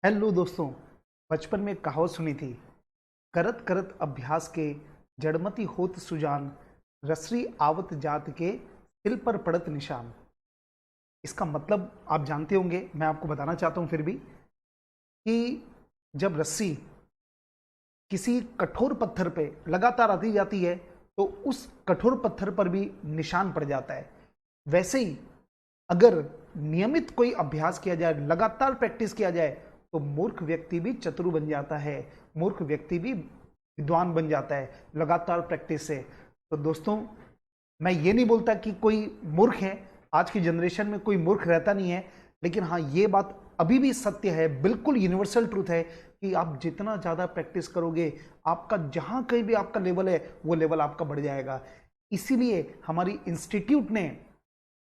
Hello दोस्तों। बचपन में एक कहावत सुनी थी, करत करत अभ्यास के जड़मति होत सुजान, रसरी आवत जात के सिल पर पड़त निशान। इसका मतलब आप जानते होंगे, मैं आपको बताना चाहता हूं फिर भी कि जब रस्सी किसी कठोर पत्थर पे लगातार आती जाती है तो उस कठोर पत्थर पर भी निशान पड़ जाता है। वैसे ही अगर नियमित कोई अभ्यास किया जाए, लगातार प्रैक्टिस किया जाए, तो मूर्ख व्यक्ति भी चतुर बन जाता है, मूर्ख व्यक्ति भी विद्वान बन जाता है लगातार प्रैक्टिस से। तो दोस्तों, मैं ये नहीं बोलता कि कोई मूर्ख है, आज की जनरेशन में कोई मूर्ख रहता नहीं है, लेकिन हाँ, ये बात अभी भी सत्य है, बिल्कुल यूनिवर्सल ट्रूथ है कि आप जितना ज़्यादा प्रैक्टिस करोगे, आपका जहाँ कहीं भी आपका लेवल है, वो लेवल आपका बढ़ जाएगा। इसीलिए हमारी इंस्टीट्यूट ने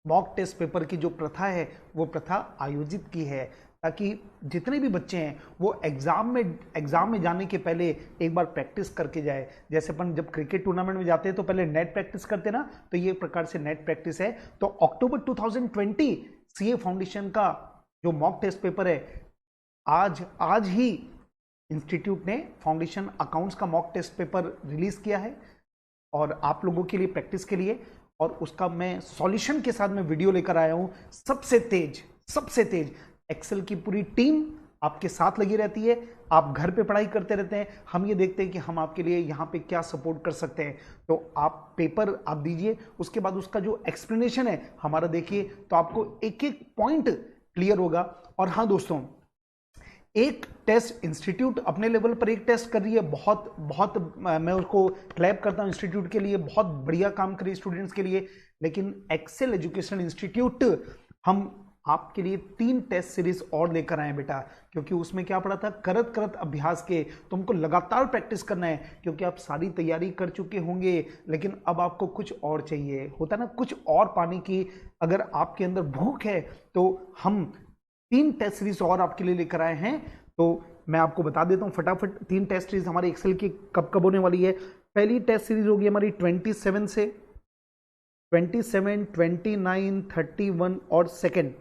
मॉक टेस्ट पेपर की जो प्रथा है वो प्रथा आयोजित की है, ताकि जितने भी बच्चे हैं वो एग्जाम में जाने के पहले एक बार प्रैक्टिस करके जाए। जैसे अपन जब क्रिकेट टूर्नामेंट में जाते हैं तो पहले नेट प्रैक्टिस करते हैं ना, तो ये प्रकार से नेट प्रैक्टिस है। तो अक्टूबर 2020 सीए फाउंडेशन का जो मॉक टेस्ट पेपर है, आज आज ही इंस्टीट्यूट ने फाउंडेशन अकाउंट्स का मॉक टेस्ट पेपर रिलीज किया है और आप लोगों के लिए प्रैक्टिस के लिए, और उसका मैं सॉल्यूशन के साथ में वीडियो लेकर आया हूं। सबसे तेज एक्सेल की पूरी टीम आपके साथ लगी रहती है, आप घर पे पढ़ाई करते रहते हैं, हम ये देखते हैं कि हम आपके लिए यहाँ पे क्या सपोर्ट कर सकते हैं। तो आप पेपर आप दीजिए, उसके बाद उसका जो एक्सप्लेनेशन है हमारा देखिए, तो आपको एक एक पॉइंट क्लियर होगा। और हाँ दोस्तों, एक टेस्ट इंस्टीट्यूट अपने लेवल पर एक टेस्ट कर रही है, बहुत बहुत मैं उसको क्लैप करता हूं इंस्टीट्यूट के लिए, बहुत बढ़िया काम कर रही है स्टूडेंट्स के लिए। लेकिन एक्सेल एजुकेशन इंस्टीट्यूट हम आपके लिए 3 टेस्ट सीरीज और लेकर आए बेटा, क्योंकि उसमें क्या पड़ा था, करत करत अभ्यास के तुमको लगातार प्रैक्टिस करना है, क्योंकि आप सारी तैयारी कर चुके होंगे, लेकिन अब आपको कुछ और चाहिए, होता ना, कुछ और पाने की अगर आपके अंदर भूख है, तो हम 3 टेस्ट सीरीज और आपके लिए लेकर आए हैं। तो मैं आपको बता देता हूं फटाफट, 3 टेस्ट सीरीज हमारे एक्सेल की कब कब होने वाली है। पहली टेस्ट सीरीज होगी हमारी 27 से, 27, 29, 31 और सेकेंड,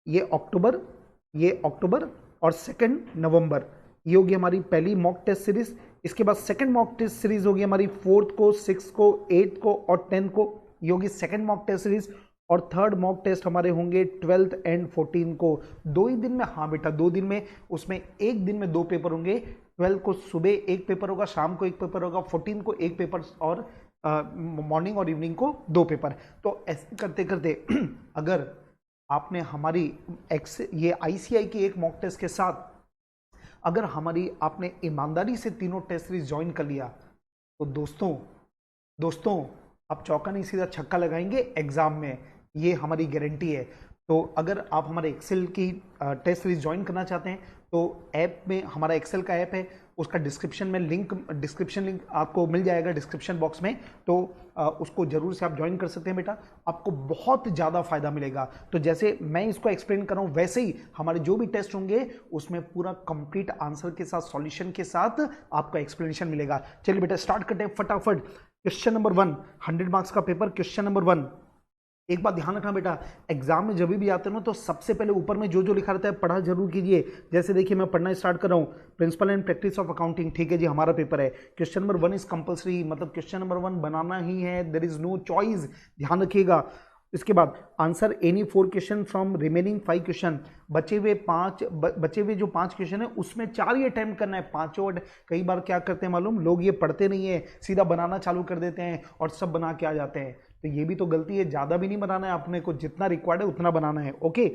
ये अक्टूबर और 2 नवंबर, ये होगी हमारी पहली मॉक टेस्ट सीरीज। इसके बाद सेकंड मॉक टेस्ट सीरीज होगी हमारी 4 को, 6 को, 8 को और 10 को, ये होगी सेकंड मॉक टेस्ट सीरीज। और थर्ड मॉक टेस्ट हमारे होंगे 12 एंड 14 को, 2 ही दिन में। हाँ बेटा, 2 दिन में, उसमें एक दिन में 2 पेपर होंगे। 12 को सुबह एक पेपर होगा, शाम को एक पेपर होगा, 14 को एक पेपर और मॉर्निंग और इवनिंग को 2 पेपर। तो ऐसे करते करते अगर आपने हमारी ये आईसीआई की एक मॉक टेस्ट के साथ अगर हमारी आपने ईमानदारी से तीनों टेस्ट सीरीज ज्वाइन कर लिया, तो दोस्तों दोस्तों आप चौका नहीं सीधा छक्का लगाएंगे एग्जाम में, ये हमारी गारंटी है। तो अगर आप हमारे एक्सेल की टेस्ट सीरीज ज्वाइन करना चाहते हैं, तो ऐप में हमारा एक्सेल का ऐप है, उसका डिस्क्रिप्शन लिंक आपको मिल जाएगा डिस्क्रिप्शन बॉक्स में, तो उसको जरूर से आप ज्वाइन कर सकते हैं बेटा, आपको बहुत ज़्यादा फायदा मिलेगा। तो जैसे मैं इसको एक्सप्लेन कर रहा हूँ, वैसे ही हमारे जो भी टेस्ट होंगे उसमें पूरा कंप्लीट आंसर के साथ, सॉल्यूशन के साथ आपको एक्सप्लेनेशन मिलेगा। चलिए बेटा, स्टार्ट करते हैं फटाफट। क्वेश्चन नंबर 1, 100 मार्क्स का पेपर, क्वेश्चन नंबर 1। एक बात ध्यान रखना बेटा, एग्जाम में जब भी आते हो ना, तो सबसे पहले ऊपर में जो जो लिखा रहता है पढ़ा जरूर कीजिए। जैसे देखिए, मैं पढ़ना स्टार्ट कर रहा हूँ, principle and practice of accounting, ठीक है जी, हमारा पेपर है। क्वेश्चन नंबर 1 इज कंपलसरी, मतलब क्वेश्चन नंबर 1 बनाना ही है, देयर इज नो चॉइस, ध्यान रखिएगा। इसके बाद answer any 4 question from remaining 5 question, बचे हुए जो 5 क्वेश्चन है उसमें 4 ही अटेम्प्ट करना है, पांचों। कई बार क्या करते हैं मालूम, लोग ये पढ़ते नहीं है, सीधा बनाना चालू कर देते हैं और सब बना के आ जाते हैं, तो ये भी तो गलती है। ज्यादा भी नहीं बनाना है, अपने को जितना रिक्वायर्ड है उतना बनाना है, ओके।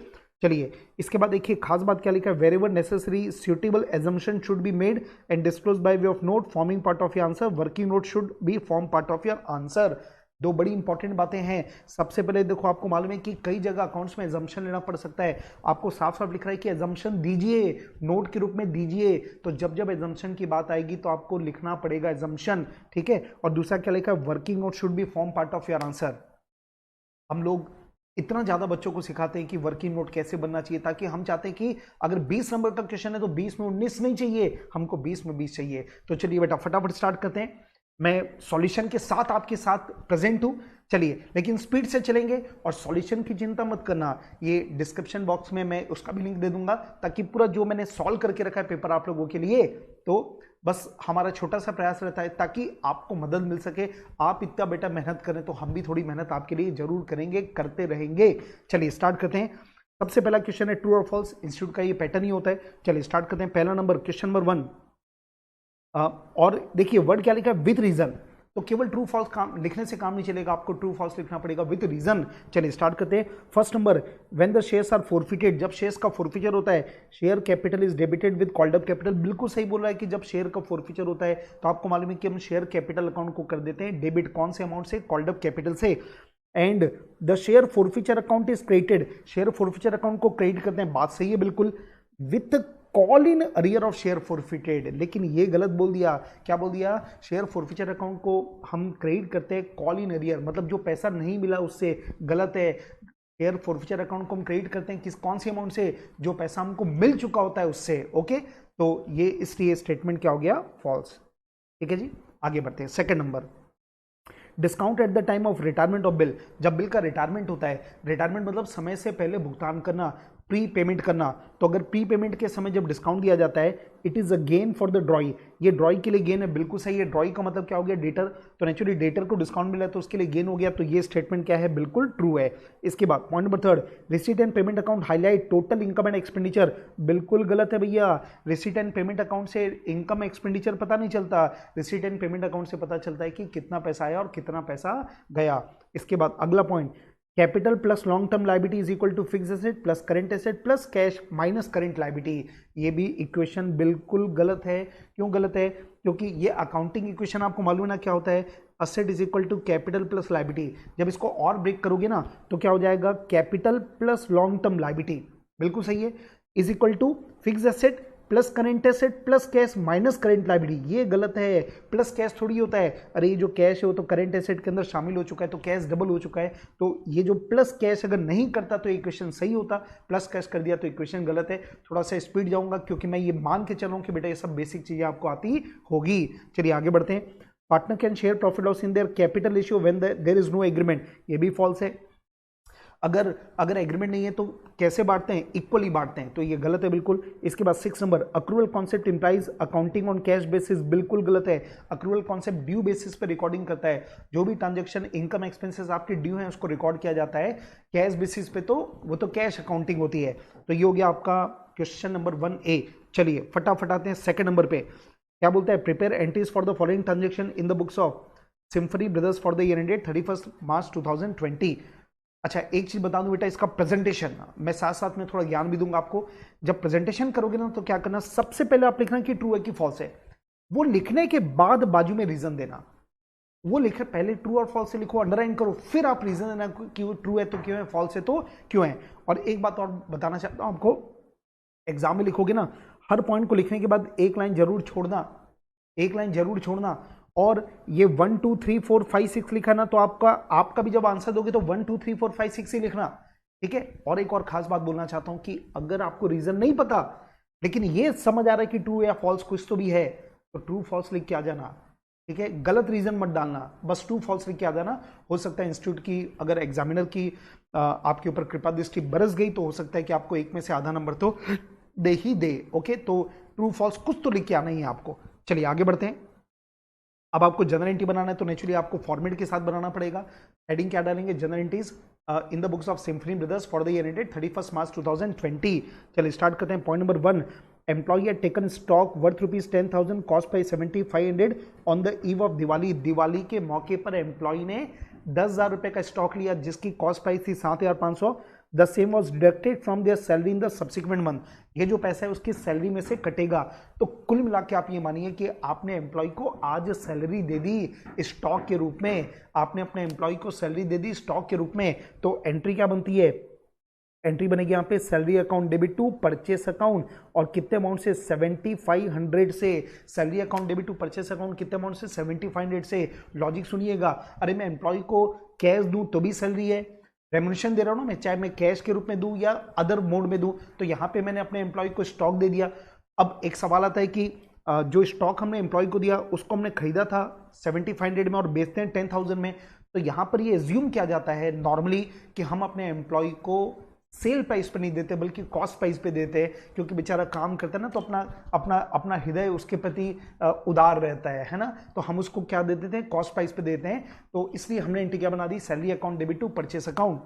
चलिए, इसके बाद देखिए खास बात क्या लिखा है, wherever necessary suitable assumption should be made and disclose by way of note forming part of your answer, working note should be form part of your answer. 2 बड़ी इंपॉर्टेंट बातें हैं। सबसे पहले देखो, आपको मालूम है कि कई जगह अकाउंट्स में एजम्पशन लेना पड़ सकता है, आपको साफ साफ लिख रहा है कि एजम्पशन दीजिए, नोट के रूप में दीजिए। तो जब जब एजम्पशन की बात आएगी तो आपको लिखना पड़ेगा एजम्पशन, ठीक है। और दूसरा क्या लिखा है, working note should be form part of your answer. हम लोग इतना ज्यादा बच्चों को सिखाते हैं कि वर्किंग नोट कैसे बनना चाहिए, ताकि हम चाहते हैं कि अगर 20 नंबर का क्वेश्चन है तो 20 में 19 नहीं चाहिए, हमको 20 में 20 चाहिए। तो चलिए बेटा, फटाफट स्टार्ट करते हैं। मैं सॉल्यूशन के साथ आपके साथ प्रेजेंट हूं। चलिए, लेकिन स्पीड से चलेंगे और सॉल्यूशन की चिंता मत करना, ये डिस्क्रिप्शन बॉक्स में मैं उसका भी लिंक दे दूंगा, ताकि पूरा जो मैंने सॉल्व करके रखा है पेपर आप लोगों के लिए, तो बस हमारा छोटा सा प्रयास रहता है ताकि आपको मदद मिल सके। आप इतना बेटा मेहनत करें तो हम भी थोड़ी मेहनत आपके लिए जरूर करेंगे, करते रहेंगे। चलिए स्टार्ट करते हैं। सबसे पहला क्वेश्चन है ट्रू और फॉल्स, इंस्टीट्यूट का ये पैटर्न ही होता है। चलिए स्टार्ट करते हैं। पहला नंबर, क्वेश्चन नंबर 1, और देखिए वर्ड क्या लिखा है, विथ रीजन। तो केवल ट्रू फॉल्स काम लिखने से काम नहीं चलेगा, आपको ट्रू फॉल्स लिखना पड़ेगा विथ रीजन। चलिए स्टार्ट करते हैं। First number, when the shares are forfeited, जब शेयर्स का फोरफिचर होता है, share capital is debited with called up capital. बिल्कुल सही बोल रहा है कि जब शेयर का फोरफिचर होता है तो आपको मालूम है कि हम शेयर कैपिटल अकाउंट को कर देते हैं डेबिट, कौन से अमाउंट से, कॉल्ड अप कैपिटल से। And the share forfeiture account is credited, share forfeiture account को क्रेडिट करते हैं, बात सही है बिल्कुल, with call in arrear of share forfeited. लेकिन ये गलत बोल दिया, क्या बोल दिया, शेयर फोरफिचर अकाउंट को हम क्रेडिट करते हैं कॉल इन अरियर, मतलब जो पैसा नहीं मिला उससे, गलत है। शेयर फोरफिचर अकाउंट को हम क्रेडिट करते हैं किस, कौन से अमाउंट से, जो पैसा हमको मिल चुका होता है उससे। ओके, तो ये इसलिए स्टेटमेंट क्या हो गया, फॉल्स। ठीक है जी, आगे बढ़ते हैं। Second number, discount at the time of retirement of bill, जब बिल का रिटायरमेंट होता है, रिटायरमेंट मतलब समय से पहले भुगतान करना, प्री पेमेंट करना, तो अगर प्री पेमेंट के समय जब डिस्काउंट दिया जाता है, it is a gain for the ड्रॉई, ये ड्रॉई के लिए गेन है, बिल्कुल सही है। ड्रॉई का मतलब क्या हो गया, डेटर, तो नेचुरली डेटर को डिस्काउंट मिला तो उसके लिए गेन हो गया, तो ये स्टेटमेंट क्या है, बिल्कुल ट्रू है। इसके बाद point number 3, receipt and payment account highlight total income and expenditure, बिल्कुल गलत है भैया। रिसीट एंड पेमेंट अकाउंट से इनकम एक्सपेंडिचर पता नहीं चलता, रिसीट एंड पेमेंट अकाउंट से पता चलता है कि कितना पैसा आया और कितना पैसा गया। इसके बाद अगला point, capital plus long term liability is equal to fix asset plus current asset plus cash minus current liability, ये भी इक्वेशन बिल्कुल गलत है। क्यों गलत है, क्योंकि ये अकाउंटिंग इक्वेशन आपको मालूम है ना क्या होता है, asset is equal to capital plus liability. जब इसको और ब्रेक करोगे ना तो क्या हो जाएगा, capital plus long term liability, बिल्कुल सही है, is equal to fix asset plus current asset plus cash minus current liability, ये गलत है। प्लस कैश थोड़ी होता है, अरे ये जो कैश है वो तो करेंट एसेट के अंदर शामिल हो चुका है, तो कैश डबल हो चुका है, तो ये जो प्लस कैश अगर नहीं करता तो इक्वेशन सही होता, प्लस कैश कर दिया तो इक्वेशन गलत है। थोड़ा सा स्पीड जाऊंगा क्योंकि मैं ये मान के चल रहा हूं कि बेटा ये सब बेसिक चीजें आपको आती होगी। चलिए आगे बढ़ते हैं। Partner can share profit loss in their capital ratio when there is no agreement, ये भी फॉल्स है। अगर एग्रीमेंट नहीं है तो कैसे बांटते हैं, इक्वली बांटते हैं, तो ये गलत है बिल्कुल। इसके बाद 6 number, accrual concept implies accounting on cash basis, बिल्कुल गलत है। अक्रूवल कॉन्सेप्ट ड्यू बेसिस पे रिकॉर्डिंग करता है, जो भी ट्रांजेक्शन इनकम एक्सपेंसेस आपके ड्यू हैं उसको रिकॉर्ड किया जाता है कैश बेसिस पे, तो वो तो कैश अकाउंटिंग होती है। तो ये हो गया आपका क्वेश्चन नंबर 1A। चलिए फटाफट आते हैं सेकंड नंबर पे, क्या बोलता है, prepare entries for the following transaction in the books of symphony brothers for the year ended 31 March 2020। अच्छा एक चीज बता दूं बेटा, इसका प्रेजेंटेशन मैं साथ साथ में थोड़ा ज्ञान भी दूंगा आपको। जब प्रेजेंटेशन करोगे ना तो क्या करना, सबसे पहले आप लिखना कि ट्रू है कि फॉल्स है, वो लिखने के बाद बाजू में रीजन देना। वो लिखे पहले ट्रू और फॉल्स से लिखो, अंडरलाइन करो, फिर आप रीजन देना कि वो ट्रू है तो क्यों है, फॉल्स है तो क्यों है। और एक बात और बताना चाहता हूं आपको, एग्जाम में लिखोगे ना, हर पॉइंट को लिखने के बाद एक लाइन जरूर छोड़ना, एक लाइन जरूर छोड़ना। और ये 1 2 3 4 5 6 लिखा ना, तो आपका भी जब आंसर दोगे तो 1 2 3 4 5 6 ही लिखना, ठीक है। और एक और खास बात बोलना चाहता हूं कि अगर आपको रीजन नहीं पता लेकिन ये समझ आ रहा है कि ट्रू या फॉल्स कुछ तो भी है, तो ट्रू फॉल्स लिख के आ जाना, ठीक है। गलत रीजन मत डालना, बस ट्रू फॉल्स लिख के आ जाना। हो सकता है इंस्टीट्यूट की अगर एग्जामिनर की आपके ऊपर कृपा दृष्टि बरस गई तो हो सकता है कि आपको 1 में से आधा नंबर तो दे ही दे। ओके, तो ट्रू फॉल्स कुछ तो लिख के आना ही है आपको। चलिए आगे बढ़ते हैं। अब आपको जनरल एंट्री बनाना है तो नेचुरली आपको फॉर्मेट के साथ बनाना पड़ेगा। हेडिंग क्या डालेंगे, general entries in the books of symphony brothers for the year ended 31 March 2020। चलिए स्टार्ट करते हैं। Point number 1, employee had taken stock worth ₹10,000 cost by 7,500 on the eve of Diwali. Diwali के मौके पर एम्प्लॉई ने 10,000 रुपए का स्टॉक लिया जिसकी कॉस्ट प्राइस थी 7,500। The same was deducted from there salary in the subsequent month. ये जो पैसा है उसकी सैलरी में से कटेगा। तो कुल मिला के आप ये मानिए कि आपने एम्प्लॉय को आज सैलरी दे दी स्टॉक के रूप में, आपने अपने एम्प्लॉय को सैलरी दे दी स्टॉक के रूप में। तो एंट्री क्या बनती है, एंट्री बनेगी यहाँ पे salary account debit to purchase account, और कितने अमाउंट से, 7,500 से। Salary account debit to purchase account कितने अमाउंट से, 7,500 से। लॉजिक सुनिएगा, अरे मैं एम्प्लॉय को कैश दूं तो भी सैलरी है, रेम्युनरेशन दे रहा हूं ना मैं, चाहे मैं कैश के रूप में दूं या अदर मोड में दूं, तो यहां पे मैंने अपने एम्प्लॉय को स्टॉक दे दिया। अब एक सवाल आता है कि जो स्टॉक हमने एम्प्लॉय को दिया उसको हमने खरीदा था 7500 में और बेचते हैं 10,000 में, तो यहां पर ये एज्यूम किया जाता है नॉर्मली कि हम अपने एम्प्लॉय को सेल प्राइस पे नहीं देते बल्कि कॉस्ट प्राइस पे देते हैं, क्योंकि बेचारा काम करता है ना, तो अपना अपना अपना हृदय उसके प्रति उदार रहता है ना, तो हम उसको क्या दे देते हैं, कॉस्ट प्राइस पे देते हैं। तो इसलिए हमने एंट्री क्या बना दी, salary account debit to purchase account.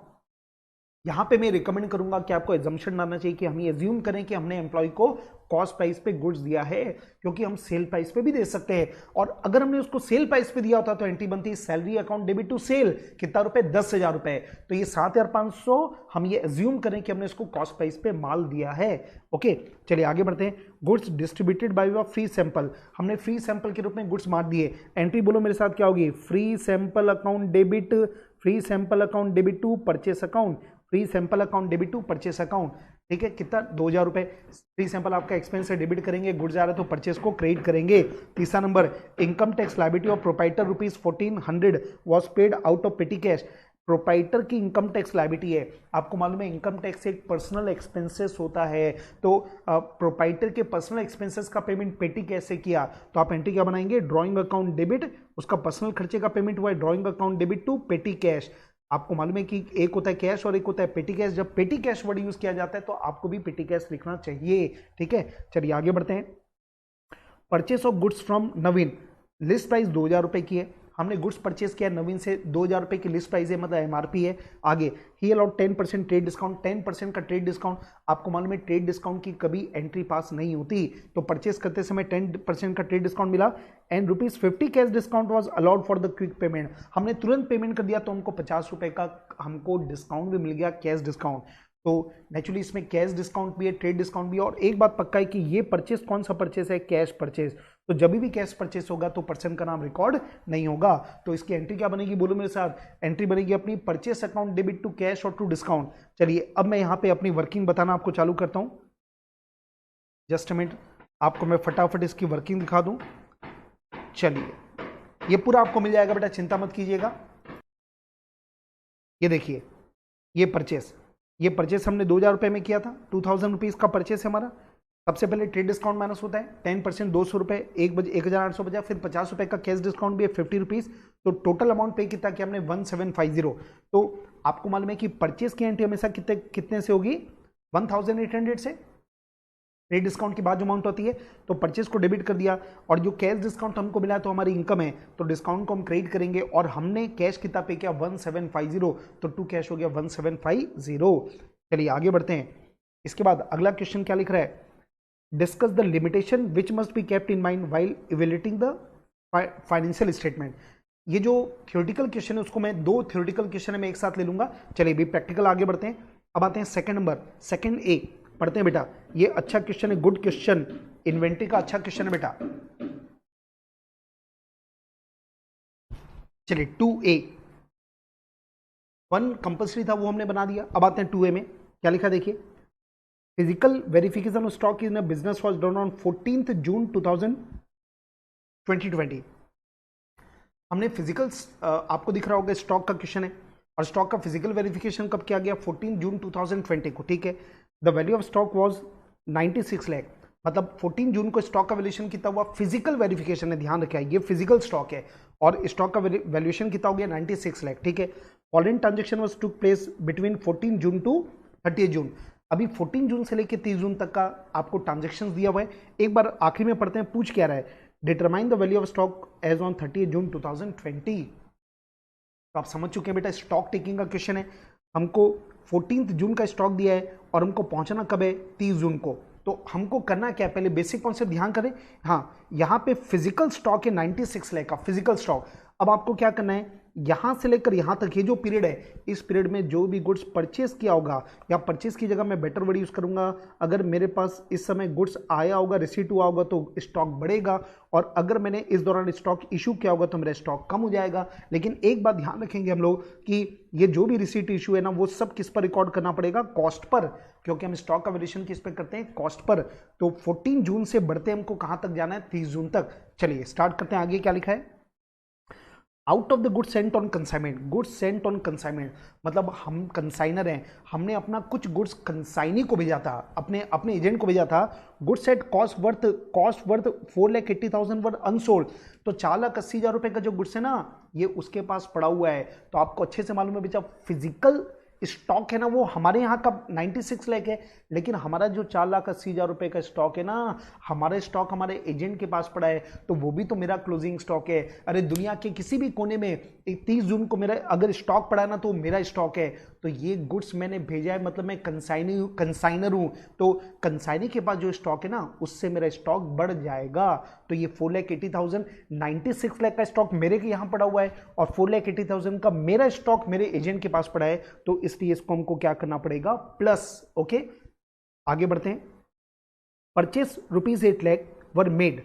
यहां पे मैं रिकमेंड करूंगा कि आपको एजम्पशन डालना चाहिए कि हम ये एज्यूम करें कि हमने एम्प्लॉय को कॉस्ट प्राइस पे गुड्स दिया है, क्योंकि हम सेल प्राइस पे भी दे सकते हैं। और अगर हमने उसको सेल प्राइस पे दिया होता तो एंट्री बनती है salary account debit to sale, कितना रुपए, 10,000 रुपए, तो ये 7,500 हम ये एज्यूम करें कि हमने इसको कॉस्ट प्राइस पे माल दिया है। ओके, चलिए आगे बढ़ते हैं। Goods distributed by way of free sample, हमने फ्री सैंपल के रूप में गुड्स बांट दिए। एंट्री बोलो मेरे साथ क्या होगी, free sample account debit, free sample account debit to purchase account, free sample account debit to purchase account. ठीक है, कितना, 2,000 रुपए। फ्री सैंपल आपका एक्सपेंस से डेबिट करेंगे, गुड्स आ रहा है तो परचेस को क्रेडिट करेंगे। तीसरा नंबर, income tax liability of proprietor ₹1400 was paid out of petty cash. Proprietor की इनकम टैक्स लायबिलिटी है, आपको मालूम है इनकम टैक्स एक पर्सनल एक्सपेंसेस होता है, तो प्रोप्राइटर के पर्सनल एक्सपेंसेस का पेमेंट पेटी कैश से किया, तो आप एंट्री क्या बनाएंगे, ड्रॉइंग अकाउंट डेबिट, उसका पर्सनल खर्चे का पेमेंट हुआ है, drawing account debit to petty cash. आपको मालूम है कि एक होता है कैश और एक होता है पेटी कैश, जब पेटी कैश वर्ड यूज किया जाता है तो आपको भी पेटी कैश लिखना चाहिए। ठीक है, चलिए आगे बढ़ते हैं। Purchase of goods from Naveen, list price 2,000 रुपए की है, हमने गुड्स परचेस किया नवीन से, 2,000 रुपए की लिस्ट प्राइस है, मतलब एमआरपी है। आगे, ही अलाउड 10% ट्रेड डिस्काउंट, 10% का ट्रेड डिस्काउंट, आपको मालूम है ट्रेड डिस्काउंट की कभी एंट्री पास नहीं होती, तो परचेस करते समय 10% का ट्रेड डिस्काउंट मिला। And ₹50 cash discount was allowed for the quick payment, हमने तुरंत पेमेंट कर दिया तो हमको 50 रुपए का हमको डिस्काउंट भी मिल गया, कैश डिस्काउंट। तो नेचुरली इसमें कैश डिस्काउंट भी है, ट्रेड डिस्काउंट भी है। और एक बात पक्का है कि ये परचेस कौन सा परचेस है, कैश परचेस, तो जब भी कैश परचेस होगा तो पर्सन का नाम रिकॉर्ड नहीं होगा। तो इसकी एंट्री क्या बनेगी, बोलो मेरे साथ, एंट्री बनेगी अपनी purchase account debit to cash और टू डिस्काउंट। चलिए अब मैं यहां पे अपनी वर्किंग बताना आपको चालू करता हूं, जस्ट अ मिनट, आपको मैं फटाफट इसकी वर्किंग दिखा दूं। चलिए, ये पूरा आपको मिल जाएगा बेटा, चिंता मत कीजिएगा। ये देखिए, ये परचेस हमने 2,000 रुपए में किया था, 2,000 रुपीज का परचेस है हमारा। सबसे पहले ट्रेड डिस्काउंट माइनस होता है 10%, 200 रुपए, 1,800 बचा, फिर 50 रुपए का कैश डिस्काउंट भी है 50 रुपीज, तो टोटल अमाउंट पे कितना किया हमने 1750। तो आपको मालूम है कि परचेस की एंट्री हमेशा कितने से होगी, 1800 से, ट्रेड डिस्काउंट की बाद जो अमाउंट होती है, तो परचेस को डेबिट कर दिया, और जो कैश डिस्काउंट हमको मिला तो हमारी इनकम है, तो डिस्काउंट को हम क्रेडिट करेंगे, और हमने कैश कितना पे किया 1750, तो टू कैश हो गया 1750। चलिए आगे बढ़ते हैं। इसके बाद अगला क्वेश्चन क्या लिख रहा है, discuss the limitation which must be kept in mind while evaluating the financial statement. ये जो थ्योरेटिकल क्वेश्चन है उसको मैं, 2 थ्योरेटिकल क्वेश्चन है मैं एक साथ ले लूंगा। चलिए भी प्रैक्टिकल आगे बढ़ते हैं। अब आते हैं सेकंड नंबर, सेकंड ए पढ़ते हैं बेटा, ये अच्छा क्वेश्चन है, गुड क्वेश्चन, इन्वेंटरी का अच्छा क्वेश्चन है बेटा। चलिए 2A, 1 कंपल्सरी था वो हमने बना दिया। अब आते हैं 2A में क्या लिखा, देखिए, physical verification of stock in business was done on 14 जून 2020। हमने फिजिकल, आपको दिख रहा होगा स्टॉक का क्वेश्चन है, और स्टॉक का फिजिकल वेरिफिकेशन कब किया गया, 14 जून 2020 को। ठीक है, the value of stock was 96 lakh, मतलब 14 जून को स्टॉक का वैल्यूएशन कितना हुआ, फिजिकल वेरिफिकेशन है, ध्यान रखिए ये फिजिकल स्टॉक है, और स्टॉक का वैल्यूएशन कितना हो गया 96 लाख। ठीक है, following transaction was took place between 14 June to 30 June. अभी 14 जून से लेकर 30 जून तक का आपको ट्रांजेक्शन दिया हुआ है। एक बार आखिरी में पढ़ते हैं, पूछ क्या रहा है, determine the value of stock as on 30 June 2020। तो आप समझ चुके हैं बेटा, स्टॉक टेकिंग का क्वेश्चन है, हमको 14 जून का स्टॉक दिया है और हमको पहुंचना कब है, 30 जून को। तो हमको करना क्या है, पहले बेसिक कॉन्सेप्ट ध्यान करें। हाँ, यहां पे फिजिकल स्टॉक है 96 लाख का फिजिकल स्टॉक। अब आपको क्या करना है, यहां से लेकर यहां तक ये जो पीरियड है, इस पीरियड में जो भी गुड्स परचेस किया होगा, या परचेस की जगह मैं बेटर वर्ड यूज करूंगा, अगर मेरे पास इस समय गुड्स आया होगा, रिसीट हुआ होगा, तो स्टॉक बढ़ेगा, और अगर मैंने इस दौरान स्टॉक इशू किया होगा तो मेरा स्टॉक कम हो जाएगा। लेकिन एक बात ध्यान रखेंगे हम लोग कि ये जो भी रिसीट इशू है ना, वो सब किस पर रिकॉर्ड करना पड़ेगा, कॉस्ट पर, क्योंकि हम स्टॉक का वैल्यूएशन किस पर करते हैं, कॉस्ट पर। तो 14 जून से बढ़ते हमको कहां तक जाना है, 30 जून तक। चलिए स्टार्ट करते हैं, आगे क्या लिखा है, out of the goods Saint on consignment, goods Saint on consignment मतलब हम कंसाइनर हैं, हमने अपना कुछ गुड्स कंसाइनी को भेजा था, अपने अपने एजेंट को भेजा था, goods at cost worth 4,80,000 worth unsold, तो 4,80,000 रुपए का जो गुड्स है ना ये उसके पास पड़ा हुआ है। तो आपको अच्छे से मालूम है बेचा फिजिकल स्टॉक है ना वो हमारे यहाँ का 96 लाख है, लेकिन हमारा जो 4,80,000 रुपए का स्टॉक है ना, हमारे स्टॉक हमारे एजेंट के पास पड़ा है, तो वो भी तो मेरा क्लोजिंग स्टॉक है। अरे दुनिया के किसी भी कोने में 30 जून को मेरा अगर स्टॉक पड़ा है ना तो मेरा स्टॉक है, तो ये गुड्स मैंने भेजा है, मतलब मैं कंसाइनर हूँ, तो कंसाइनी के पास जो स्टॉक है ना उससे मेरा स्टॉक बढ़ जाएगा। तो ये 4,80,000 96 लाख का स्टॉक मेरे के यहाँ पड़ा हुआ है और 4,80,000 का मेरा स्टॉक मेरे एजेंट के पास पड़ा है, तो इसलिए इसको हमको क्या करना पड़ेगा, प्लस। ओके, आगे बढ़ते हैं। परचेस ₹8 लाख वर मेड,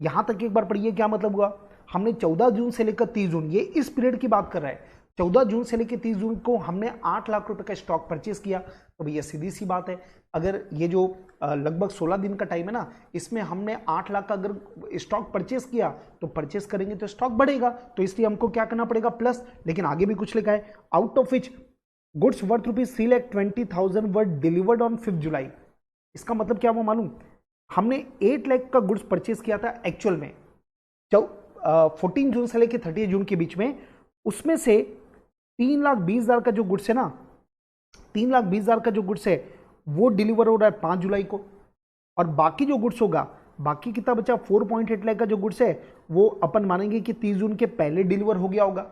यहां तक एक बार पढ़िए क्या मतलब हुआ। हमने 14 जून से लेकर 30 जून, ये इस पीरियड की बात कर रहा है, 14 जून से लेकर 30 जून को हमने 8 लाख रुपए का स्टॉक परचेस किया। तो भैया सीधी सी बात है, अगर ये जो लगभग 16 दिन का टाइम है ना, इसमें हमने 8 लाख का अगर स्टॉक परचेस किया तो परचेस करेंगे तो स्टॉक बढ़ेगा, तो इसलिए हमको क्या करना पड़ेगा, प्लस। लेकिन आगे भी कुछ लिखा है, out of which goods worth ₹3,20,000 were delivered on 5 जुलाई। इसका मतलब क्या हुआ मालूम, हमने 8 लाख का गुड्स परचेस किया था एक्चुअल में 14 जून से लेकर 30 जून के बीच में, उसमें से 3,20,000 का जो गुड्स है ना, 3,20,000 का जो गुड्स है वो डिलीवर हो रहा है 5 जुलाई को, और बाकी जो गुड्स होगा, बाकी कितना बचा 4.8 लाख का जो गुड्स है वो अपन मानेंगे कि 30 जून के पहले डिलीवर हो गया होगा।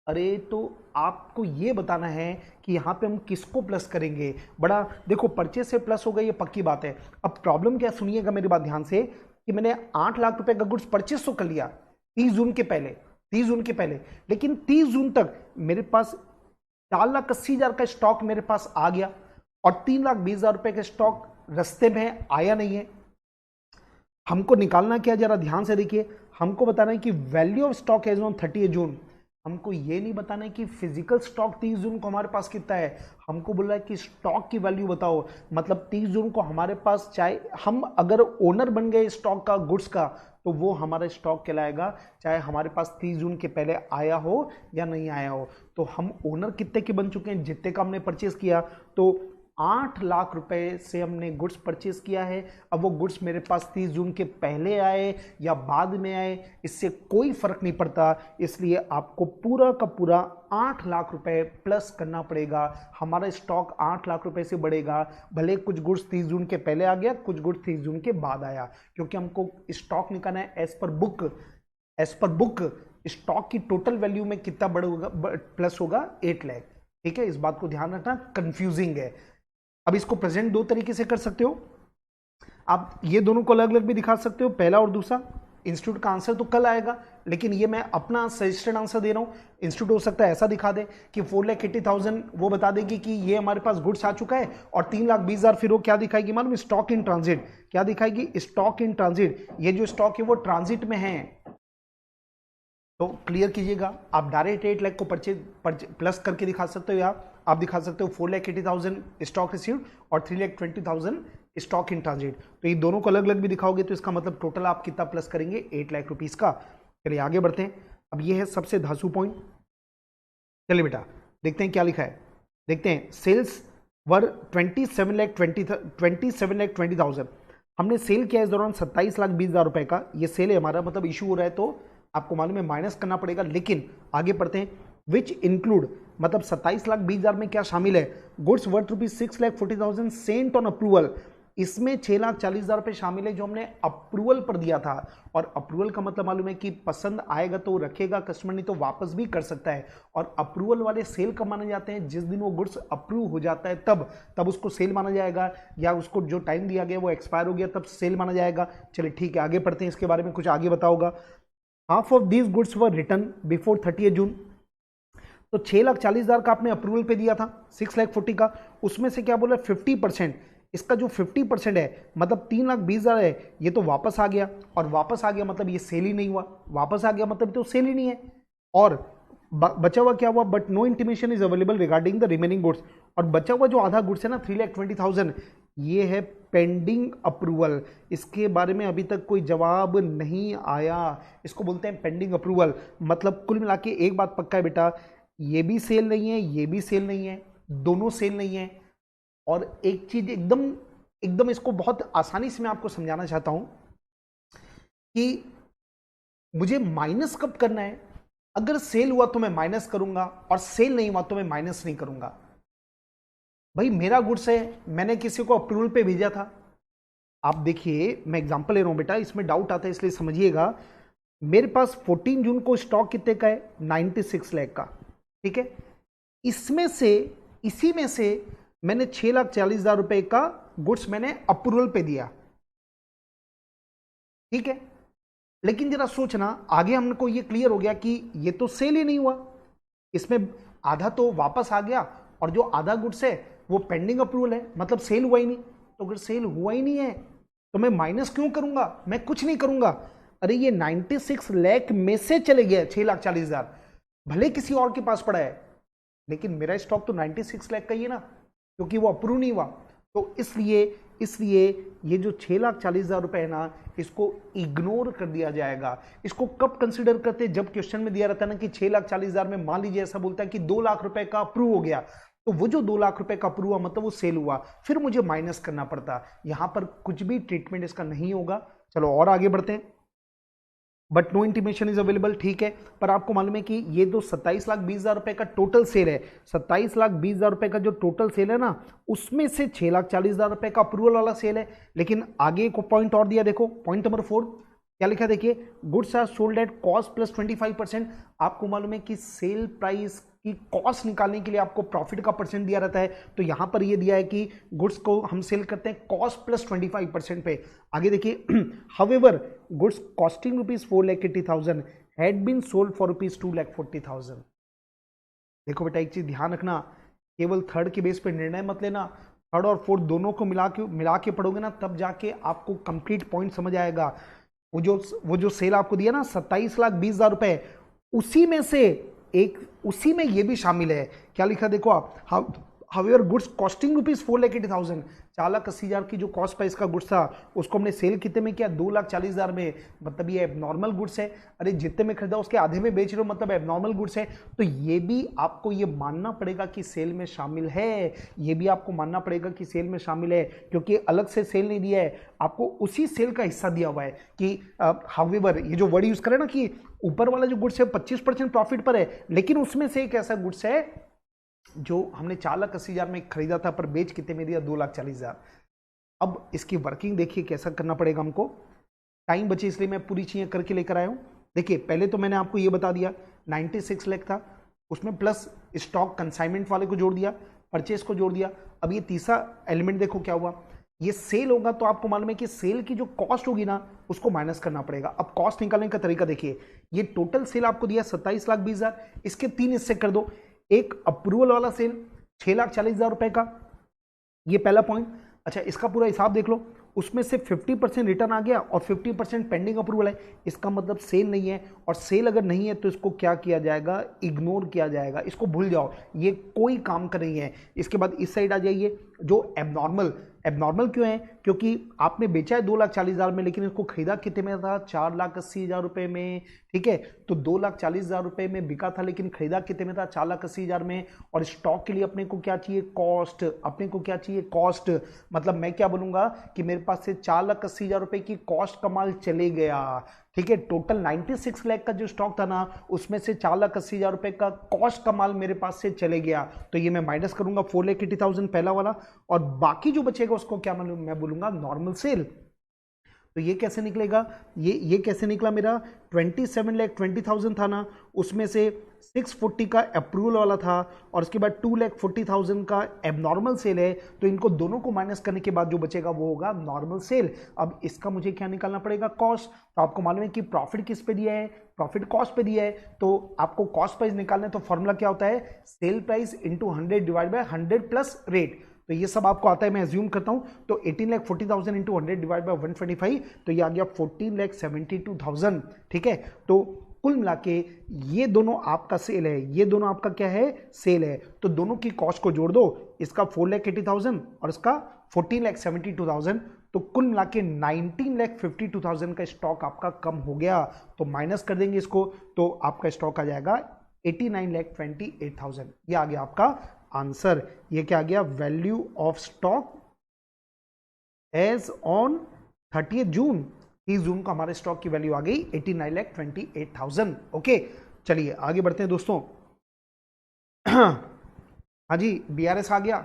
अरे तो आपको ये बताना है कि यहाँ पे हम किसको प्लस करेंगे। बड़ा देखो, परचेस से प्लस होगा ये पक्की बात है। अब प्रॉब्लम क्या, सुनिएगा मेरी बात ध्यान से, कि मैंने 8 लाख रुपए का गुड्स परचेस तो कर लिया 30 जून के पहले, 30 जून के पहले, लेकिन 30 जून तक मेरे पास 4,80,000 का स्टॉक मेरे पास आ गया और 3,20,000 रुपए का स्टॉक रस्ते में आया नहीं है। हमको निकालना क्या, जरा ध्यान से देखिए, हमको बताना है कि value of stock as on 30 June. हमको ये नहीं बताना है कि फिजिकल स्टॉक 30 जून को हमारे पास कितना है, हमको बोल रहा है कि स्टॉक की वैल्यू बताओ। मतलब 30 जून को हमारे पास, चाहे हम अगर ओनर बन गए स्टॉक का, गुड्स का, तो वो हमारा स्टॉक कहलाएगा, चाहे हमारे पास 30 जून के पहले आया हो या नहीं आया हो। तो हम ओनर कितने के बन चुके हैं, जितने का हमने परचेस किया, तो 8 लाख रुपए से हमने गुड्स परचेस किया है। अब वो गुड्स मेरे पास 30 जून के पहले आए या बाद में आए, इससे कोई फर्क नहीं पड़ता, इसलिए आपको पूरा का पूरा 8 लाख रुपए प्लस करना पड़ेगा। हमारा स्टॉक 8 लाख रुपए से बढ़ेगा, भले कुछ गुड्स 30 जून के पहले आ गया, कुछ गुड्स 30 जून के बाद आया, क्योंकि हमको स्टॉक निकालना है एज पर बुक। स्टॉक की टोटल वैल्यू में कितना बढ़ेगा, प्लस होगा 8 लाख। ठीक है, इस बात को ध्यान रखना, कंफ्यूजिंग है। अब इसको प्रेजेंट दो तरीके से कर सकते हो आप, ये दोनों को अलग अलग भी दिखा सकते हो, पहला और दूसरा। इंस्टीट्यूट का आंसर तो कल आएगा, लेकिन ये मैं अपना सजेस्टेड आंसर दे रहा हूं। इंस्टीट्यूट हो सकता है ऐसा दिखा दे कि 4,80,000 वो बता देगी कि ये हमारे पास गुड्स आ चुका है, और 3,20,000 फिर वो क्या दिखाएगी मालूम, स्टॉक इन ट्रांजिट। क्या दिखाएगी, स्टॉक इन ट्रांजिट। ये जो स्टॉक है वो ट्रांजिट में है, तो क्लियर कीजिएगा। आप डायरेक्ट 8 लाख को प्लस करके दिखा सकते हो, या आप दिखा सकते हो 4,80,000 स्टॉक रिसीव्ड और 3,20,000 स्टॉक इन ट्रांजिट। तो ये दोनों को अलग अलग भी दिखाओगे तो इसका मतलब टोटल आप कितना प्लस करेंगे, 8 लाख रुपीस का। चलिए आगे बढ़ते हैं। अब ये है सबसे धांसू पॉइंट। चलिए बेटा देखते हैं क्या लिखा है, देखते हैं। सेल्स वर 27,20,000। हमने सेल किया इस दौरान 27,20,000 रुपए का। ये सेल है हमारा, मतलब इशू हो रहा है, तो आपको मालूम है माइनस करना पड़ेगा। लेकिन आगे पढ़ते हैं, विच इंक्लूड, मतलब 27,20,000 में क्या शामिल है, goods worth ₹6,40,000 Saint on approval. इसमें 6,40,000 रुपए शामिल है जो हमने अप्रूवल पर दिया था, और अप्रूवल का मतलब मालूम है कि पसंद आएगा तो रखेगा कस्टमर, नहीं तो वापस भी कर सकता है। और अप्रूवल वाले सेल कब माने जाते हैं, जिस दिन वो गुड्स अप्रूव हो जाता है तब उसको सेल माना जाएगा, या उसको जो टाइम दिया गया वो एक्सपायर हो गया तब सेल माना जाएगा। चलिए ठीक है, आगे पढ़ते हैं, इसके बारे में कुछ आगे बताओगा। Half of these goods were return before 30 June. तो 6,40,000 का आपने अप्रूवल पे दिया था, 6,40,000 का, उसमें से क्या बोला 50%। इसका जो 50% है मतलब 3,20,000 है, ये तो वापस आ गया, और वापस आ गया मतलब ये सेल ही नहीं हुआ, वापस आ गया मतलब तो सेल ही नहीं है। और बचा हुआ क्या हुआ, but no intimation is available regarding the remaining goods. और बचा हुआ जो आधा गुड्स है ना 3,20,000, ये है पेंडिंग अप्रूवल। इसके बारे में अभी तक कोई जवाब नहीं आया, इसको बोलते हैं पेंडिंग अप्रूवल। मतलब कुल मिला के एक बात पक्का है बेटा, ये भी सेल नहीं है, ये भी सेल नहीं है, दोनों सेल नहीं है। और एक चीज एकदम एकदम इसको बहुत आसानी से मैं आपको समझाना चाहता हूं कि मुझे माइनस कब करना है। अगर सेल हुआ तो मैं माइनस करूंगा, और सेल नहीं हुआ तो मैं माइनस नहीं करूंगा। भाई मेरा गुड्स है, मैंने किसी को अप्रूवल पे भेजा था। आप देखिए, मैं एग्जांपल ले रहा हूं बेटा, इसमें डाउट आता है इसलिए समझिएगा। मेरे पास 14 जून को स्टॉक कितने का है? 96 लाख का। ठीक है, इसमें से इसी में से मैंने 6,40,000 रुपए का गुड्स मैंने अप्रूवल पे दिया। ठीक है, लेकिन जरा सोचना, आगे हमको ये क्लियर हो गया कि ये तो सेल ही नहीं हुआ, इसमें आधा तो वापस आ गया, और जो आधा गुड्स है वो पेंडिंग अप्रूवल है, मतलब सेल हुआ ही नहीं। तो अगर सेल हुआ ही नहीं है तो मैं माइनस क्यों करूंगा? मैं कुछ नहीं करूंगा। अरे ये 96 लाख में से चले गए 6,40,000, भले किसी और के पास पड़ा है, लेकिन मेरा स्टॉक तो 96 लाख का ही है ना, क्योंकि वो अप्रूव नहीं हुआ। तो इसलिए ये जो 6,40,000 रुपए है ना, इसको इग्नोर कर दिया जाएगा। इसको कब कंसीडर करते हैं? जब क्वेश्चन में दिया रहता है ना कि 6,40,000 में मान लीजिए ऐसा बोलता है कि 2 लाख रुपए का अप्रूव हो गया, तो वो जो 2 लाख रुपए का अप्रूव हुआ मतलब वो सेल हुआ, फिर मुझे माइनस करना पड़ता। यहां पर कुछ भी ट्रीटमेंट इसका नहीं होगा। चलो और आगे बढ़ते हैं। But no intimation is available, ठीक है, पर आपको मालूम है कि ये तो 27,20,000 रुपए का टोटल सेल है। 27,20,000 रुपए का जो टोटल सेल है ना, उसमें से 6,40,000 रुपए का अप्रूवल वाला सेल है। लेकिन आगे को पॉइंट और दिया, देखो पॉइंट नंबर 4 क्या लिखा, देखिए, goods are sold at cost plus 25%। आपको मालूम है कि सेल प्राइस की कॉस्ट निकालने के लिए आपको प्रॉफिट का परसेंट दिया रहता है, तो यहां पर ये दिया है कि गुड्स को हम सेल करते हैं कॉस्ट प्लस 25% पे। आगे देखिए, however goods costing ₹4,80,000 had been sold for ₹2,40,000। देखो बेटा, एक चीज ध्यान रखना, केवल थर्ड के बेस पे निर्णय मत लेना। थर्ड और फोर्थ दोनों को मिला के पढ़ोगे ना, तब जाके आपको कंप्लीट पॉइंट समझ आएगा। वो जो सेल आपको दिया ना 27,20,000 रुपए, उसी में ये भी शामिल है। क्या लिखा देखो आप, हाउएवर गुड्स कॉस्टिंग ₹4,80,000, 4,80,000 की जो कॉस्ट प्राइस का गुड्स था उसको हमने सेल कितने में किया? 2,40,000 में। मतलब ये एबनॉर्मल गुड्स है। अरे जितने में खरीदा उसके आधे में बेच रहे हो, मतलब एबनॉर्मल गुड्स है। तो ये भी आपको ये मानना पड़ेगा कि सेल में शामिल है, ये भी आपको मानना पड़ेगा कि सेल में शामिल है, क्योंकि अलग से सेल नहीं दिया है, आपको उसी सेल का हिस्सा दिया हुआ है। कि हाउएवर ये जो वर्ड यूज करें ना कि ऊपर वाला जो गुड्स है 25% प्रॉफिट पर है, लेकिन उसमें से एक ऐसा गुड्स है जो हमने 4,80,000 में खरीदा था, पर बेच कितने में दिया? 2,40,000। अब इसकी वर्किंग देखिए कैसा करना पड़ेगा हमको। टाइम बचे इसलिए मैं पूरी चीजें करके लेकर आया हूं। देखिए, पहले तो मैंने आपको ये बता दिया 96 लाख था, उसमें प्लस स्टॉक कंसाइनमेंट वाले को जोड़ दिया, परचेस को जोड़ दिया। अब ये तीसरा एलिमेंट देखो क्या हुआ, ये सेल होगा तो आपको मालूम है कि सेल की जो कॉस्ट होगी ना, उसको माइनस करना पड़ेगा। अब कॉस्ट निकालने का तरीका देखिए, ये टोटल सेल आपको दिया 27,20,000, इसके 3 हिस्से कर दो। एक अप्रूवल वाला सेल 6,40,000 रुपए का, ये पहला पॉइंट। अच्छा, इसका पूरा हिसाब देख लो, उसमें से 50% रिटर्न आ गया और 50% पेंडिंग अप्रूवल है। इसका मतलब सेल नहीं है, और सेल अगर नहीं है तो इसको क्या किया जाएगा? इग्नोर किया जाएगा, इसको भूल जाओ, ये कोई काम का नहीं है। इसके बाद इस साइड आ जाइए, जो एबनॉर्मल क्यों है? क्योंकि आपने बेचा है 2,40,000 में, लेकिन इसको खरीदा कितने में था? 4,80,000 रुपए में। ठीक है, तो 2,40,000 रुपए में बिका था, लेकिन खरीदा कितने में था? 4,80,000 में। और स्टॉक के लिए अपने को क्या चाहिए? कॉस्ट। अपने को क्या चाहिए? कॉस्ट। मतलब मैं क्या बोलूंगा कि मेरे पास से 4,80,000 रुपए की कॉस्ट का माल चले गया। ठीक है, टोटल 96 लाख का जो स्टॉक था ना, उसमें से 4,80,000 रुपए का कॉस्ट का माल मेरे पास से चले गया, तो ये मैं माइनस करूंगा 4,80,000 पहला वाला, और बाकी जो बचेगा उसको क्या मैं बोलूंगा? Normal sale. तो ये कैसे निकलेगा? ये कैसे निकला मेरा? 27,20,000 था ना, उसमें से 640 का अप्रूवल वाला था, और उसके बाद 2,40,000 का एबनॉर्मल सेल है। तो इनको दोनों को माइनस करने के बाद जो बचेगा वो होगा नॉर्मल सेल। अब इसका मुझे क्या निकालना पड़ेगा? कॉस्ट। तो आपको मालूम है कि प्रॉफिट किस पे दिया है? प्रॉफिट कॉस्ट पे दिया है। तो आपको कॉस्ट प्राइस निकालना है, तो फॉर्मूला क्या होता है? Sale price into 100 divide by 100 plus rate. तो ये सब आपको आता है, मैं अज्यूम करता हूं। तो 18,40,000 इंटू 100 डिवाइड बाय 125, तो ये आ गया 14,72,000। ठीक है, तो कुल मिला के ये दोनों आपका सेल है, ये दोनों आपका क्या है? सेल है। तो दोनों की कॉस्ट को जोड़ दो, इसका 4,80,000 और इसका 14,72,000, तो कुल मिला के 19,52,000 का स्टॉक आपका कम हो गया। तो माइनस कर देंगे इसको, तो आपका स्टॉक आ जाएगा 89,28,000। ये आ गया आपका आंसर। ये क्या आ गया? Value of stock as on 30 June, 30 जून को हमारे स्टॉक की वैल्यू आ गई 89,28,000। ओके, चलिए आगे बढ़ते हैं दोस्तों। हाँ जी, बीआरएस आ गया,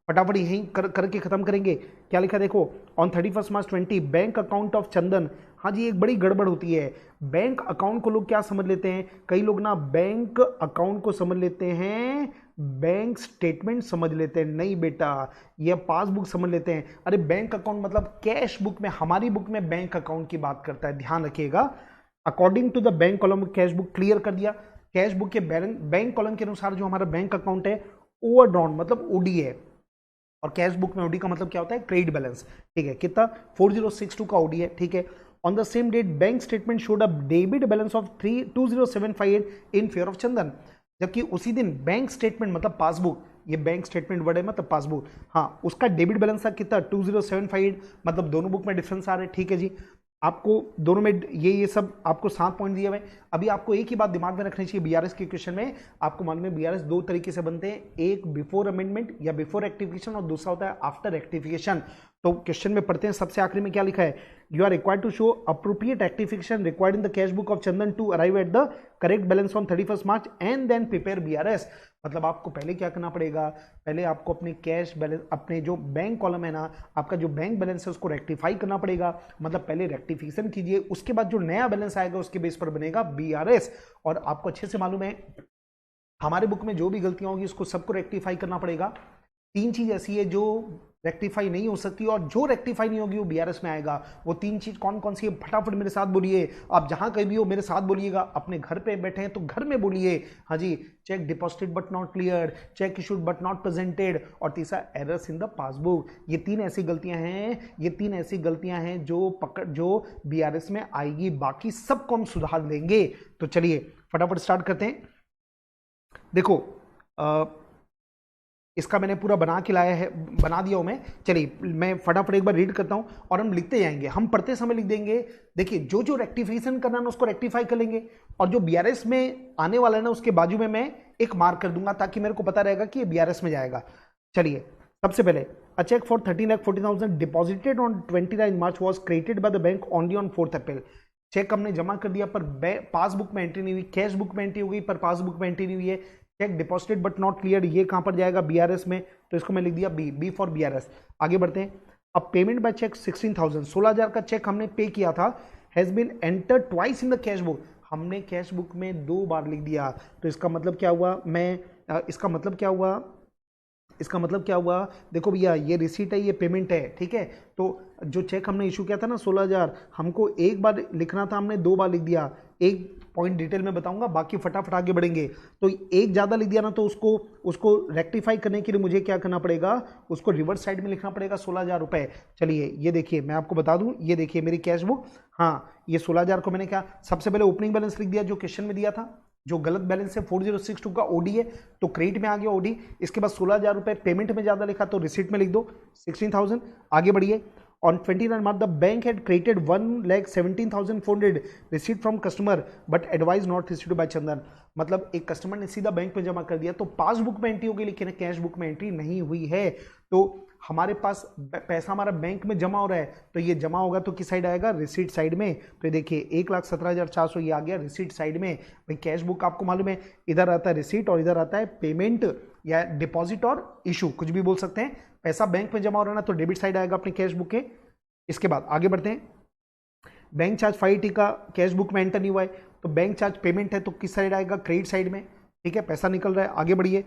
फटाफट यहीं करके खत्म करेंगे। क्या लिखा देखो, on 31 March 20 bank account of Chandan. हाँ जी, एक बड़ी गड़बड़ होती है। बैंक अकाउंट को लोग क्या समझ लेते हैं, कई लोग ना बैंक अकाउंट को समझ लेते हैं बैंक स्टेटमेंट समझ लेते हैं। नहीं बेटा, ये पासबुक समझ लेते हैं। अरे बैंक अकाउंट मतलब कैश बुक में, हमारी बुक में बैंक अकाउंट की बात करता है, ध्यान रखिएगा। According to the bank column, cash book clear कर दिया। कैश बुक के बैंक कॉलम के अनुसार जो हमारा बैंक अकाउंट है ओवरड्रॉन मतलब ओडी है, और कैश बुक में ओडी का मतलब क्या होता है? Credit balance. ठीक है, कितना? 4062 का ओडी है। ठीक है, on the same date bank statement showed a debit balance of 32758 in favour of Chandan. जबकि उसी दिन बैंक स्टेटमेंट मतलब पासबुक, ये बैंक स्टेटमेंट वर्ड है मतलब पासबुक, हाँ, उसका डेबिट बैलेंस था कितना? 2758, मतलब दोनों बुक में डिफरेंस आ रहे हैं। ठीक है जी, आपको दोनों में ये सब आपको 7 पॉइंट दिए हुए। अभी आपको एक ही बात दिमाग में रखनी चाहिए, बीआरएस के क्वेश्चन में आपको मालूम है बीआरएस दो तरीके से बनते हैं, एक बिफोर अमेंडमेंट या बिफोर रेक्टिफिकेशन, और दूसरा होता है आफ्टर रेक्टिफिकेशन। तो क्वेश्चन में पढ़ते हैं, सबसे आखिरी में क्या लिखा है? You are required to show appropriate rectification required in the cash book of Chandan to arrive at the correct balance on 31 March and then prepare BRS. मतलब आपको पहले क्या करना पड़ेगा? पहले आपको अपने कैश बैलेंस, अपने जो बैंक कॉलम है ना, आपका जो बैंक बैलेंस है उसको रेक्टिफाई करना पड़ेगा। मतलब पहले रेक्टिफिकेशन कीजिए, उसके बाद जो नया बैलेंस आएगा उसके बेस पर बनेगा बीआरएस। और आपको अच्छे से मालूम है हमारे बुक में जो भी गलतियां होगी उसको सबको रेक्टिफाई करना पड़ेगा। 3 चीज ऐसी है जो रेक्टिफाई नहीं हो सकती, और जो रेक्टिफाई नहीं होगी वो बीआरएस में आएगा। वो 3 चीज कौन कौन सी है? फटाफट मेरे साथ बोलिए, आप जहां कहीं भी हो मेरे साथ बोलिएगा। अपने घर पे बैठे हैं तो घर में बोलिए। हाँ जी, cheque deposited but not clear, cheque issued but not presented, और तीसरा एरर्स इन द पासबुक। ये 3 ऐसी गलतियां हैं, ये 3 ऐसी गलतियां हैं जो बीआरएस में आएगी, बाकी सबको हम सुधार देंगे। तो चलिए फटाफट स्टार्ट करते हैं। देखो इसका मैंने पूरा बना के लाया है, बना दिया हूं मैं। चलिए मैं फटाफट एक बार रीड करता हूं और हम लिखते जाएंगे, हम पढ़ते समय लिख देंगे। देखिए जो जो रेक्टिफिकेशन करना है उसको रेक्टिफाई कर लेंगे, और जो बीआरएस में आने वाला है ना उसके बाजू में मैं एक मार्क कर दूंगा, ताकि मेरे को पता रहेगा कि ये बीआरएस में जाएगा। चलिए सबसे पहले, a cheque for 13,40,000 deposited on 29 March was created by the bank only on 4 April. Cheque हमने जमा कर दिया पर पासबुक में एंट्री नहीं हुई, कैश बुक में एंट्री हो गई पर पासबुक में एंट्री नहीं हुई है। Check deposited but not clear, ये कहां पर जाएगा? बीआरएस में, तो इसको मैं लिख दिया बी फॉर बीआरएस। आगे बढ़ते हैं। अब पेमेंट बाय चेक 16,000, 16,000 का चेक हमने पे किया था, has been enter twice in the cash book. हमने कैश बुक में 2 बार लिख दिया, तो इसका मतलब क्या हुआ? इसका मतलब क्या हुआ? इसका मतलब क्या हुआ? देखो भैया, ये रिसीट है, ये पेमेंट है, ठीक है। तो जो चेक हमने इशू किया था ना 16,000, हमको एक बार लिखना था, हमने 2 बार लिख दिया। एक पॉइंट डिटेल में बताऊंगा, बाकी फटाफट आगे बढ़ेंगे। तो एक ज्यादा लिख दिया ना, तो उसको रेक्टिफाई करने के लिए मुझे क्या करना पड़ेगा? उसको रिवर्स साइड में लिखना पड़ेगा 16,000 रुपए। चलिए ये देखिए, मैं आपको बता दूं, ये देखिए मेरी कैश बुक। हाँ, ये 16,000 को मैंने क्या सबसे पहले ओपनिंग बैलेंस लिख दिया जो क्वेश्चन में दिया था। जो गलत बैलेंस है 4062 का ओडी है, तो क्रेडिट में आ गया ओडी। इसके बाद 16,000 रुपए पेमेंट में ज्यादा लिखा, तो रिसीट में लिख दो 16,000। आगे बढ़िए। On 29 March, the bank had created 1,17,400 receipt from customer, but advised not received by Chandan। मतलब एक कस्टमर ने सीधा बैंक में जमा कर दिया, तो पासबुक में एंट्री हो गई लेकिन कैश बुक में एंट्री नहीं हुई है। तो हमारे पास पैसा हमारा बैंक में जमा हो रहा है, तो ये जमा होगा तो किस साइड आएगा? रिसीट साइड में। तो देखिए 1,17,400 ये आ गया रिसीट साइड में। भाई कैश बुक आपको मालूम है, इधर आता है रिसीट और इधर आता है पेमेंट या डिपॉजिट और इशू, कुछ भी बोल सकते हैं। पैसा बैंक में जमा हो रहा है ना, तो डेबिट साइड आएगा अपने कैश बुक के। इसके बाद आगे बढ़ते हैं। बैंक चार्ज 580 का कैश बुक में एंटर नहीं हुआ है, तो बैंक चार्ज पेमेंट है, तो किस साइड आएगा? क्रेडिट साइड में, ठीक है, पैसा निकल रहा है। आगे बढ़िए।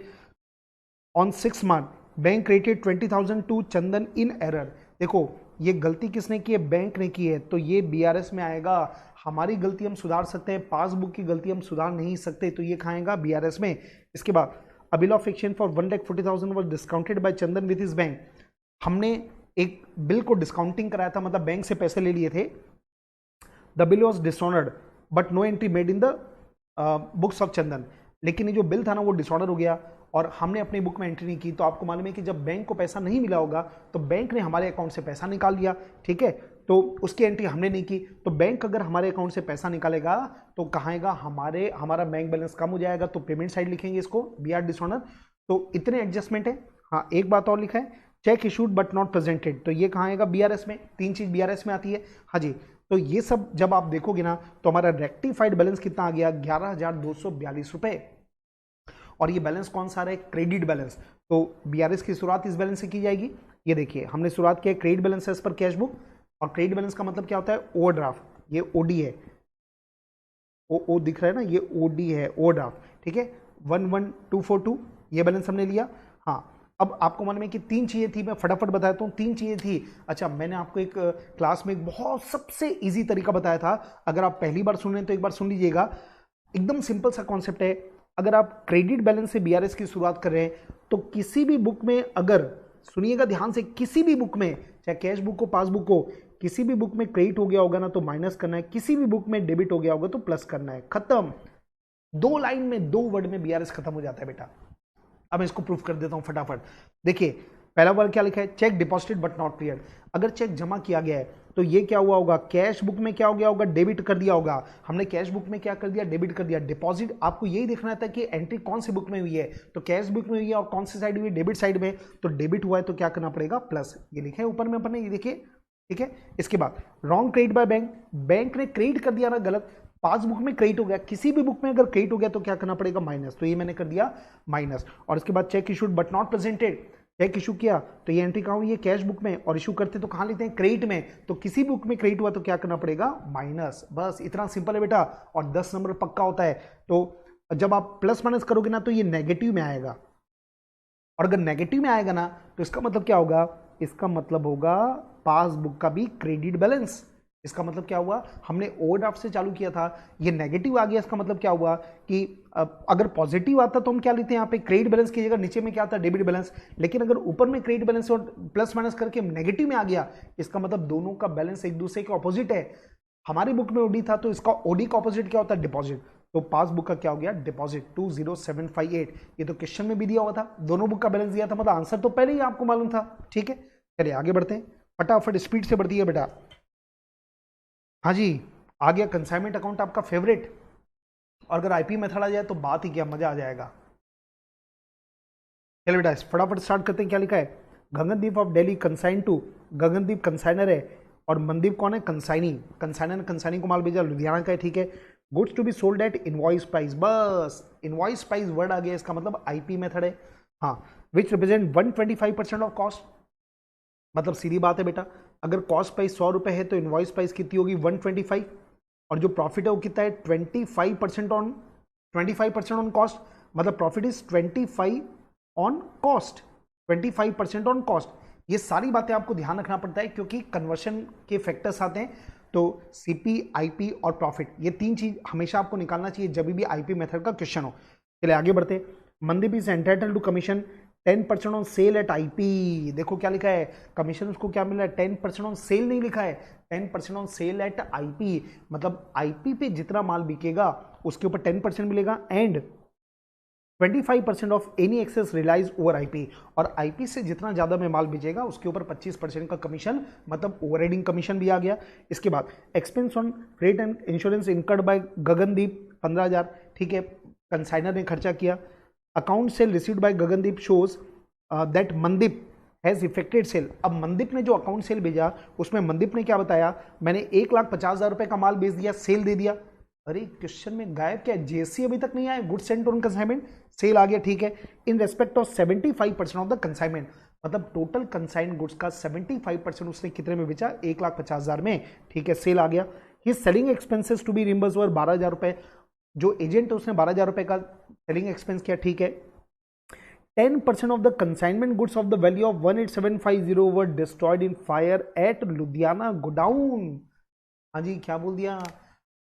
On 6 March bank credited 20,000 to Chandan in error. देखो ये गलती किसने की है? बैंक ने की है, तो ये बीआरएस में आएगा। हमारी गलती हम सुधार सकते हैं, पासबुक की गलती हम सुधार नहीं सकते, तो ये खाएगा बीआरएस में। इसके बाद a bill of exchange for 1,40,000 was discounted by Chandan with his bank. हमने एक बिल को डिस्काउंटिंग कराया था, मतलब बैंक से पैसे ले लिए थे। The bill was dishonoured but no entry made in the books of Chandan. लेकिन ये जो बिल था ना वो डिसऑर्डर हो गया और हमने अपनी बुक में एंट्री नहीं की। तो आपको मालूम है कि जब बैंक को पैसा नहीं मिला होगा तो बैंक ने हमारे अकाउंट से पैसा निकाल लिया, ठीक है, तो उसकी एंट्री हमने नहीं की। तो बैंक अगर हमारे अकाउंट से पैसा निकालेगा तो कहाँ आएगा, हमारा बैंक बैलेंस कम हो जाएगा, तो पेमेंट साइड लिखेंगे इसको, बी आर डिसऑनर। तो इतने एडजस्टमेंट है। हाँ, एक बात और लिखा है, check issued but not presented, तो ये कहाँ आएगा, बीआरएस में। तीन चीज बीआरएस में आती है। हाँ जी, तो ये सब जब आप देखोगे ना तो हमारा रेक्टिफाइड बैलेंस कितना आ गया, 11,242 रुपए। और ये बैलेंस कौन सा है, क्रेडिट बैलेंस। तो बीआरएस की शुरुआत इस बैलेंस से की जाएगी। ये देखिए हमने शुरुआत किया credit balance as per cash book, और क्रेडिट बैलेंस का मतलब क्या होता है, ओवरड्राफ्ट। ये ओडी है, ओ दिख रहा है ना, ये ओडी है, ओवरड्राफ्ट, ठीक है। 11242 ये बैलेंस हमने लिया। हाँ, अब आपको मालूम है कि तीन चीजें थी, मैं फटाफट बताता हूँ। तीन चीजें थी। अच्छा, मैंने आपको एक क्लास में एक बहुत सबसे इजी तरीका बताया था, अगर आप पहली बार सुन रहे हैं तो एक बार सुन लीजिएगा। एकदम सिंपल सा कॉन्सेप्ट है। अगर आप क्रेडिट बैलेंस से बीआरएस की शुरुआत कर रहे हैं तो किसी भी बुक में, अगर सुनिएगा ध्यान से, किसी भी बुक में, चाहे कैश बुक हो पासबुक हो, किसी भी बुक में क्रेडिट हो गया होगा ना तो माइनस करना है, किसी भी बुक में डेबिट हो गया होगा तो प्लस करना है। खत्म। दो लाइन में, दो वर्ड में बीआरएस खत्म हो जाता है बेटा। अब मैं इसको प्रूफ कर देता हूं फटाफट। देखिए पहला वर्ड क्या लिखा है, check deposited but not clear. अगर चेक जमा किया गया है तो ये क्या हुआ होगा, कैश बुक में क्या हो गया होगा, डेबिट कर दिया होगा। हमने कैश बुक में क्या कर दिया, डेबिट कर दिया। डिपॉजिट आपको यही देखना था कि एंट्री कौन सी बुक में हुई है, तो कैश बुक में हुई है, और कौन सी साइड हुई है, डेबिट साइड में। तो डेबिट हुआ है तो क्या करना पड़ेगा, प्लस। ये लिखे है ऊपर में अपन ने, ये देखिए, ठीक है। इसके बाद wrong credit by bank, bank ने क्रेडिट कर दिया ना, गलत। पासबुक में क्रेडिट हो गया, किसी भी बुक में अगर क्रेडिट हो गया तो क्या करना पड़ेगा, माइनस। तो ये मैंने कर दिया माइनस। और इसके बाद cheque issued but not presented, cheque issue किया तो ये एंट्री कहाँ हुई है, कैश बुक में, और इशू करते तो कहाँ लिखते हैं, क्रेडिट में। तो किसी बुक में क्रेडिट हुआ तो क्या करना पड़ेगा, माइनस। बस इतना सिंपल है बेटा, और 10 नंबर पक्का होता है। तो जब आप प्लस माइनस करोगे ना तो ये नेगेटिव में आएगा, और अगर नेगेटिव में आएगा ना तो इसका मतलब क्या होगा, इसका मतलब होगा पासबुक का भी क्रेडिट बैलेंस। इसका मतलब क्या हुआ, हमने ओवरड्राफ्ट से चालू किया था, ये नेगेटिव आ गया। इसका मतलब क्या हुआ कि अगर पॉजिटिव आता तो हम क्या लेते हैं, यहाँ पे क्रेडिट बैलेंस की जगह नीचे में क्या आता है, डेबिट बैलेंस। लेकिन अगर ऊपर में क्रेडिट बैलेंस और प्लस माइनस करके नेगेटिव में आ गया, इसका मतलब दोनों का बैलेंस एक दूसरे के ऑपोजिट है। हमारी बुक में ओडी था तो इसका ओडी का ऑपोजिट क्या होता है, डिपॉजिट। तो पासबुक का क्या हो गया, डिपॉजिट 20758। ये तो क्वेश्चन में भी दिया हुआ था, दोनों बुक का बैलेंस दिया था, मतलब आंसर तो पहले ही आपको मालूम था। ठीक है, चलिए आगे बढ़ते हैं, फटाफट स्पीड से बढ़ती है बेटा। हाँ जी, आ गया कंसाइनमेंट अकाउंट, आपका फेवरेट। और अगर आईपी मेथड आ जाए तो बात ही क्या, मजा आ जाएगा। चलिए बेटा फटाफट स्टार्ट करते हैं। क्या लिखा है, Gagandeep of Delhi consign to, Gagandeep consignor है और मनदीप कौन है, कंसाइनी। कंसाइनर ने कंसाइनी को माल भेजा, लुधियाना का है, ठीक है। Goods to be sold at invoice price, बस इनवॉइस प्राइस वर्ड आ गया, इसका मतलब आईपी मेथड है। हाँ, विच रिप्रेजेंट 125% ऑफ कॉस्ट, मतलब सीधी बात है बेटा, अगर कॉस्ट प्राइस 100 रुपए है तो इनवॉइस प्राइस कितनी होगी, 125। और जो प्रॉफिट है वो कितना है, 25% ऑन 25% ऑन कॉस्ट, मतलब profit is 25 on cost, 25% on cost. ये सारी बातें आपको ध्यान रखना पड़ता है क्योंकि कन्वर्शन के फैक्टर्स आते हैं। तो सीपी, आईपी और प्रॉफिट, ये तीन चीज हमेशा आपको निकालना चाहिए जब भी आईपी मेथड का क्वेश्चन हो। चलिए आगे बढ़ते। Mandeep is entitled to commission 10% on sale at IP. देखो क्या लिखा है, कमीशन उसको क्या मिला है, 10% ऑन सेल नहीं लिखा है, 10% ऑन सेल एट आईपी, मतलब आईपी पे जितना माल बिकेगा उसके ऊपर 10% मिलेगा, and 25% of any excess realise over IP, और आईपी से जितना ज्यादा में माल बेचेगा उसके ऊपर 25% का कमीशन, मतलब ओवरहेडिंग कमीशन भी आ गया। इसके बाद expense on freight and insurance incurred by Gagandeep 15,000, ठीक है, कंसाइनर ने खर्चा किया। Account sale received by Gagandeep shows that Mandeep has effected sale. अब मनदीप ने जो अकाउंट सेल भेजा उसमें मनदीप ने क्या बताया, मैंने 1,50,000 रुपए का माल बेच दिया, सेल दे दिया। अरे क्वेश्चन में गायब क्या है, जेसी अभी तक नहीं आया, good sent on consignment, sale आ गया, ठीक है। In respect of 75% of the consignment, मतलब टोटल कंसाइन गुड्स का 75% उसने कितने में बेचा, 1,50,000 में, ठीक है, सेल आ गया। He selling expenses to be reimburse were 12,000 रुपए, जो एजेंट है उसने 12,000 रुपए का सेलिंग एक्सपेंस किया, ठीक है। 10% of the consignment goods of the value of 18750 were destroyed in fire at Ludhiana godown। हाँ जी, क्या बोल दिया,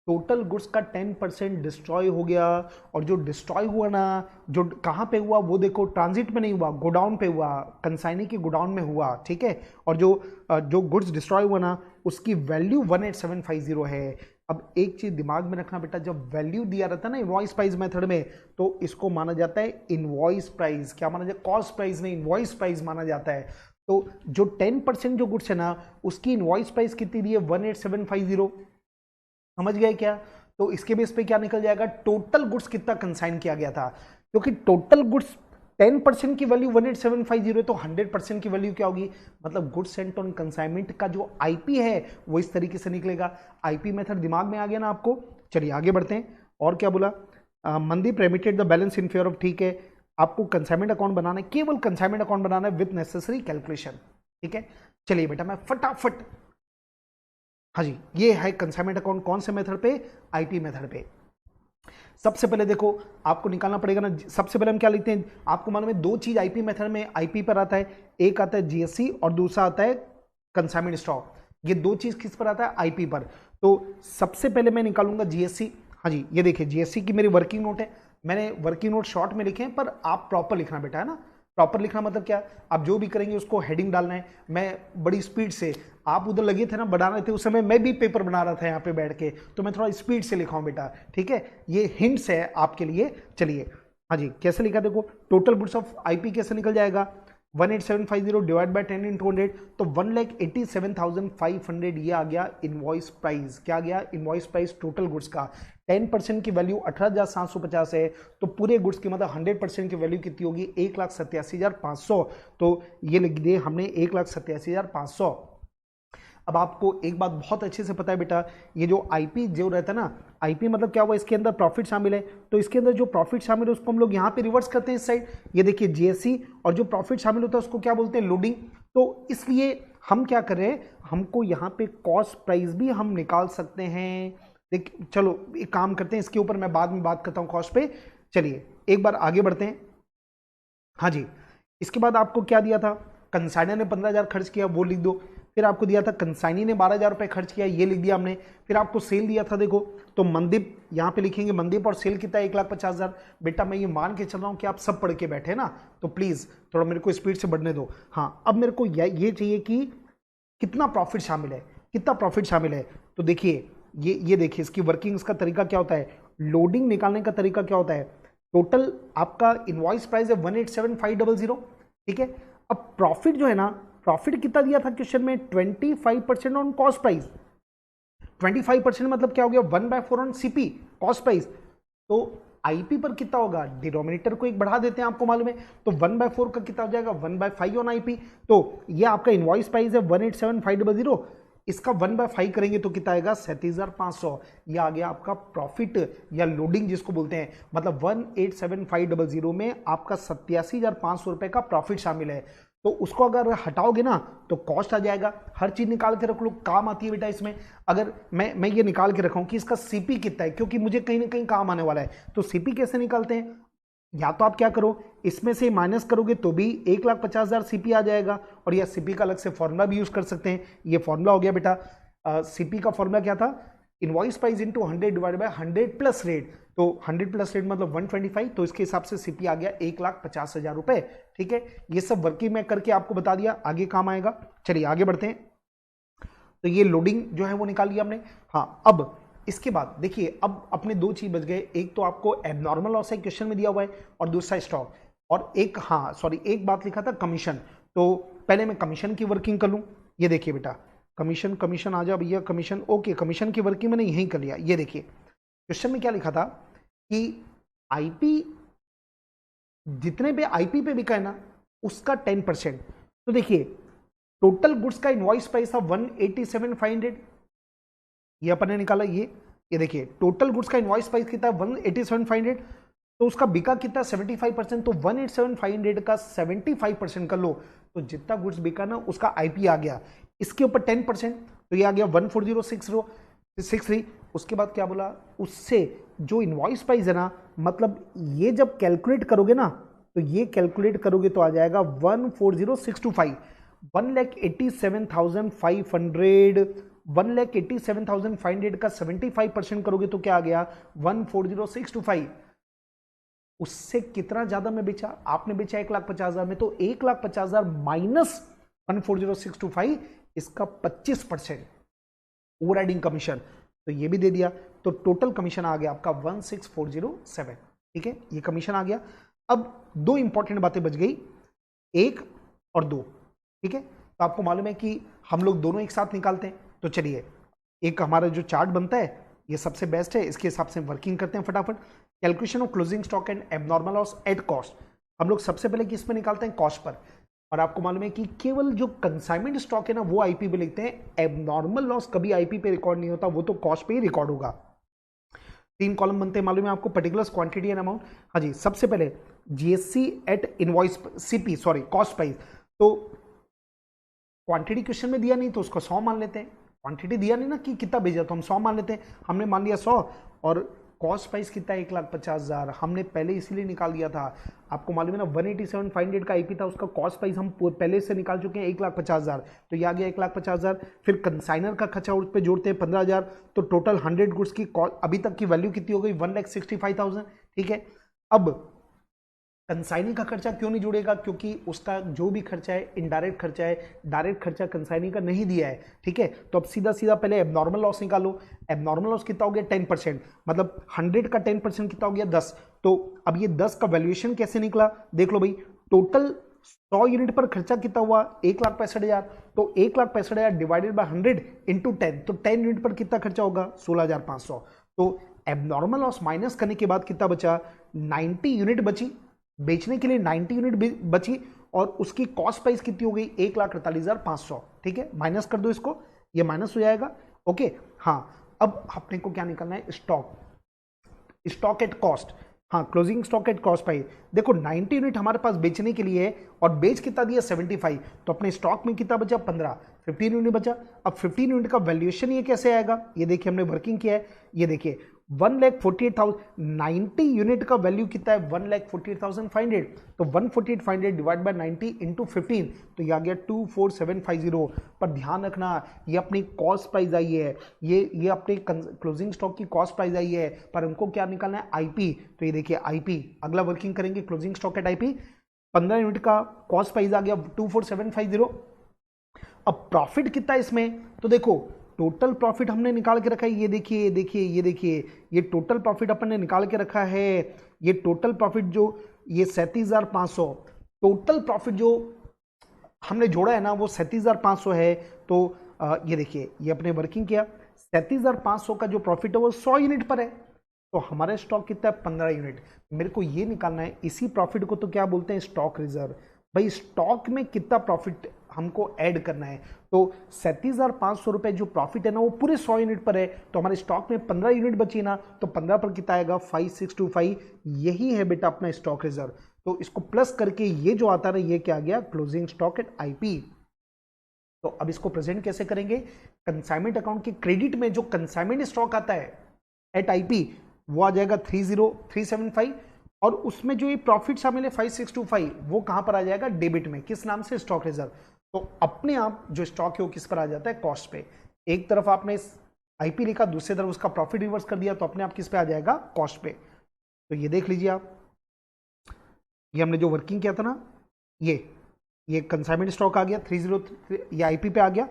टोटल गुड्स का 10% डिस्ट्रॉय हो गया, और जो डिस्ट्रॉय हुआ ना, जो कहाँ पे हुआ वो देखो, ट्रांजिट में नहीं हुआ, गोडाउन पे हुआ, कंसाइनी की गोडाउन में हुआ, ठीक है। और जो गुड्स डिस्ट्रॉय हुआ ना उसकी वैल्यू 18750 है। अब एक चीज दिमाग में रखना बेटा, जब वैल्यू दिया रहता है ना इनवॉइस प्राइस मेथड में, तो इसको माना जाता है इनवॉइस प्राइस। क्या माना जाता है? कॉस्ट प्राइस नहीं, इनवॉइस प्राइस माना जाता है। तो जो 10% जो गुड्स है ना, उसकी इनवॉइस प्राइस कितनी दी है? 18750। समझ गए क्या? तो इसके बेस पे क्या निकल जाएगा? टोटल गुड्स कितना कंसाइन किया गया था, क्योंकि टोटल गुड्स 10% की वैल्यू 18750 है, तो 100% की वैल्यू क्या होगी? मतलब गुड्स सेंट ऑन कंसाइनमेंट का जो आईपी है वो इस तरीके से निकलेगा। आईपी मेथड दिमाग में आ गया ना आपको? चलिए आगे बढ़ते हैं। और क्या बोला? Mandeep remitted the balance in favour of, ठीक है, आपको कंसाइनमेंट अकाउंट बनाना है, केवल कंसाइनमेंट अकाउंट बनाना है विद नेसेसरी कैलकुलेशन। ठीक है, चलिए बेटा मैं फटाफट, हाँ जी, ये है कंसाइनमेंट अकाउंट। कौन से मेथड पे? आईपी मेथड पे। सबसे पहले देखो आपको निकालना पड़ेगा ना, सबसे पहले हम क्या लिखते हैं? आपको मालूम है दो चीज आईपी मेथड में आईपी पर आता है, एक आता है जीएससी और दूसरा आता है कंसाइनमेंट स्टॉक। ये दो चीज किस पर आता है? आईपी पर। तो सबसे पहले मैं निकालूंगा जीएससी। हाँ जी, ये देखिए जीएससी की मेरी वर्किंग नोट है, मैंने वर्किंग नोट शॉर्ट में लिखे हैं, पर आप प्रॉपर लिखना बेटा, है ना? प्रॉपर लिखना मतलब क्या? आप जो भी करेंगे उसको हेडिंग डालना है। मैं बड़ी स्पीड से, आप उधर लगे थे ना बना रहे थे, उस समय मैं भी पेपर बना रहा था यहाँ पे बैठ के, तो मैं थोड़ा स्पीड से लिखा हूँ बेटा, ठीक है? ये हिंट्स है आपके लिए। चलिए, हाँ जी, कैसे लिखा देखो, टोटल गुड्स ऑफ आईपी कैसे निकल जाएगा? 18750 डिवाइड बाय 10 into 100, तो 1,87,500 ये आ गया इनवॉइस प्राइस। क्या आ गया? इनवॉइस प्राइस टोटल गुड्स का। 10% की वैल्यू 18,750 है, तो पूरे गुड्स की मतलब 100% की वैल्यू कितनी होगी? 1,87,500। तो ये लिख दिए हमने 1,87,500। अब आपको एक बात बहुत अच्छे से पता है बेटा, ये जो आईपी जो रहता है ना, आईपी मतलब क्या हुआ? इसके अंदर प्रॉफिट शामिल है, तो इसके अंदर जो प्रॉफिट शामिल है उसको हम लोग यहाँ पे रिवर्स करते हैं इस साइड। ये देखिए जीएससी, और जो प्रॉफिट शामिल होता है उसको क्या बोलते हैं? लोडिंग। तो इसलिए हम क्या कर रहे हैं, हमको यहाँ पे कॉस्ट प्राइस भी हम निकाल सकते हैं। देख चलो एक काम करते हैं, इसके ऊपर मैं बाद में बात करता हूँ कॉस्ट पे। चलिए एक बार आगे बढ़ते हैं। हाँ जी, इसके बाद आपको क्या दिया था? कंसाइनर ने 15,000 खर्च किया, वो लिख दो। फिर आपको दिया था कंसाइनी ने 12,000 रुपए खर्च किया, ये लिख दिया हमने। फिर आपको सेल दिया था, देखो तो मनदीप यहाँ पे लिखेंगे, मनदीप और सेल कितना है? 1,50,000। बेटा मैं ये मान के चल रहा हूँ कि आप सब पढ़ के बैठे ना, तो प्लीज थोड़ा मेरे को स्पीड से बढ़ने दो। हाँ, अब मेरे को ये चाहिए कि कितना प्रॉफिट शामिल है, कितना प्रॉफिट शामिल है। तो देखिए ये देखिए इसकी वर्किंग्स का तरीका क्या होता है, लोडिंग निकालने का तरीका क्या होता है। टोटल आपका इनवॉइस प्राइस है 187,500, ठीक है। अब प्रॉफिट जो है ना, प्रॉफिट कितना दिया था क्वेश्चन में? 25% ऑन कॉस्ट प्राइस। 25% मतलब क्या हो गया? 1/4 ऑन सीपी कॉस्ट प्राइस। तो आईपी पर कितना होगा? डिनोमिनेटर को एक बढ़ा देते हैं, आपको मालूम है, तो 1/4 का कितना हो जाएगा? 1/5 ऑन आईपी। तो ये आपका इनवॉइस प्राइस है 187,500, इसका 1/5 करेंगे तो कितना आएगा? 37,500। ये आ गया आपका प्रॉफिट या लोडिंग जिसको बोलते हैं, मतलब 187,500 में आपका 87,500 रुपए का प्रॉफिट शामिल है। तो उसको अगर हटाओगे ना तो कॉस्ट आ जाएगा। हर चीज निकाल के रख लो, काम आती है बेटा इसमें। अगर मैं ये निकाल के रखा हूं कि इसका सीपी कितना है, क्योंकि मुझे कहीं ना कहीं काम आने वाला है, तो सीपी कैसे निकालते हैं? या तो आप क्या करो, इसमें से माइनस करोगे तो भी 1,50,000 सीपी आ जाएगा, और या सीपी का अलग से फॉर्मूला भी यूज कर सकते हैं। ये फॉर्मूला हो गया बेटा, सीपी का फॉर्मूला क्या था? Invoice price into 100 divide by 100 plus rate. तो 100 प्लस रेट मतलब 125, तो इसके हिसाब से सीपी आ गया 1,50,000 रुपए, ठीक है। ये सब वर्किंग में करके आपको बता दिया, आगे काम आएगा। चलिए आगे बढ़ते हैं। तो ये लोडिंग जो है वो निकाल लिया हमने। हाँ, अब इसके बाद देखिए, अब अपने दो चीज बच गए, एक तो आपको एबनॉर्मल लॉस है क्वेश्चन में दिया हुआ है, और दूसरा स्टॉक, और एक, हाँ सॉरी, एक बात लिखा था कमीशन। तो पहले मैं कमीशन की वर्किंग कर लूं। ये देखिए बेटा, कमीशन, कमीशन आ जाओ भैया, कमीशन, ओके, कमीशन की वर्किंग मैंने यहीं कर लिया। ये देखिए क्वेश्चन में क्या लिखा था कि आईपी, जितने पे आईपी पे बिका है ना उसका 10%। तो देखिए टोटल गुड्स का इनवॉइस प्राइस था 187,500, ये अपन ने निकाला। ये देखिए टोटल गुड्स का इनवॉइस प्राइस कितना है? 187,500। तो उसका बिका कितना? 75%। तो 187,500 का 75% कर लो, तो जितना गुड्स बिका ना उसका आईपी आ गया, इसके ऊपर 10%, तो ये आ गया 140,603। उसके बाद क्या बोला? उससे जो इनवॉइस प्राइस है ना, मतलब ये जब कैलकुलेट करोगे ना, तो ये कैलकुलेट करोगे तो आ जाएगा 140,625। 1,87,500, 1,87,500 का 75% करोगे तो क्या आ गया? 140,625। उससे कितना ज्यादा में बेचा? आपने बेचा 1,50,000 में, तो 1,50,000 माइनस 140,625, इसका 25% ओवर राइडिंग कमीशन। तो ये भी दे दिया, तो टोटल कमीशन आ गया आपका 16407। ठीक है, ये कमीशन आ गया। अब दो इंपॉर्टेंट बातें बच गई, 1 और 2। ठीक है, तो आपको मालूम है कि हम लोग दोनों एक साथ निकालते हैं, तो चलिए एक हमारा जो चार्ट बनता है ये सबसे बेस्ट है, इसके हिसाब से वर्किंग करते हैं फटाफट। Calculation of closing stock and abnormal loss at cost, हम लोग सबसे पहले किस पे निकालते हैं, कॉस्ट पर। और आपको मालूम है कि केवल जो कंसाइनमेंट स्टॉक है ना वो आईपी पे लिखते हैं, एबनॉर्मल लॉस कभी आईपी पे रिकॉर्ड नहीं होता, वो तो कॉस्ट पे ही रिकॉर्ड होगा। 3 कॉलम बनते हैं, मालूम है आपको, पर्टिकुलर्स, क्वांटिटी एंड अमाउंट। हाँ जी, सबसे पहले GSC at invoice CP, sorry cost price. तो क्वांटिटी क्वेश्चन में दिया नहीं तो उसको 100 मान लेते हैं, क्वांटिटी दिया नहीं ना कि कितना भेजा तो हम 100 मान लेते हैं, हमने मान लिया 100। और कॉस्ट प्राइस कितना है, 1,50,000, हमने पहले इसीलिए निकाल दिया था। आपको मालूम है ना 187,500 का आईपी था, उसका कॉस्ट प्राइस हम पहले से निकाल चुके हैं 1,50,000, तो ये आ गया 1,50,000। फिर कंसाइनर का खर्चा उस पर जोड़ते हैं 15,000, तो टोटल 100 गुड्स की अभी तक की वैल्यू कितनी हो गई, 1,65,000। ठीक है, अब कंसाइनिंग का खर्चा क्यों नहीं जुड़ेगा, क्योंकि उसका जो भी खर्चा है इनडायरेक्ट खर्चा है, डायरेक्ट खर्चा कंसाइनिंग का नहीं दिया है। ठीक है, तो अब सीधा सीधा पहले एबनॉर्मल लॉस निकालो। एबनॉर्मल लॉस कितना हो गया, 10%, मतलब 100 का 10% कितना हो गया, 10। तो अब ये 10 का वैल्यूएशन कैसे निकला, देख लो भाई। टोटल 100 यूनिट पर खर्चा कितना हुआ, 1,65,000, तो 1,65,000 डिवाइडेड बाय 100 इंटू 10, तो 10 यूनिट पर कितना खर्चा होगा, 16,500। तो एबनॉर्मल लॉस माइनस करने के बाद कितना बचा, 90 यूनिट बची, बेचने के लिए 90 यूनिट बची, और उसकी कॉस्ट प्राइस कितनी हो गई, 1,48,500। ठीक है, माइनस कर दो इसको, ये माइनस हो जाएगा। ओके, हाँ, अब अपने को क्या निकालना है, स्टॉक एट कॉस्ट। हाँ, closing stock at cost price. देखो 90 यूनिट हमारे पास बेचने के लिए है, और बेच कितना दिया, 75, तो अपने स्टॉक में कितना बचा, 15 यूनिट बचा। अब 15 यूनिट का वैल्यूएशन ये कैसे आएगा, ये देखिए हमने वर्किंग किया है, ये देखिए 1,48,000, 90 यूनिट का वैल्यू कितना है, 1,48,500, तो 148,500 डिवाइड बाय 90 इंटू 15, तो ये आ गया 24750। पर ध्यान रखना, ये अपनी कॉस्ट प्राइस आई है, ये अपने क्लोजिंग स्टॉक की कॉस्ट प्राइस आई है, पर हमको क्या निकालना है, आईपी। तो ये देखिए आईपी, अगला वर्किंग करेंगे closing stock at IP, 15 unit का कॉस्ट प्राइस आ गया 24750। अब प्रॉफिट कितना है इसमें, तो देखो टोटल प्रॉफिट हमने निकाल के रखा है, ये देखिए, ये देखिए, ये देखिए, ये टोटल प्रॉफिट अपन ने निकाल के रखा है। ये टोटल प्रॉफिट जो ये 37,500, टोटल प्रॉफिट जो हमने जोड़ा है ना वो 37,500 है। तो ये देखिए, ये अपने वर्किंग किया, 37,500 का जो प्रॉफिट है वो 100 यूनिट पर है, तो हमारा स्टॉक कितना है, 15 यूनिट। मेरे को ये निकालना है, इसी प्रॉफिट को तो क्या बोलते हैं, स्टॉक रिजर्व। भाई स्टॉक में कितना प्रॉफिट हमको ऐड करना है, तो 37,500 रुपए जो प्रॉफिट है ना वो पूरे 100 यूनिट पर है, तो हमारे स्टॉक में 15 यूनिट बची ना, तो 15 पर कितना आएगा, 5,625। यही है बेटा अपना स्टॉक रिजर्व। तो इसको प्लस करके ये जो आता है ये क्या आ गया, क्लोजिंग स्टॉक एट आईपी। तो अब इसको प्रेजेंट कैसे करेंगे, कंसाइनमेंट अकाउंट के क्रेडिट में जो कंसाइनमेंट स्टॉक आता है एट आईपी वो आ जाएगा 30,375, और उसमें जो ये प्रॉफिट शामिल है 5,625 वो कहां पर आ जाएगा, डेबिट में, किस नाम से, स्टॉक रिजर्व। तो अपने आप जो स्टॉक है वो किस पर आ जाता है, कॉस्ट पे। एक तरफ आपने आईपी लिखा, दूसरी तरफ उसका प्रॉफिट रिवर्स कर दिया, तो अपने आप किस पे आ जाएगा, कॉस्ट पे। तो ये देख लीजिए आप, ये हमने जो वर्किंग किया था ना, ये कंसाइनमेंट स्टॉक आ गया 303, ये आईपी पे आ गया,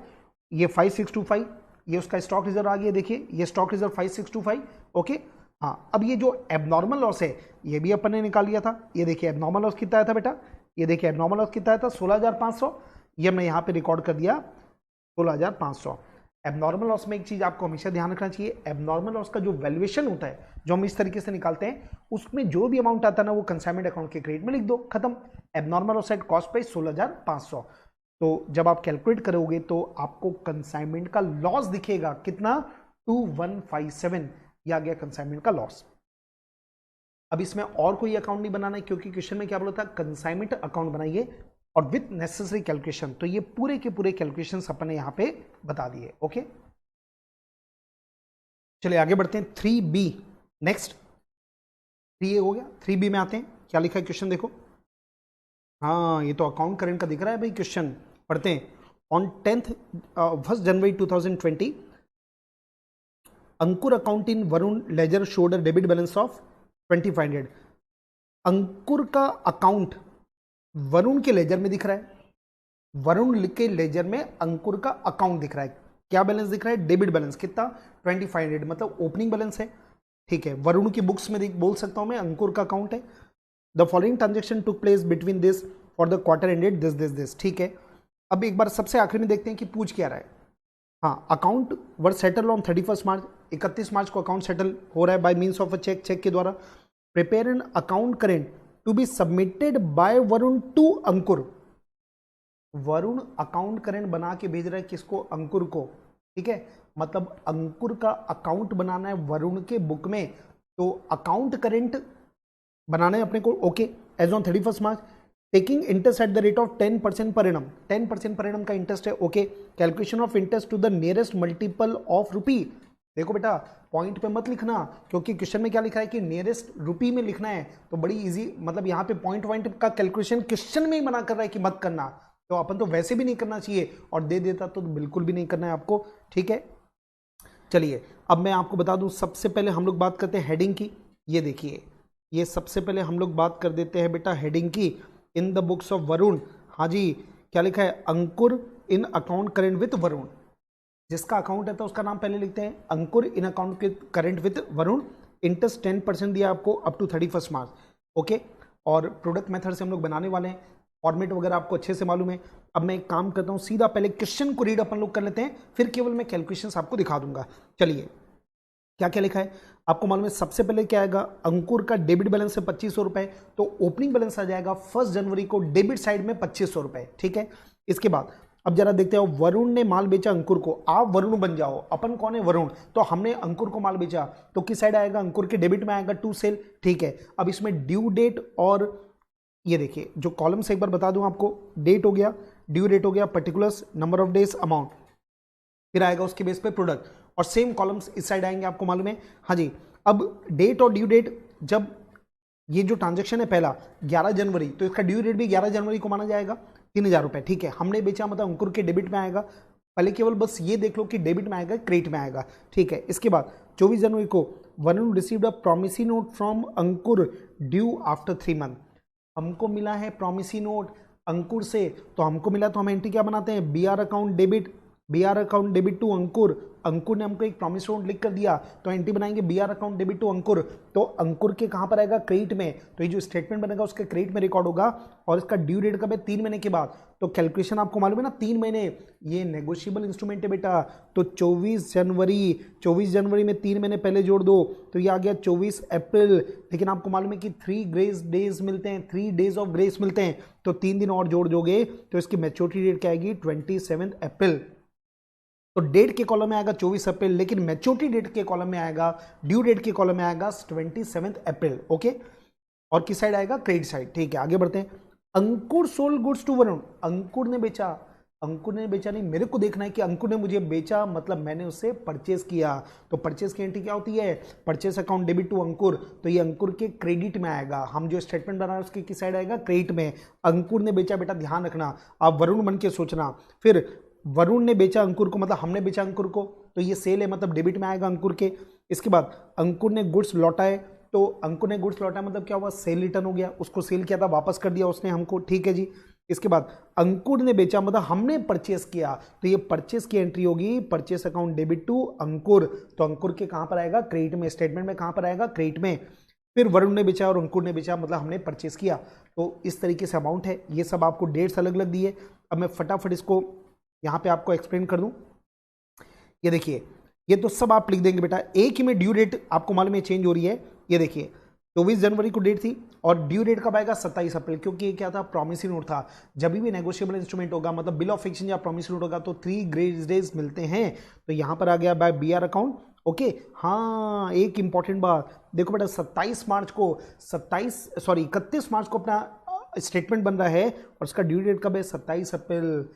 ये 5,625, ये उसका स्टॉक रिजर्व आ गया, देखिए ये स्टॉक रिजर्व 5,625। ओके, हाँ, अब ये जो एबनॉर्मल लॉस है ये भी अपन ने निकाल लिया था। ये देखिए एबनॉर्मल लॉस कितना आया था बेटा, ये देखिए एबनॉर्मल लॉस कितना आया था, 16,500, ये हमने यहाँ पे रिकॉर्ड कर दिया 16,500। एबनॉर्मल लॉस में एक चीज आपको हमेशा ध्यान रखना चाहिए, एबनॉर्मल लॉस का जो वैल्यूएशन होता है जो हम इस तरीके से निकालते हैं, उसमें जो भी अमाउंट आता है ना वो कंसाइनमेंट अकाउंट के क्रेडिट में लिख दो, खत्म। Abnormal loss at cost price 16,500। तो जब आप कैलकुलेट करोगे तो आपको कंसाइनमेंट का लॉस दिखेगा कितना, 2,157, ये आ गया कंसाइनमेंट का लॉस। अब इसमें और कोई अकाउंट नहीं बनाना है, क्योंकि क्वेश्चन में क्या बोला था, कंसाइनमेंट अकाउंट बनाइए और विथ नेसेसरी कैलकुलेशन। तो ये पूरे के पूरे कैलकुलेशन अपन ने यहां पे बता दिए। ओके, चलिए आगे बढ़ते हैं 3B। नेक्स्ट 3A हो गया, 3B में आते हैं, क्या लिखा है क्वेश्चन देखो। हाँ, ये तो अकाउंट करेंट का दिख रहा है भाई, क्वेश्चन पढ़ते हैं। On 1 January 2020 Ankur account in Varun ledger showed a debit balance of 2,500। Ankur का अकाउंट वरुण के लेजर में दिख रहा है, वरुण के लेजर में अंकुर का अकाउंट दिख रहा है। क्या बैलेंस दिख रहा है? डेबिट बैलेंस कितना? 2500, मतलब ओपनिंग बैलेंस है, ठीक है। वरुण की बुक्स में बोल सकता हूं मैं, अंकुर का अकाउंट है। The following transaction took place between this for the quarter ended this, ठीक है। अब एक बार सबसे आखिर में देखते हैं कि पूछ क्या रहा है। हाँ, account were settle on 31 March, 31 मार्च को अकाउंट सेटल हो रहा है by means of a cheque, cheque के द्वारा। Prepare an account current to be submitted by Varun to Ankur, Varun account current बना के भेज रहा है किसको? अंकुर को, ठीक है। मतलब अंकुर का अकाउंट बनाना है वरुण के बुक में, तो अकाउंट करेंट बनाना है अपने को, okay. As on 31 March, taking interest at the rate of 10% per annum, 10% per annum का इंटरेस्ट है, okay. Calculation of interest to the nearest multiple of rupee. देखो बेटा, पॉइंट पे मत लिखना, क्योंकि क्वेश्चन में क्या लिखा है कि नियरेस्ट रुपी में लिखना है, तो बड़ी इजी, मतलब यहाँ पे पॉइंट का कैलकुलेशन क्वेश्चन में ही मना कर रहा है कि मत करना, तो अपन तो वैसे भी नहीं करना चाहिए, और दे देता तो बिल्कुल भी नहीं करना है आपको, ठीक है। चलिए अब मैं आपको बता दूं, सबसे पहले हम लोग बात करते हैं हेडिंग की। ये देखिए, ये सबसे पहले हम लोग बात कर देते हैं बेटा हेडिंग की। In the books of Varun, हाँ जी, क्या लिखा है? Ankur in account current with Varun. जिसका अकाउंट है तो उसका नाम पहले लिखते हैं, Ankur in account current with Varun. Interest 10% दिया आपको अप टू 31 मार्च, ओके। और प्रोडक्ट मेथड से हम लोग बनाने वाले हैं, फॉर्मेट वगैरह आपको अच्छे से मालूम है। अब मैं एक काम करता हूं, सीधा पहले क्वेश्चन को रीड अपन लोग कर लेते हैं, फिर केवल मैं कैलकुलेशंस आपको दिखा दूंगा। चलिए, क्या क्या लिखा है आपको मालूम है। सबसे पहले क्या आएगा? अंकुर का डेबिट बैलेंस है 2500 रुपए, तो ओपनिंग बैलेंस आ जाएगा 1 जनवरी को डेबिट साइड में 2500 रुपए, ठीक है। इसके बाद अब जरा देखते हो, वरुण ने माल बेचा अंकुर को, आप वरुण बन जाओ, अपन कौन है? वरुण। तो हमने अंकुर को माल बेचा, तो किस साइड आएगा? अंकुर के डेबिट में आएगा, टू सेल, ठीक है। अब इसमें ड्यू डेट, और ये देखिए जो कॉलम से एक बार बता दूं आपको, डेट हो गया, ड्यू डेट हो गया, particulars, number of days, amount, फिर आएगा उसके बेस पे प्रोडक्ट, और सेम कॉलम्स इस साइड आएंगे, आपको मालूम है, हाँ जी। अब डेट और ड्यू डेट, जब ये जो ट्रांजेक्शन है पहला 11 जनवरी, तो इसका ड्यू डेट भी 11 जनवरी को माना जाएगा, 3000 रुपए, ठीक है। हमने बेचा मतलब अंकुर के डेबिट में आएगा, पहले केवल बस ये देख लो कि डेबिट में आएगा क्रेडिट में आएगा, ठीक है। इसके बाद 24 जनवरी को Varun received a promissory note from Ankur due after 3 month. हमको मिला है प्रॉमिसी नोट अंकुर से, तो हमको मिला तो हम एंट्री क्या बनाते हैं? B R account debit, B R account debit to Ankur. Ankur ने हमको एक प्रॉमिस नोट लिख कर दिया, तो एंट्री बनाएंगे B R account debit to Ankur. तो अंकुर के कहां पर आएगा? क्रेडिट में, तो ये जो स्टेटमेंट बनेगा उसके क्रेडिट में रिकॉर्ड होगा, और इसका ड्यू डेट कब है? 3 महीने के बाद। तो कैलकुलेशन आपको मालूम है ना, 3 महीने, ये नेगोशिएबल इंस्ट्रूमेंट है बेटा, तो 24 जनवरी, 24 जनवरी में 3 महीने पहले जोड़ दो, तो ये आ गया 24 अप्रैल। लेकिन आपको मालूम है कि 3 ग्रेस डेज मिलते हैं, 3 डेज ऑफ ग्रेस मिलते हैं, तो 3 दिन और जोड़ दोगे तो इसकी मैच्योरिटी डेट क्या आएगी? 27 अप्रैल। तो डेट के कॉलम में आएगा 24 अप्रैल, लेकिन मैच्योरिटी डेट के कॉलम में आएगा, ड्यू डेट के कॉलम में आएगा 27 अप्रैल, ओके। और किस साइड आएगा? क्रेडिट साइड, ठीक है। आगे बढ़ते हैं। अंकुर सोल्ड गुड्स टू वरुण, अंकुर ने बेचा, अंकुर ने बेचा नहीं, मेरे को देखना है कि अंकुर ने मुझे बेचा, मतलब मैंने उससे परचेस किया, तो परचेस की एंट्री क्या होती है? Purchase account debit to Ankur, तो ये अंकुर के क्रेडिट में आएगा। हम जो स्टेटमेंट बना रहे हैं उसके किस साइड आएगा? क्रेडिट में। अंकुर ने बेचा, बेटा ध्यान रखना, आप वरुण बन के सोचना। फिर वरुण ने बेचा अंकुर को, मतलब हमने बेचा अंकुर को, तो ये सेल है, मतलब डेबिट में आएगा अंकुर के। इसके बाद अंकुर ने गुड्स लौटाए, तो अंकुर ने गुड्स लौटाया मतलब क्या हुआ? सेल रिटर्न हो गया, उसको सेल किया था, वापस कर दिया उसने हमको, ठीक है जी। इसके बाद अंकुर ने बेचा मतलब हमने परचेस किया, तो ये परचेस की एंट्री होगी purchase account debit to Ankur, तो अंकुर के कहां पर आएगा? क्रेडिट में। स्टेटमेंट में कहां पर आएगा? क्रेडिट में। फिर वरुण ने बेचा और अंकुर ने बेचा, मतलब हमने परचेस किया, तो इस तरीके से अमाउंट है। ये सब आपको डेट्स अलग अलग दी है। अब मैं फटाफट इसको यहां पे आपको एक्सप्लेन कर दूं। ये देखिए, ये तो सब आप लिख देंगे बेटा, एक ही में ड्यू डेट आपको मालूम है चेंज हो रही है। ये देखिए 24 जनवरी को डेट थी, और ड्यू डेट कब आएगा? 27 अप्रैल, क्योंकि ये क्या था? प्रॉमिसरी नोट था। जब भी नेगोशिएबल इंस्ट्रूमेंट होगा, मतलब बिल ऑफ एक्सचेंज या प्रॉमिसरी नोट होगा, तो 3 ग्रेस डेज मिलते हैं, तो यहां पर आ गया by B R account, okay. हाँ, एक इंपॉर्टेंट बात देखो बेटा, 31 मार्च को अपना स्टेटमेंट बन रहा है, और उसका ड्यू डेट कब है? 27 April.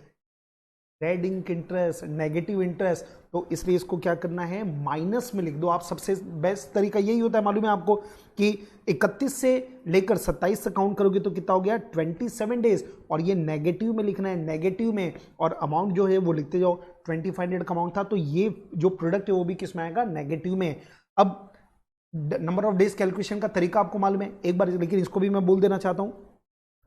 Red ink interest, negative interest, तो इसलिए इसको क्या करना है? माइनस में लिख दो। आप सबसे बेस्ट तरीका यही होता है, मालूम है आपको, कि 31 से लेकर 27 तक काउंट करोगे तो कितना हो गया? 27 डेज, और ये नेगेटिव में लिखना है, नेगेटिव में, और अमाउंट जो है वो लिखते जाओ। 2500 का अमाउंट था, तो ये जो प्रोडक्ट है वो भी किस में आएगा? नेगेटिव में। अब नंबर ऑफ डेज कैलकुलेशन का तरीका आपको मालूम है एक बार, लेकिन इसको भी मैं बोल देना चाहता हूं।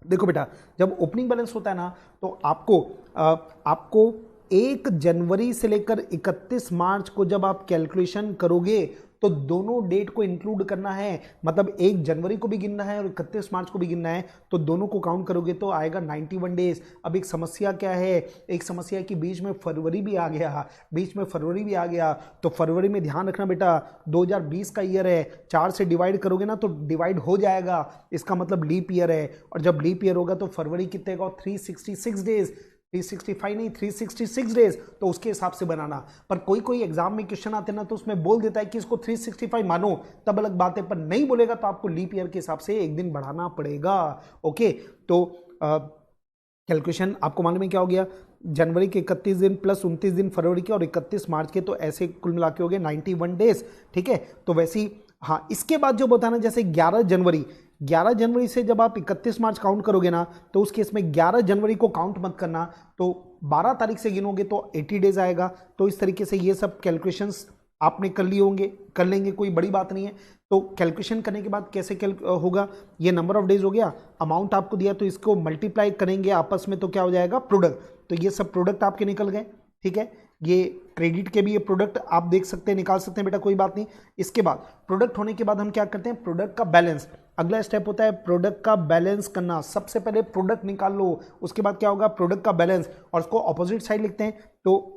देखो बेटा, जब ओपनिंग बैलेंस होता है ना, तो आपको 1 जनवरी से लेकर 31 मार्च को जब आप कैलकुलेशन करोगे तो दोनों डेट को इंक्लूड करना है, मतलब 1 जनवरी को भी गिनना है और 31 मार्च को भी गिनना है, तो दोनों को काउंट करोगे तो आएगा 91 डेज। अब एक समस्या क्या है, एक समस्या है कि बीच में फरवरी भी आ गया, बीच में फरवरी भी आ गया, तो फरवरी में ध्यान रखना बेटा 2020 का ईयर है, 4 से डिवाइड करोगे ना तो डिवाइड हो जाएगा, इसका मतलब लीप ईयर है, और जब लीप ईयर होगा तो फरवरी कितने का 366 डेज, 365 नहीं 366 डेज, तो उसके हिसाब से बनाना। पर कोई कोई एग्जाम में क्वेश्चन आते ना तो उसमें बोल देता है कि इसको 365 मानो, तब अलग बात है, पर नहीं बोलेगा तो आपको लीप ईयर के हिसाब से एक दिन बढ़ाना पड़ेगा। ओके, तो कैलकुलेशन आपको मालूम है क्या हो गया, जनवरी के 31 दिन प्लस 29 दिन फरवरी के और 31 मार्च के, तो ऐसे कुल मिला के हो गए 91 डेज। ठीक है, तो वैसे ही हाँ, इसके बाद जो बताना, जैसे 11 जनवरी से जब आप 31 मार्च काउंट करोगे ना तो उस केस में 11 जनवरी को काउंट मत करना, तो 12 तारीख से गिनोगे तो 80 डेज आएगा। तो इस तरीके से ये सब कैलकुलेशंस आपने कर लिए होंगे, कर लेंगे, कोई बड़ी बात नहीं है। तो कैलकुलेशन करने के बाद कैसे होगा, ये नंबर ऑफ डेज हो गया, अमाउंट आपको दिया तो इसको मल्टीप्लाई करेंगे आपस में, तो क्या हो जाएगा प्रोडक्ट, तो ये सब प्रोडक्ट आपके निकल गए। ठीक है, ये क्रेडिट के भी ये प्रोडक्ट आप देख सकते हैं, निकाल सकते हैं बेटा, कोई बात नहीं। इसके बाद प्रोडक्ट होने के बाद हम क्या करते हैं, प्रोडक्ट का बैलेंस, अगला स्टेप होता है प्रोडक्ट का बैलेंस करना। सबसे पहले प्रोडक्ट निकाल लो, उसके बाद क्या होगा प्रोडक्ट का बैलेंस, और उसको ऑपोजिट साइड लिखते हैं। तो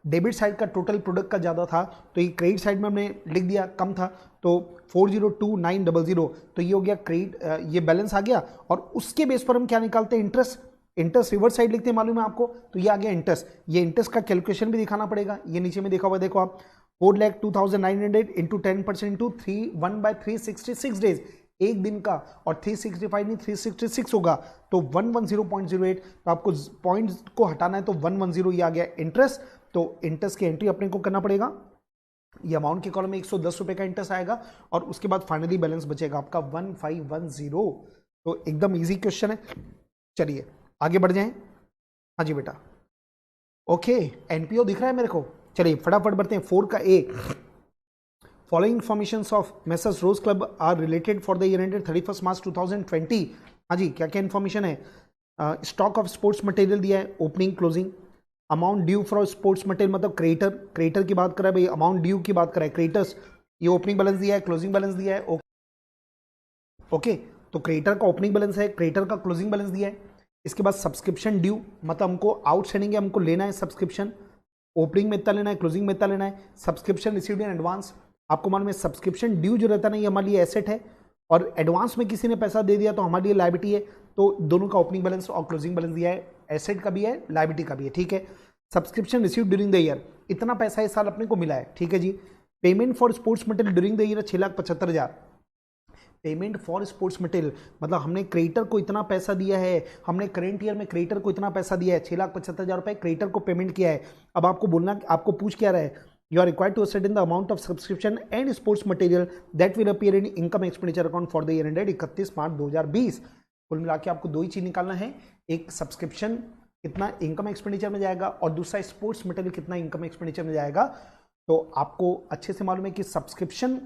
डेबिट साइड का टोटल प्रोडक्ट का ज़्यादा था तो ये क्रेडिट साइड में हमने लिख दिया कम था, तो 402900, तो ये हो गया क्रेडिट, ये बैलेंस आ गया। और उसके बेस पर हम क्या निकालते हैं, इंटरेस्ट रिवर्स साइड लिखते हैं, मालूम है आपको, तो ये आ गया इंटरेस्ट। ये इंटरेस्ट का कैलकुलेशन भी दिखाना पड़ेगा, ये नीचे में देखा हुआ देखो आप, 4,02,900 इंटू 10% इंटू 1/366 डेज, एक दिन का, और 365 नहीं 366 होगा, तो 110.08, तो आपको पॉइंट को हटाना है तो 110, ये आ गया इंटरेस्ट। तो इंटरेस्ट की एंट्री अपने को करना पड़ेगा, ये अमाउंट के कॉलम में 110 रुपए का इंटरेस्ट आएगा, और उसके बाद फाइनली बैलेंस बचेगा आपका 1510। तो एकदम इजी क्वेश्चन है। चलिए आगे बढ़ जाएं। हाँ जी बेटा, ओके, एनपीओ दिख रहा है मेरे को, चलिए फटाफट बढ़ते हैं। 4 का A, following informations of messrs Rose Club are related for the year ended 31 March 2020। हाँ जी, क्या क्या इन्फॉर्मेशन है, स्टॉक ऑफ स्पोर्ट्स मटेरियल दिया है, opening closing, amount due for sports material, मतलब क्रेडिटर की बात कर रहा है भाई, अमाउंट ड्यू की बात कर रहा है, क्रेडिटर्स, ये ओपनिंग बैलेंस दिया है, क्लोजिंग बैलेंस दिया है। ओके, तो क्रेडिटर का ओपनिंग बैलेंस है, क्रेडिटर का क्लोजिंग बैलेंस दिया है। इसके बाद सब्सक्रिप्शन ड्यू, मतलब हमको आउटस्टैंडिंग है, हमको लेना है सब्सक्रिप्शन, ओपनिंग में इतना लेना है, क्लोजिंग में इतना लेना है। सब्सक्रिप्शन रिसीव्ड इन एडवांस, आपको मालूम है सब्सक्रिप्शन ड्यू जो रहता है ना, ये हमारे लिए एसेट है, और एडवांस में किसी ने पैसा दे दिया तो हमारे लिए लायबिलिटी है। तो दोनों का ओपनिंग बैलेंस और क्लोजिंग बैलेंस दिया है, एसेट का भी है, लायबिलिटी का भी है। ठीक है, subscription receive during the year, इतना पैसा इस साल अपने को मिला है। ठीक है जी, payment for sports material during the year 6,75,000, payment for sports material, मतलब हमने क्रेडिटर को इतना पैसा दिया है, हमने करेंट ईयर में क्रेडिटर को इतना पैसा दिया है, 6,75,000 रुपए क्रेडिटर को पेमेंट किया है। अब आपको बोलना, आपको पूछ क्या रहा है, you are required to set in the amount of subscription and sports material that will appear in income expenditure account for the year ended 31 March 2020। कुल मिला के आपको दो ही चीज निकालना है, एक सब्सक्रिप्शन कितना इनकम एक्सपेंडिचर में जाएगा, और दूसरा स्पोर्ट्स मटेरियल कितना इनकम एक्सपेंडिचर में जाएगा। तो आपको अच्छे से मालूम है कि सब्सक्रिप्शन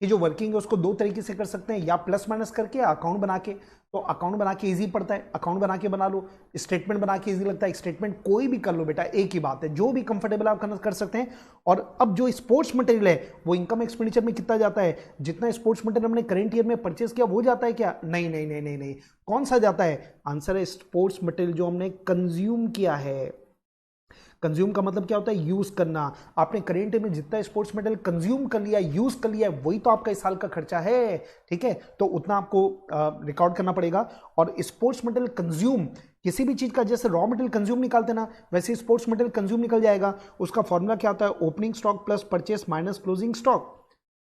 की जो वर्किंग है उसको दो तरीके से कर सकते हैं, या प्लस माइनस करके या अकाउंट बना के। तो अकाउंट बना के इजी पड़ता है, अकाउंट बना के बना लो, स्टेटमेंट बना के इजी लगता है, स्टेटमेंट कोई भी कर लो बेटा, एक ही बात है, जो भी कंफर्टेबल आप कर सकते हैं। और अब जो स्पोर्ट्स मटेरियल है वो इनकम एक्सपेंडिचर में कितना जाता है, जितना स्पोर्ट्स मटेरियल हमने करंट ईयर में परचेस किया वो जाता है क्या, नहीं नहीं नहीं नहीं नहीं, कौन सा जाता है, आंसर है स्पोर्ट्स मटेरियल जो हमने कंज्यूम किया है। कंज्यूम का मतलब क्या होता है, यूज करना। आपने करेंट में जितना स्पोर्ट्स मटेरियल कंज्यूम कर लिया, यूज कर लिया, वही तो आपका इस साल का खर्चा है। ठीक है, तो उतना आपको रिकॉर्ड करना पड़ेगा। और स्पोर्ट्स मटेरियल कंज्यूम, किसी भी चीज का जैसे रॉ मटेरियल कंज्यूम निकालते ना, वैसे स्पोर्ट्स मटेरियल कंज्यूम निकल जाएगा। उसका फॉर्मूला क्या होता है, opening stock plus purchase minus closing stock,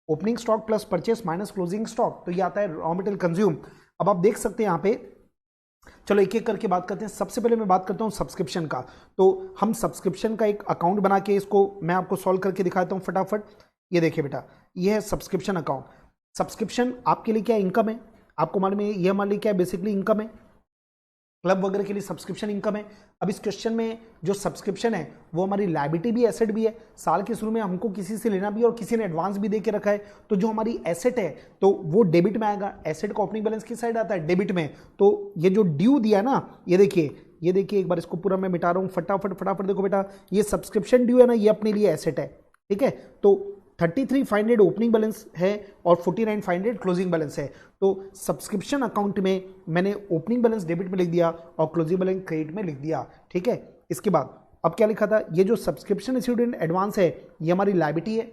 opening stock plus purchase minus closing stock, तो ये आता है रॉ मटेरियल कंज्यूम। अब आप देख सकते हैं यहाँ पे, चलो एक एक करके बात करते हैं। सबसे पहले मैं बात करता हूं सब्सक्रिप्शन का। तो हम सब्सक्रिप्शन का एक अकाउंट बना के इसको मैं आपको सॉल्व करके दिखाता हूं फटाफट। ये देखिए बेटा, ये है सब्सक्रिप्शन अकाउंट। सब्सक्रिप्शन आपके लिए क्या इनकम है, आपको मालूम है, ये हमारे लिए क्या है, बेसिकली इनकम है। क्लब वगैरह के लिए सब्सक्रिप्शन इनकम है। अब इस क्वेश्चन में जो सब्सक्रिप्शन है वो हमारी लायबिलिटी भी एसेट भी है। साल के शुरू में हमको किसी से लेना भी है और किसी ने एडवांस भी दे के रखा है, तो जो हमारी एसेट है तो वो डेबिट में आएगा। एसेट का ओपनिंग बैलेंस किस साइड आता है, डेबिट में। तो ये जो ड्यू दिया ना, ये देखिए ये देखिए एक बार इसको पूरा मैं मिटा रहा हूँ, फटाफट फटाफट देखो बेटा, ये सब्सक्रिप्शन ड्यू है ना, ये अपने लिए एसेट है, ठीक है। तो 33,500 ओपनिंग बैलेंस है और 49,500 क्लोजिंग बैलेंस है। तो सब्सक्रिप्शन अकाउंट में मैंने ओपनिंग बैलेंस डेबिट में लिख दिया और क्लोजिंग बैलेंस क्रेडिट में लिख दिया, ठीक है। इसके बाद अब क्या लिखा था, ये जो सब्सक्रिप्शन रिसीव्ड इन एडवांस है ये हमारी लायबिलिटी है,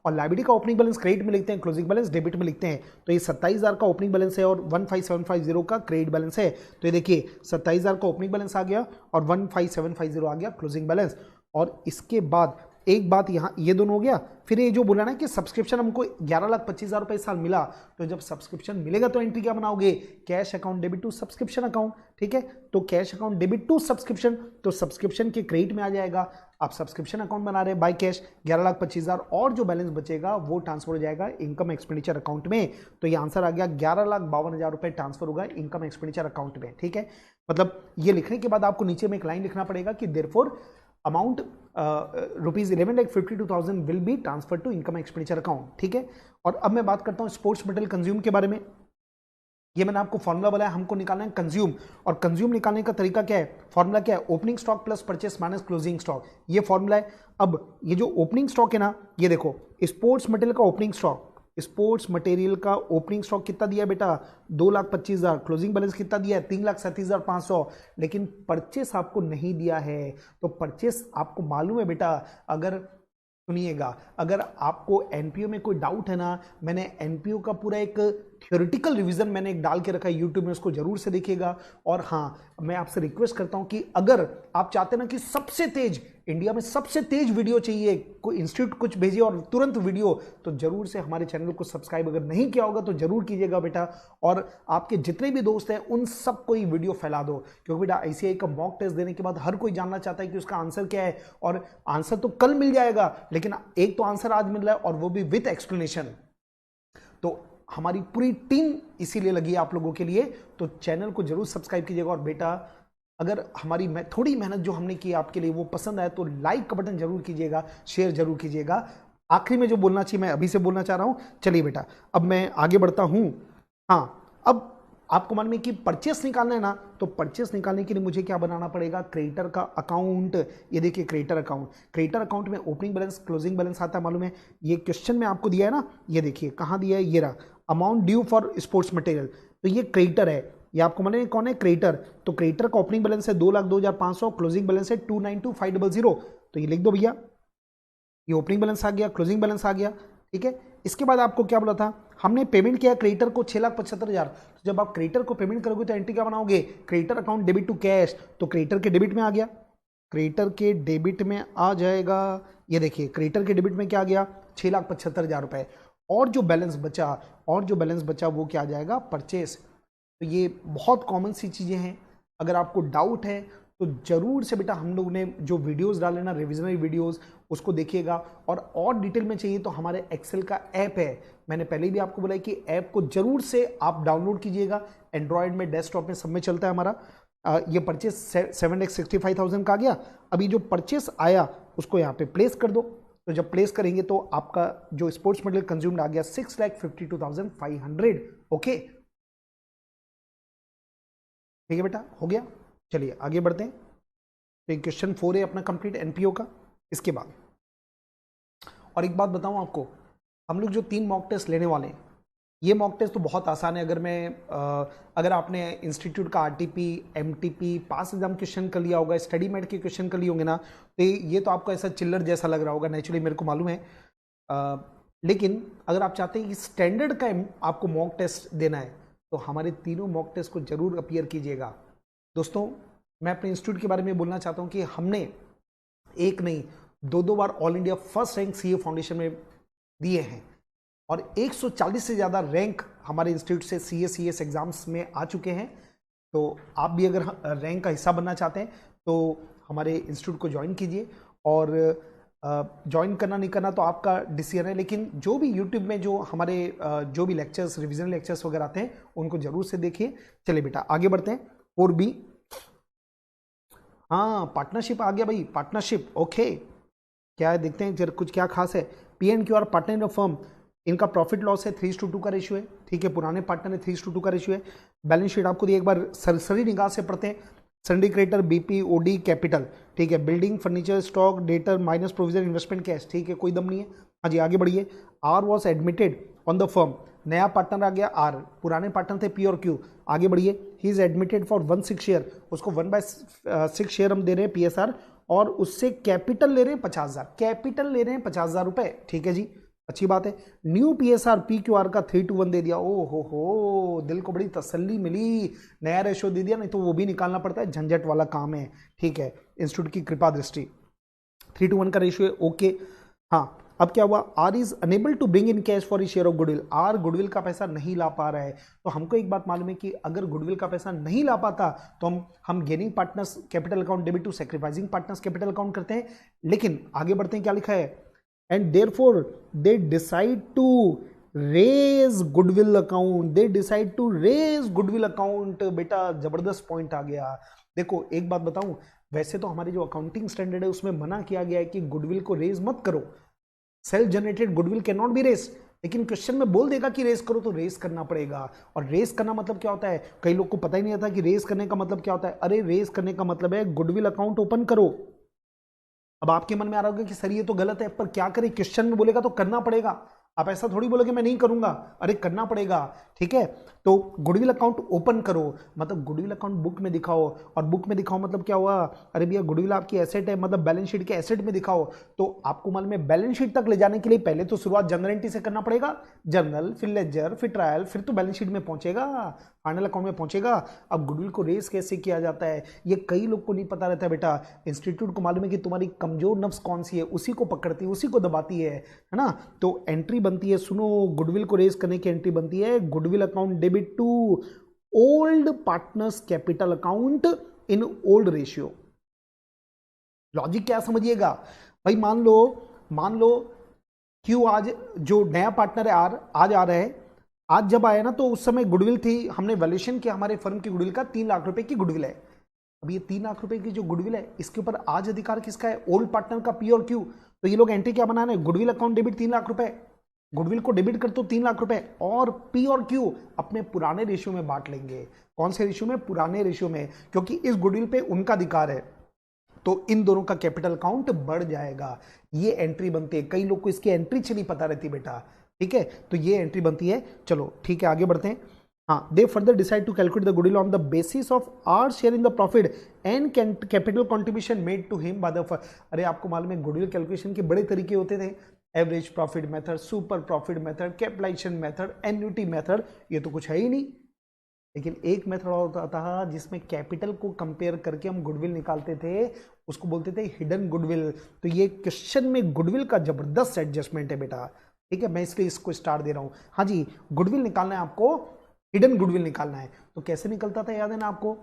और लायबिलिटी का ओपनिंग बैलेंस क्रेडिट में लिखते हैं, क्लोजिंग बैलेंस डेबिट में लिखते हैं। तो ये 27,000 का ओपनिंग बैलेंस है और 15,750 का क्रेडिट बैलेंस है। तो ये देखिए 27,000 का ओपनिंग बैलेंस आ गया और 15,750 आ गया क्लोजिंग बैलेंस। और इसके बाद एक बात यहाँ, ये दोनों हो गया। फिर ये जो बोला ना कि सब्सक्रिप्शन हमको 11,25,000 रुपये इस साल मिला, तो जब सब्सक्रिप्शन मिलेगा तो एंट्री क्या बनाओगे, cash account debit to subscription account, ठीक है। तो cash account debit to subscription, तो सब्सक्रिप्शन के क्रेडिट में आ जाएगा। आप सब्सक्रिप्शन अकाउंट बना रहे हैं बाय कैश 11,25,000, और जो बैलेंस बचेगा वो ट्रांसफर हो जाएगा इनकम एक्सपेंडिचर अकाउंट में। तो ये आंसर आ गया 11,52,000 रुपये ट्रांसफर होगा इनकम एक्सपेंडिचर अकाउंट में, ठीक है। मतलब ये लिखने के बाद आपको नीचे में एक लाइन लिखना पड़ेगा कि therefore amount ₹11,52,000 will be transfer to income expenditure account, ठीक है। और अब मैं बात करता हूं स्पोर्ट्स मटेरियल कंज्यूम के बारे में। ये मैंने आपको फॉर्मूला बोला है, हमको निकालना है कंज्यूम, और कंज्यूम निकालने का तरीका क्या है, फॉर्मूला क्या है, opening stock plus purchase minus closing stock, ये फॉर्मूला है। अब ये जो ओपनिंग स्टॉक है ना, ये देखो स्पोर्ट्स मटेरियल का ओपनिंग स्टॉक, स्पोर्ट्स मटेरियल का ओपनिंग स्टॉक कितना दिया है बेटा, 2,25,000, क्लोजिंग बैलेंस कितना दिया है, 3,37,500, लेकिन परचेस आपको नहीं दिया है। तो परचेस आपको मालूम है बेटा, अगर सुनिएगा, अगर आपको एनपीओ में कोई डाउट है ना, मैंने एनपीओ का पूरा एक थ्योरेटिकल रिवीजन मैंने एक डाल के रखा है यूट्यूब में, उसको जरूर से देखिएगा। और हाँ, मैं आपसे रिक्वेस्ट करता हूं कि अगर आप चाहते हैं ना कि सबसे तेज, इंडिया में सबसे तेज वीडियो चाहिए, कोई इंस्टीट्यूट कुछ भेजिए और तुरंत वीडियो, तो जरूर से हमारे चैनल को सब्सक्राइब अगर नहीं किया होगा तो जरूर कीजिएगा बेटा। और आपके जितने भी दोस्त हैं उन सबको ये वीडियो फैला दो, क्योंकि बेटा आईसीएआई का मॉक टेस्ट देने के बाद हर कोई जानना चाहता है कि उसका आंसर क्या है। और आंसर तो कल मिल जाएगा, लेकिन एक तो आंसर आज मिल रहा है और वो भी विथ एक्सप्लेनेशन। तो हमारी पूरी टीम इसीलिए लगी है आप लोगों के लिए, तो चैनल को जरूर सब्सक्राइब कीजिएगा। और बेटा अगर हमारी थोड़ी मेहनत जो हमने की आपके लिए वो पसंद आए तो लाइक का बटन जरूर कीजिएगा, शेयर जरूर कीजिएगा। आखिरी में जो बोलना चाहिए मैं अभी से बोलना चाह रहा हूं। चलिए बेटा अब मैं आगे बढ़ता हूं। हाँ, अब आपको मालूम है कि परचेस निकालना है ना, तो परचेस निकालने के लिए मुझे क्या बनाना पड़ेगा, क्रेडिटर का अकाउंट। ये देखिए क्रेडिटर अकाउंट, क्रेडिटर अकाउंट में ओपनिंग बैलेंस क्लोजिंग बैलेंस आता है, मालूम है। ये क्वेश्चन में आपको दिया है ना, ये देखिए कहाँ दिया है, ये रहा, amount due for sports material. तो ये क्रेडिटर है, ये आपको मालूम है कौन है, क्रेडिटर। तो क्रेडिटर का ओपनिंग बैलेंस है 2,02,500, क्लोजिंग बैलेंस है 2,92,500। तो ये लिख दो भैया, ये ओपनिंग बैलेंस आ गया, क्लोजिंग बैलेंस आ गया, ठीक है। इसके बाद आपको क्या बोला था, हमने पेमेंट किया क्रेडिटर को 6,75,000। तो जब आप क्रेडिटर को पेमेंट करोगे तो एंट्री क्या बनाओगे, creditor account debit to cash. तो क्रेडिटर के डेबिट में आ गया, क्रेडिटर के डेबिट में आ जाएगा, ये देखिए क्रेडिटर के डेबिट में क्या आ गया, 6,75,000 रुपए। और जो बैलेंस बचा वो क्या आ जाएगा, परचेस। तो ये बहुत कॉमन सी चीज़ें हैं। अगर आपको डाउट है तो जरूर से बेटा हम लोग ने जो वीडियोस डाले ना, रिविजनरी वीडियोस, उसको देखिएगा। और डिटेल में चाहिए तो हमारे एक्सेल का ऐप है, मैंने पहले भी आपको बोला है कि ऐप को जरूर से आप डाउनलोड कीजिएगा। एंड्रॉयड में, डेस्कटॉप में, सब में चलता है हमारा। ये परचेस 7,65,000 का आ गया। अभी जो परचेस आया उसको यहाँ पे प्लेस कर दो। तो जब प्लेस करेंगे तो आपका जो स्पोर्ट्स मटेरियल कंज्यूम्ड आ गया 6,52,500। ओके, ठीक है बेटा, हो गया। चलिए आगे बढ़ते हैं। तो क्वेश्चन 4 है अपना कंप्लीट एनपीओ का। इसके बाद और एक बात बताऊं आपको, हम लोग जो 3 मॉक टेस्ट लेने वाले हैं, ये मॉक टेस्ट तो बहुत आसान है। अगर आपने इंस्टीट्यूट का आरटीपी, एमटीपी, पास एग्जाम क्वेश्चन कर लिया होगा, स्टडी मेट के क्वेश्चन कर लिए होंगे ना, तो ये तो आपको ऐसा चिल्लर जैसा लग रहा होगा, नेचुरली मेरे को मालूम है। लेकिन अगर आप चाहते हैं कि स्टैंडर्ड का आपको मॉक टेस्ट देना है तो हमारे तीनों मॉक टेस्ट को जरूर अपीयर कीजिएगा। दोस्तों मैं अपने इंस्टीट्यूट के बारे में बोलना चाहता हूं कि हमने एक नहीं 2 बार all India first rank CA foundation में दिए हैं, और 140 से ज़्यादा रैंक हमारे इंस्टीट्यूट से सीएस एग्जाम्स में आ चुके हैं। तो आप भी अगर रैंक का हिस्सा बनना चाहते हैं तो हमारे इंस्टीट्यूट को ज्वाइन कीजिए। और ज्वाइन करना नहीं करना तो आपका डिसीजन है, लेकिन जो भी यूट्यूब में जो हमारे जो भी लेक्चर्स, रिविजन लेक्चर्स वगैरह आते हैं उनको जरूर से देखिए। चलिए बेटा आगे बढ़ते हैं। 4B, हाँ पार्टनरशिप आ गया भाई, पार्टनरशिप। ओके, क्या है देखते हैं जरा, कुछ क्या खास है। PNQR पार्टनर इन फर्म, इनका प्रॉफिट लॉस है 3:2 का रेशियो है, ठीक है। पुराने पार्टनर है 3:2 का रेशियो है। बैलेंस शीट आपको दिए, एक बार सरसरी निगाह से पढ़ते हैं। Sundry creditor BP OD capital, ठीक है। Building furniture stock debtor minus provision investment cash, ठीक है, कोई दम नहीं है। हाँ जी, आगे बढ़िए। R was admitted on the firm, नया पार्टनर आ गया आर, पुराने पार्टनर थे पी और क्यू। आगे बढ़िए। He is admitted for 1/6 share, उसको 1/6 शेयर हम दे रहे हैं पीएसआर, और उससे कैपिटल ले रहे हैं 50,000, कैपिटल ले रहे हैं 50,000 रुपए, ठीक है जी, अच्छी बात है। New PSR P Q R का 3:1 दे दिया। ओ हो, दिल को बड़ी तसल्ली मिली, नया रेशो दे दिया, नहीं तो वो भी निकालना पड़ता है, झंझट वाला काम है, ठीक है। इंस्टीट्यूट की कृपा दृष्टि, 3:1 का रेशियो है, ओके। हाँ, अब क्या हुआ, R is unable to bring in cash for share of goodwill, R goodwill का पैसा नहीं ला पा रहा है। तो हमको एक बात मालूम है कि अगर गुडविल का पैसा नहीं ला पाता तो हम gaining partners capital account debit to sacrificing partners capital account करते हैं। लेकिन आगे बढ़ते हैं, क्या लिखा है, and therefore they decide to raise goodwill account, they decide to raise goodwill account. बेटा जबरदस्त पॉइंट आ गया। देखो एक बात बताऊं, वैसे तो हमारी जो अकाउंटिंग स्टैंडर्ड है उसमें मना किया गया है कि गुडविल को रेज मत करो, self generated goodwill can not be raised, लेकिन क्वेश्चन में बोल देगा कि रेस करो तो रेस करना पड़ेगा। और रेस करना मतलब क्या होता है, कई लोग को पता ही नहीं आता कि रेस करने का मतलब क्या होता है। अरे रेस करने का मतलब है गुडविल अकाउंट ओपन करो। अब आपके मन में आ रहा होगा कि सर ये तो गलत है, पर क्या करें, क्वेश्चन में बोलेगा तो करना पड़ेगा। आप ऐसा थोड़ी बोलोगे मैं नहीं करूंगा, अरे करना पड़ेगा, ठीक है। तो गुडविल अकाउंट ओपन करो मतलब गुडविल अकाउंट बुक में दिखाओ, और बुक में दिखाओ मतलब क्या हुआ, अरे भैया गुडविल आपकी एसेट है, मतलब बैलेंस शीट के एसेट में दिखाओ। तो आपको मालूम है बैलेंस शीट तक ले जाने के लिए पहले तो शुरुआत जनरल एंट्री से करना पड़ेगा, जर्नल, फिर लेजर, फिर ट्रायल, फिर तो बैलेंस शीट में पहुंचेगा, फाइनल अकाउंट में पहुंचेगा। अब गुडविल को रेस कैसे किया जाता है ये कई लोग को नहीं पता रहता है बेटा। इंस्टीट्यूट को मालूम है कि तुम्हारी कमजोर नफ्स कौन सी है, उसी को पकड़ती है, उसी को दबाती है ना। तो एंट्री बनती है, सुनो, गुडविल को रेस करने की एंट्री बनती है, goodwill account debit to old partners capital account in old ratio. Logic क्या समझिएगा भाई, मान लो क्यों आज जो नया पार्टनर है आर आज आ रहा है, आज जब आया ना तो उस समय गुडविल थी, हमने वैल्यूएशन किया हमारे फर्म की गुडविल का 3 लाख रुपए की गुडविल है। अब ये 3 लाख रुपए की जो गुडविल है इसके ऊपर आज अधिकार किसका है, ओल्ड पार्टनर का पी और क्यू। तो ये लोग एंट्री क्या बना रहे हैं, गुडविल अकाउंट डेबिट 3 लाख रुपए, गुडविल को डेबिट कर तो 3 लाख रुपए, और पी और क्यू अपने पुराने रेशियो में बांट लेंगे। कौन से रेशियो में, पुराने रेशियो में, क्योंकि इस गुडविल पे उनका अधिकार है, तो इन दोनों का कैपिटल अकाउंट बढ़ जाएगा। ये एंट्री बनती है, कई लोग को इसकी एंट्री नहीं पता रहती बेटा, ठीक है। तो ये एंट्री बनती है, चलो ठीक है आगे बढ़ते हैं। हाँ, they further decide to calculate the goodwill on the basis of R share in the profit and capital contribution made to him by the firm. अरे आपको मालूम है गुडविल कैलकुलेशन के बड़े तरीके होते थे, average profit method, super profit method, capitalisation method, annuity method, ये तो कुछ है ही नहीं। लेकिन एक मेथड और होता था जिसमें कैपिटल को कंपेयर करके हम गुडविल निकालते थे, उसको बोलते थे हिडन गुडविल। तो ये क्वेश्चन में गुडविल का जबरदस्त एडजस्टमेंट है बेटा, ठीक है, मैं इसलिए इसको स्टार दे रहा हूं। हाँ जी, गुडविल निकालना है आपको, हिडन गुडविल निकालना है। तो कैसे निकलता था याद है ना आपको,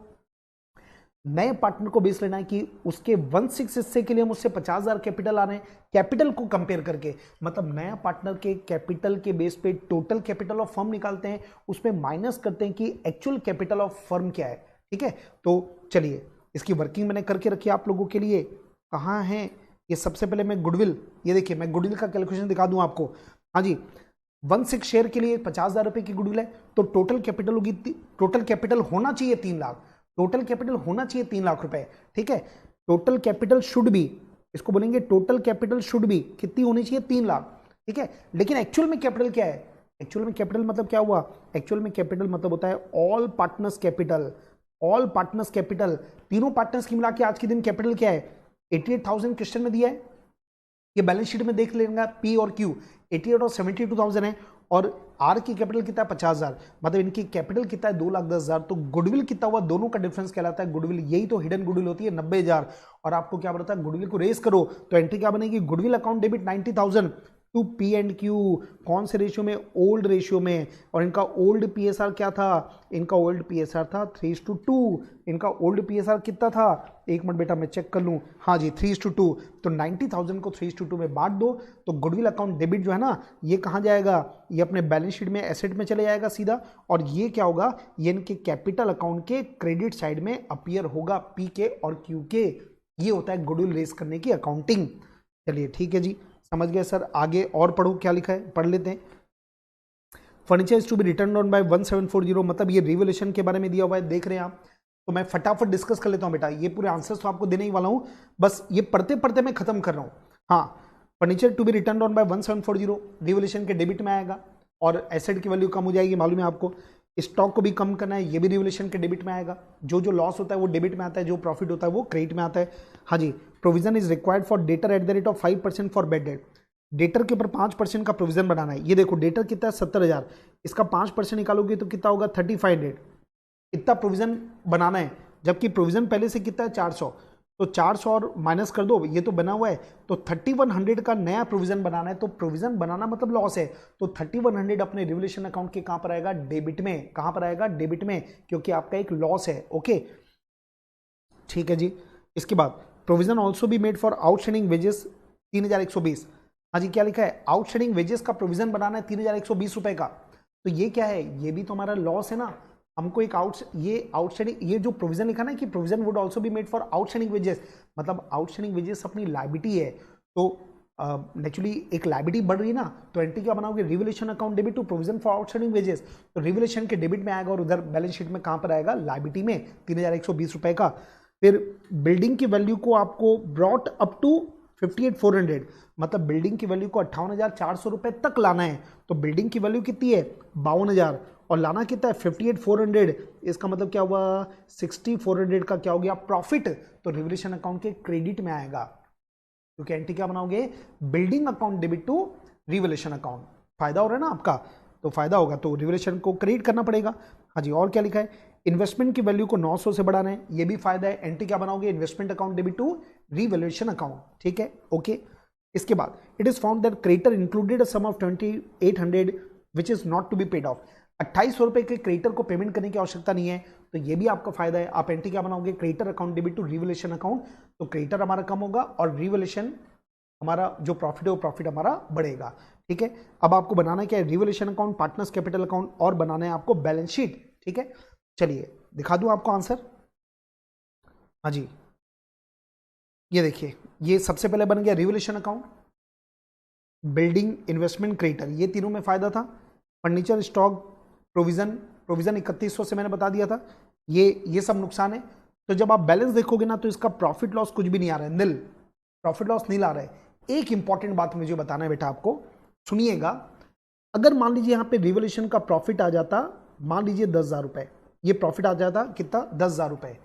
नए पार्टनर को बेस लेना है कि उसके 1/6 हिस्से के लिए हम उससे 50,000 कैपिटल आ रहे हैं, कैपिटल को कंपेयर करके, मतलब नया पार्टनर के कैपिटल के बेस पे टोटल कैपिटल ऑफ फर्म निकालते हैं, उसमें माइनस करते हैं कि एक्चुअल कैपिटल ऑफ फर्म क्या है, ठीक है। तो चलिए इसकी वर्किंग मैंने करके रखी आप लोगों के लिए, कहाँ है ये, सबसे पहले मैं गुडविल, ये देखिए मैं गुडविल का कैलकुलेशन दिखा दूं आपको। हाँ जी, 1/6 शेयर के लिए 50,000 रुपए की गुडविल है, तो टोटल कैपिटल होगी, टोटल कैपिटल होना चाहिए 3 लाख, टोटल कैपिटल होना चाहिए 3 लाख रुपए, ठीक है। टोटल कैपिटल शुड बी, इसको बोलेंगे टोटल कैपिटल शुड बी, कितनी होनी चाहिए, 3 लाख, ठीक है। लेकिन एक्चुअल में कैपिटल क्या है, एक्चुअल में कैपिटल मतलब क्या हुआ, एक्चुअल में कैपिटल मतलब होता है all partners capital, all partners capital, तीनों पार्टनर्स की मिला के आज के दिन कैपिटल क्या है, 88,000 क्वेश्चन में दिया है, ये बैलेंस शीट में देख लेंगे पी और क्यू, 88 और 72,000 है, और आर की कैपिटल कितना है, 50,000, मतलब इनकी कैपिटल कितना है, 2,10,000। तो गुडविल कितना हुआ, दोनों का डिफरेंस कहलाता है गुडविल, यही तो हिडन गुडविल होती है 90,000। और आपको क्या बताया, गुडविल को रेस करो तो एंट्री क्या बनेगी, goodwill account debit 90,000 to P and Q, कौन से रेशियो में, ओल्ड रेशियो में, और इनका ओल्ड पीएसआर क्या था, इनका ओल्ड पीएसआर था 3:2, इनका ओल्ड पीएसआर कितना था, एक मिनट बेटा मैं चेक कर लूं, हाँ जी 3:2, तो 90,000 को 3:2 में बांट दो, तो गुडविल अकाउंट डेबिट जो है ना ये कहाँ जाएगा, ये अपने बैलेंस शीट में एसेट में चले जाएगा सीधा, और ये क्या होगा, ये इनके कैपिटल अकाउंट के क्रेडिट साइड में अपीयर होगा, पी के और क्यू के। ये होता है गुडविल रेस करने की अकाउंटिंग। चलिए ठीक है जी, समझ गए सर, आगे और पढ़ो क्या लिखा है, पढ़ लेते हैं। Furniture is to be written on by 1740, मतलब ये रिवोल्यूशन के बारे में दिया हुआ है, देख रहे हैं आप। तो मैं फटाफट डिस्कस कर लेता हूं बेटा, ये पूरे आंसर्स तो आपको देने ही वाला हूं, बस ये पढ़ते पढ़ते मैं खत्म कर रहा हूं। हाँ, furniture to be written on by 1740 revaluation के डेबिट में आएगा और एसेट की वैल्यू कम हो जाएगी, मालूम है आपको। स्टॉक को भी कम करना है, ये भी रिवोल्यूशन के डेबिट में आएगा। जो जो लॉस होता है वो डेबिट में आता है, जो प्रॉफिट होता है वो क्रेडिट में आता है। हाँ जी, provision is required for debtor at the rate of 5% for bad debt. Debtor के ऊपर 5% का प्रोविजन बनाना है। ये देखो डेटर कितना है 70,000, इसका 5% निकालोगे तो कितना होगा 3500। इतना प्रोविजन बनाना है, जबकि प्रोविजन पहले से कितना है 400, तो 400 और माइनस कर दो, ये तो बना हुआ है, तो 3100 का नया प्रोविजन बनाना है। तो प्रोविजन बनाना मतलब लॉस है, तो 3100 अपने रिवोल्यूशन अकाउंट के कहां पर आएगा, डेबिट में। कहां पर आएगा, डेबिट में, क्योंकि आपका एक लॉस है। ओके ठीक है जी। इसके बाद provision also be made for outstanding wages 3120। हाँ जी, क्या लिखा है, आउटस्टैंडिंग वेजेस का प्रोविजन बनाना है 3120 रुपए का। तो ये क्या है, ये भी तो हमारा लॉस है ना। हमको एक आउटस्टैंडिंग, ये जो प्रोविजन लिखा ना कि provision would also be made for outstanding wages, मतलब आउटस्टैंडिंग वेजेस अपनी लायबिलिटी है, तो नेचुरली एक लायबिलिटी बढ़ रही है ना, तो एंट्री क्या बनाओगे, revaluation account debit to provision for outstanding wages. तो रिवोल्यूशन के डेबिट में आएगा और उधर बैलेंस शीट में कहां पर आएगा, लायबिलिटी में 3120 रुपए का। फिर बिल्डिंग की वैल्यू को आपको ब्रॉट अप टू 58,400, मतलब बिल्डिंग की वैल्यू को 58,400 रुपए तक लाना है। तो बिल्डिंग की वैल्यू कितनी है 52,000 और लाना कितना है 58,400। इसका मतलब क्या हुआ 6400 का क्या हो गया प्रॉफिट, तो रिवोल्यूशन अकाउंट के क्रेडिट में आएगा, क्योंकि एंट्री क्या बनाओगे, building account debit to revaluation account. फायदा हो रहा है ना आपका, तो फायदा होगा तो रिवोल्यूशन को क्रेडिट करना पड़ेगा। हाँ जी, और क्या लिखा है, इन्वेस्टमेंट की वैल्यू को 900 से बढ़ाना है, ये भी फायदा है। एंट्री क्या बनाओगे, investment account debit to revaluation account. ठीक है, ओके। इसके बाद it is found that creditor included a sum of 2800 which is not to be paid off. 2800 रुपए के क्रेडिटर को पेमेंट करने की आवश्यकता नहीं है, तो ये भी आपका फायदा है। आप एंट्री क्या बनाओगे, creditor account debit to revaluation account, तो क्रेडिटर हमारा कम होगा और रिवोल्यूशन हमारा जो प्रॉफिट है वो प्रॉफिट हमारा बढ़ेगा। ठीक है, अब आपको बनाना क्या है, revolution account, partners capital account और बनाना है आपको बैलेंस शीट। ठीक है, चलिए दिखा दूं आपको आंसर। हाँ जी, ये देखिए, ये सबसे पहले बन गया revolution account, building, investment, creditor, ये तीनों में फायदा था। फर्नीचर, स्टॉक, प्रोविजन, प्रोविजन 3100 से मैंने बता दिया था, ये सब नुकसान है। तो जब आप बैलेंस देखोगे ना तो इसका प्रॉफिट लॉस कुछ भी नहीं आ रहा है, नील, प्रॉफिट लॉस नील आ रहा है। एक इंपॉर्टेंट बात मुझे बताना है बेटा आपको, सुनिएगा। अगर मान लीजिए यहाँ पे रिवोल्यूशन का प्रॉफिट आ जाता, मान लीजिए 10,000 रुपए, ये प्रॉफिट आ जाता कितना 10,000 रुपए,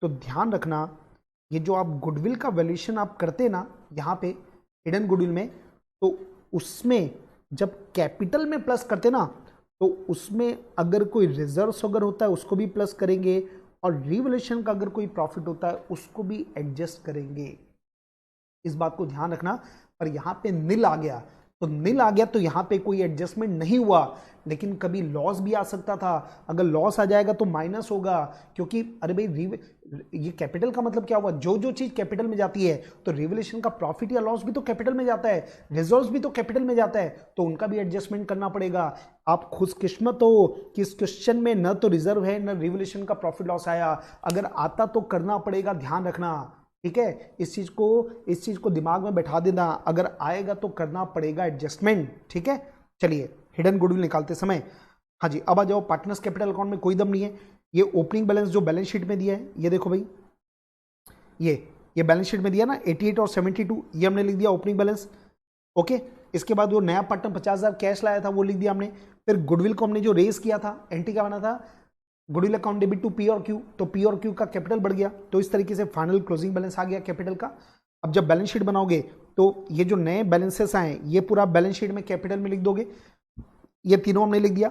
तो ध्यान रखना ये जो आप गुडविल का वैल्यूएशन आप करते ना यहाँ पे हिडन गुडविल में, तो उसमें जब कैपिटल में प्लस करते ना तो उसमें अगर कोई रिजर्व्स अगर होता है उसको भी प्लस करेंगे और रिवोल्यूशन का अगर कोई प्रॉफिट होता है उसको भी एडजस्ट करेंगे। इस बात को ध्यान रखना। पर यहाँ पे नील आ गया, तो नील आ गया तो यहाँ पे कोई एडजस्टमेंट नहीं हुआ, लेकिन कभी लॉस भी आ सकता था। अगर लॉस आ जाएगा तो माइनस होगा, क्योंकि अरे भाई ये कैपिटल का मतलब क्या हुआ, जो जो चीज कैपिटल में जाती है तो रिवोल्यूशन का प्रॉफिट या लॉस भी तो कैपिटल में जाता है, रिजर्व्स भी तो कैपिटल में जाता है, तो उनका भी एडजस्टमेंट करना पड़ेगा। आप खुशकिस्मत हो कि इस क्वेश्चन में न तो रिजर्व है न रिवोल्यूशन का प्रॉफिट लॉस आया, अगर आता तो करना पड़ेगा, ध्यान रखना। ठीक है, इस चीज को दिमाग में बैठा देना, अगर आएगा तो करना पड़ेगा एडजस्टमेंट। ठीक है, चलिए हिडन गुडविल निकालते समय, हाँ जी, अब आ जाओ पार्टनर्स कैपिटल अकाउंट में कोई दम नहीं है। ये ओपनिंग बैलेंस जो बैलेंस शीट में दिया है, ये देखो भाई, ये बैलेंस शीट में दिया ना 88 और 72, ये हमने लिख दिया ओपनिंग बैलेंस। ओके, इसके बाद वो नया पार्टनर 50,000 कैश लाया था वो लिख दिया हमने। फिर गुडविल को हमने जो रेस किया था, एंट्री क्या बना था, goodwill account debit to P और क्यू, तो पी और क्यू का कैपिटल बढ़ गया, तो इस तरीके से फाइनल क्लोजिंग बैलेंस आ गया कैपिटल का। अब जब बैलेंस शीट बनाओगे तो ये जो नए बैलेंसेस आए ये पूरा बैलेंस शीट में कैपिटल में लिख दोगे, ये तीनों हमने लिख दिया।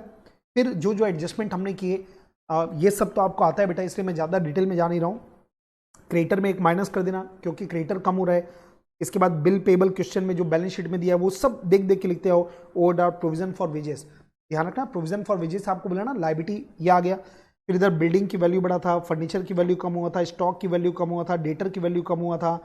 फिर जो जो एडजस्टमेंट हमने किए ये सब तो आपको आता है बेटा, इसलिए मैं ज़्यादा डिटेल में जा नहीं रहा हूँ। क्रेडिटर में एक माइनस कर देना क्योंकि क्रेडिटर कम हो रहा है। इसके बाद बिल पेबल क्वेश्चन में जो बैलेंस शीट में दिया है वो सब देख देख के लिखते हो। ओवर प्रोविजन फॉर वेजेस, ध्यान रखना प्रोविजन फॉर वेजेस आपको बोला ना, लायबिलिटी ये आ गया। फिर इधर बिल्डिंग की वैल्यू बढ़ा था, फर्नीचर की वैल्यू कम हुआ था, स्टॉक की वैल्यू कम हुआ था, डेटर की वैल्यू कम हुआ था,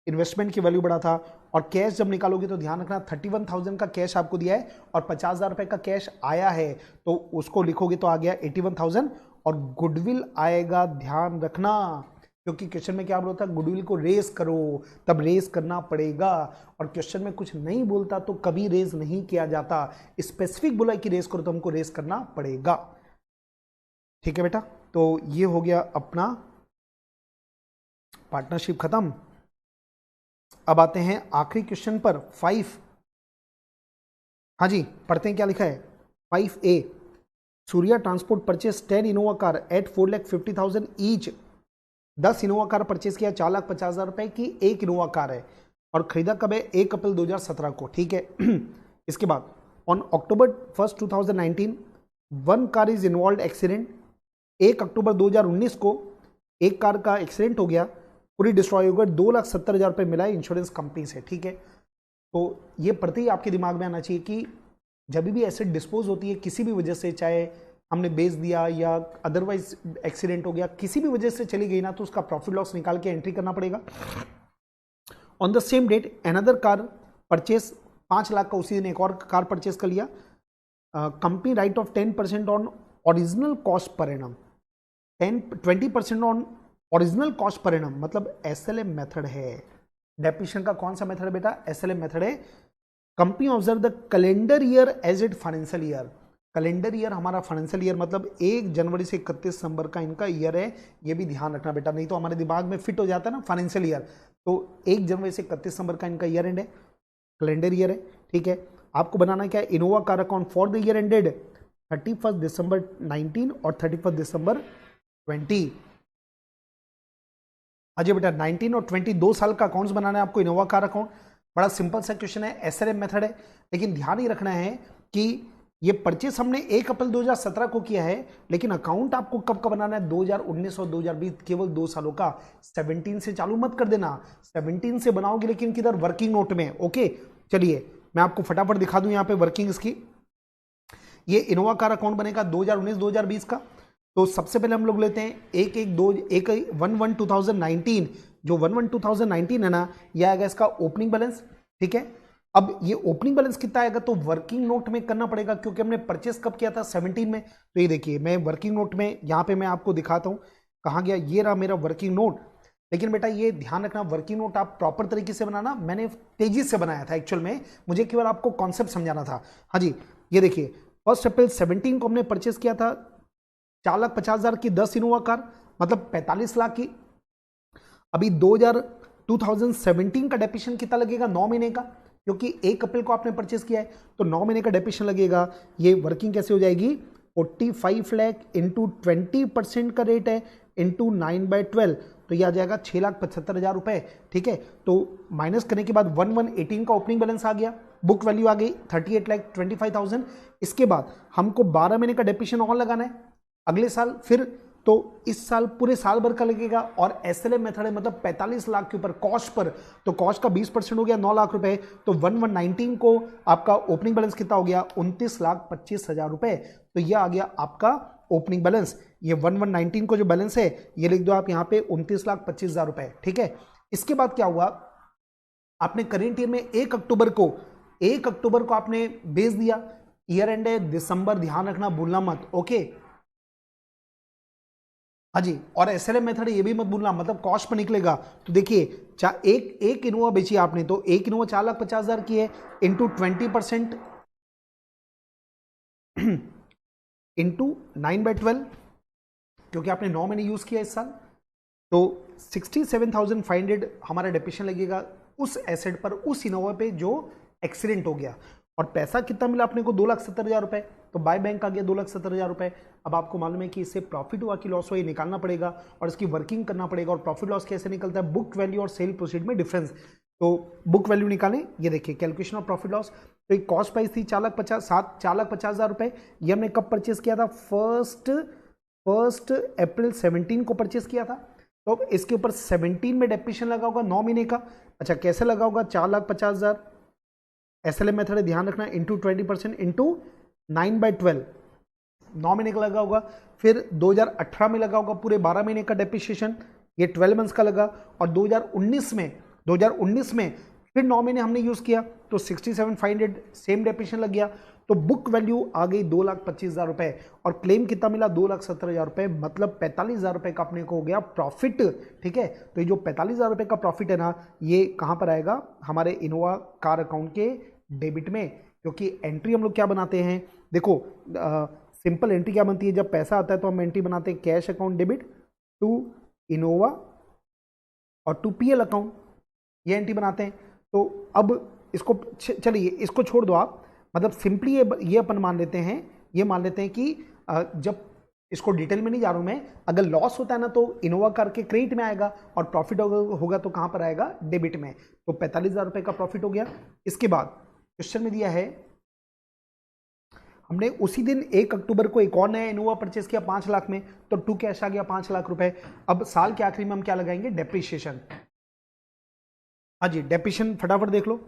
इन्वेस्टमेंट की वैल्यू बढ़ा था। और कैश जब निकालोगे तो ध्यान रखना 31,000 का कैश आपको दिया है और 50,000 रुपए का कैश आया है, तो उसको लिखोगे तो आ गया 81,000 और गुडविल आएगा, ध्यान रखना, क्योंकि क्वेश्चन में क्या बोलता है, गुडविल को रेस करो, तब रेस करना पड़ेगा। और क्वेश्चन में कुछ नहीं बोलता तो कभी रेस नहीं किया जाता, स्पेसिफिक बोला कि रेस करो तो हमको रेस करना पड़ेगा। ठीक है बेटा। तो ये हो गया अपना पार्टनरशिप खत्म। अब आते हैं आखिरी क्वेश्चन पर 5। हाँ जी, पढ़ते हैं क्या लिखा है। 5A, Surya transport purchase 10 Innova car eight 4,50,000 each. 10 Innova car purchase किया, 4,50,000 रुपए की एक इनोवा कार है और खरीदा कब है, 1 अप्रैल 2017 को, ठीक है। इसके बाद on October 1, 2019 one car is involve accident. 1 अक्टूबर 2019 को एक कार का एक्सीडेंट हो गया, पूरी डिस्ट्रॉय हो गई, 2,70,000 रुपये मिला है इंश्योरेंस कंपनी से, ठीक है। तो ये प्रति आपके दिमाग में आना चाहिए कि जब भी एसेट डिस्पोज होती है किसी भी वजह से, चाहे हमने बेच दिया या अदरवाइज एक्सीडेंट हो गया, किसी भी वजह से चली गई ना, तो उसका प्रॉफिट लॉस निकाल के एंट्री करना पड़ेगा। On the same date another car purchase, 5 lakh का उसी दिन एक और कार परचेस कर लिया। Company write off 10% on original cost per annum, 20% on original cost per annum, मतलब एसएलएम मेथड है। डेप्रिसिएशन का कौन सा मेथड है बेटा, एसएलएम मेथड है। Company observe the calendar year as it financial year. Calendar year हमारा फाइनेंशियल ईयर मतलब 1 जनवरी से 31 दिसंबर का इनका ईयर है, ये भी ध्यान रखना बेटा, नहीं तो हमारे दिमाग में फिट हो जाता है ना फाइनेंशियल ईयर। तो 1 जनवरी से 31 दिसंबर का इनका ईयर एंड है, कैलेंडर ईयर है, ठीक है। आपको बनाना क्या है, Innova car account for the year ended 31 दिसंबर 19 और 31 दिसंबर 20। अजय बेटा 19 और 20 2 साल का अकाउंट्स बनाना है आपको इनोवा कार अकाउंट। बड़ा सिंपल सा क्वेश्चन है, एसएलएम मेथड है, लेकिन ध्यान ही रखना है कि ये परचेस हमने 1 अप्रैल 2017 को किया है, लेकिन अकाउंट आपको कब का बनाना है, 2019 और 2020, केवल 2 सालों का। 17 से चालू मत कर देना, 17 से बनाओगे लेकिन किधर, वर्किंग नोट में, ओके। चलिए मैं आपको फटाफट दिखा दूं यहाँ पे वर्किंग इसकी। ये इनोवा कार अकाउंट बनेगा 2019-2020 का। तो सबसे पहले हम लोग लेते हैं 1/1/2019, जो 1/1/2019 है ना, ये आएगा इसका ओपनिंग बैलेंस, ठीक है। अब ये ओपनिंग बैलेंस कितना आएगा, तो वर्किंग नोट में करना पड़ेगा, क्योंकि हमने परचेस कब किया था, 17 में। तो ये देखिए मैं वर्किंग नोट में यहाँ पे मैं आपको दिखाता हूँ, कहाँ गया, ये रहा मेरा वर्किंग नोट। लेकिन बेटा ये ध्यान रखना, वर्किंग नोट आप प्रॉपर तरीके से बनाना, मैंने तेजी से बनाया था एक्चुअल में, मुझे केवल आपको कॉन्सेप्ट समझाना था। हाँ जी, ये देखिए 1 अप्रैल 17 को हमने परचेस किया था 4,50,000 की 10 इनोवा कार, मतलब 45 लाख की। अभी 2017 का डेप्रिसिएशन कितना लगेगा, 9 महीने का, क्योंकि 1 अप्रैल को आपने परचेस किया है, तो 9 महीने का डेप्रिसिएशन लगेगा। ये वर्किंग कैसे हो जाएगी, 45 लाख इंटू 20% का रेट है इंटू 9/12, तो ये आ जाएगा 6,75,000 रुपए, ठीक है। तो माइनस करने के बाद 1/1/18 का ओपनिंग बैलेंस आ गया, बुक वैल्यू आ गई 38,25,000। इसके बाद हमको 12 महीने का डेप्रिसिएशन और लगाना है अगले साल, फिर तो इस साल पूरे साल भर का लगेगा। और एसएलएम मेथड है, मतलब 45 लाख के ऊपर कॉस्ट पर, तो कॉस्ट का 20% हो गया 9 लाख रुपए। तो 1/1/19 को आपका ओपनिंग बैलेंस कितना हो गया, 29,25,000 रुपए। तो ये आ गया आपका ओपनिंग बैलेंस। ये 1/1/19 को जो बैलेंस है ये लिख दो आप यहाँ पे 29,25,000 रुपए, ठीक है। इसके बाद क्या हुआ, आपने करेंट ईयर में 1 अक्टूबर को आपने बेच दिया, ईयर एंड है दिसंबर, ध्यान रखना भूलना मत, ओके। हाँ जी, और एसएलएम मेथड ये भी मत भूलना, मतलब कॉस्ट पर निकलेगा। तो देखिए एक इनोवा बेची आपने, तो एक इनोवा 4,50,000 की है, इंटू 20% इंटू 9/12, क्योंकि आपने 9 महीने यूज किया इस साल, तो 67,500 हमारा डेप्रिसिएशन लगेगा उस एसेट पर, उस इनोवा पे जो एक्सीडेंट हो गया। और पैसा कितना मिला अपने को, 2,70,000 रुपए, तो बाय बैंक आ गया 2,70,000 रुपए। अब आपको मालूम है कि इससे प्रॉफिट हुआ कि लॉस हुआ, ये निकालना पड़ेगा और इसकी वर्किंग करना पड़ेगा। और प्रॉफिट लॉस कैसे निकलता है, बुक वैल्यू और सेल प्रोसीड में डिफरेंस। तो बुक वैल्यू निकालें, ये देखिए कैलकुलेशन ऑफ प्रॉफिट लॉस। तो एक कॉस्ट प्राइस थी 4,50,000 रुपए, ये हमने कब परचेस किया था, फर्स्ट अप्रैल 17 को परचेस किया था। तो इसके ऊपर 17 में डेप्रिसिएशन लगा होगा 9 महीने का। अच्छा कैसे लगा होगा, 4,50,000 एसएलएम मेथड है, ध्यान रखना, इंटू 20% इंटू 9/12, 9 महीने का लगा होगा। फिर 2018 में लगा होगा पूरे 12 महीने का डेप्रिसिएशन, ये 12 मंथ्स का लगा। और 2019 में फिर 9 महीने हमने यूज किया, तो 67,500 सेम डेप्रिसिएशन लग गया। तो बुक वैल्यू आ गई 2,25,000 रुपए और क्लेम कितना मिला, 2,70,000 रुपए, मतलब 45,000 रुपए का अपने को हो गया प्रॉफिट, ठीक है। तो ये जो 45,000 रुपए का प्रॉफिट है ना, ये कहां पर आएगा, हमारे इनोवा कार अकाउंट के डेबिट में, क्योंकि एंट्री हम लोग क्या बनाते हैं, देखो सिंपल एंट्री क्या बनती है, जब पैसा आता है तो हम एंट्री बनाते हैं cash account debit to Innova और टू पीएल अकाउंट, ये एंट्री बनाते हैं। तो अब इसको चलिए इसको छोड़ दो आप, मतलब सिंपली ये अपन मान लेते हैं, ये मान लेते हैं कि जब इसको डिटेल में नहीं जा रहा हूं मैं, अगर लॉस होता है ना तो इनोवा करके क्रेडिट में आएगा और प्रॉफिट होगा तो कहां पर आएगा, डेबिट में। तो 45,000 रुपए का प्रॉफिट हो गया। इसके बाद क्वेश्चन में दिया है हमने उसी दिन 1 अक्टूबर को एक और नया इनोवा परचेस किया 5 लाख में, तो टू कैश आ गया 5 लाख रुपए। अब साल के आखिरी में हम क्या लगाएंगे, डेप्रिसिएशन। हाँ जी, डेप्रिसिएशन फटाफट देख लो।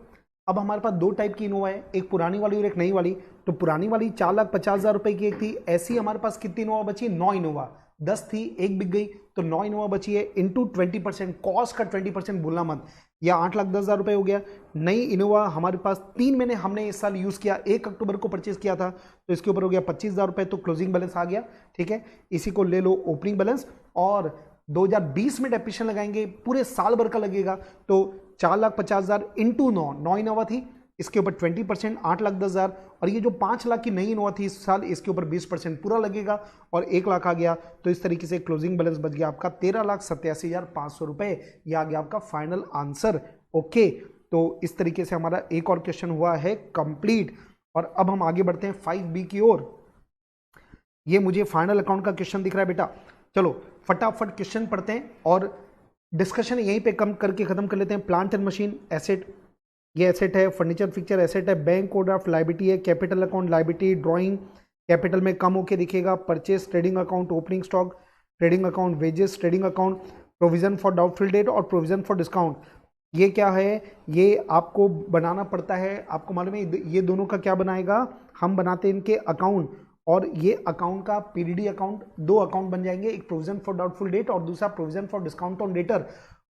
अब हमारे पास 2 टाइप की इनोवा है, एक पुरानी वाली और एक नई वाली। तो पुरानी वाली 4,50,000 रुपए की एक थी, ऐसी हमारे पास कितनी इनोवा बची, 9 इनोवा। 10 थी, एक बिक गई, तो 9 इनोवा बची है। इंटू 20%, कॉस्ट का 20% भूलना मत, या 8,10,000 रुपए हो गया। नई इनोवा हमारे पास 3 महीने हमने इस साल यूज किया, 1 अक्टूबर को परचेज किया था, तो इसके ऊपर हो गया 25,000 रुपए, तो क्लोजिंग बैलेंस आ गया। ठीक है, इसी को ले लो ओपनिंग बैलेंस। और 2020 में डेप्रिसिएशन लगाएंगे, पूरे साल भर का लगेगा, तो 4,50,000 इंटू 9 इनोवा थी, इसके ऊपर 20%, 8,10,000। और ये जो 5 लाख की नई इनोवा थी इस साल, इसके ऊपर 20% पूरा लगेगा और 1 लाख आ गया। तो इस तरीके से क्लोजिंग बैलेंस बच गया आपका 13,87,500 रुपए। यह आ गया आपका फाइनल आंसर। ओके, तो इस तरीके से हमारा एक और क्वेश्चन हुआ है कंप्लीट। और अब हम आगे बढ़ते हैं 5B की ओर। ये मुझे फाइनल अकाउंट का क्वेश्चन दिख रहा है बेटा। चलो फटाफट क्वेश्चन पढ़ते हैं और डिस्कशन यहीं पे कम करके खत्म कर लेते हैं। प्लांट एंड मशीन एसेट, ये एसेट है। फर्नीचर फिक्चर एसेट है। बैंक ओवरड्राफ्ट लायबिलिटी है। Capital account liability, drawing capital में कम होके दिखेगा। Purchase, trading account, opening stock, trading account, wages, trading account, provision for doubtful debt और प्रोविजन फॉर डिस्काउंट। ये क्या है, ये आपको बनाना पड़ता है। आपको मालूम है ये दोनों का क्या बनाएगा, हम बनाते हैं इनके अकाउंट, और ये अकाउंट का पीडीडी अकाउंट, 2 अकाउंट बन जाएंगे, एक प्रोविजन फॉर डाउटफुल डेट और दूसरा provision for discount on debtor.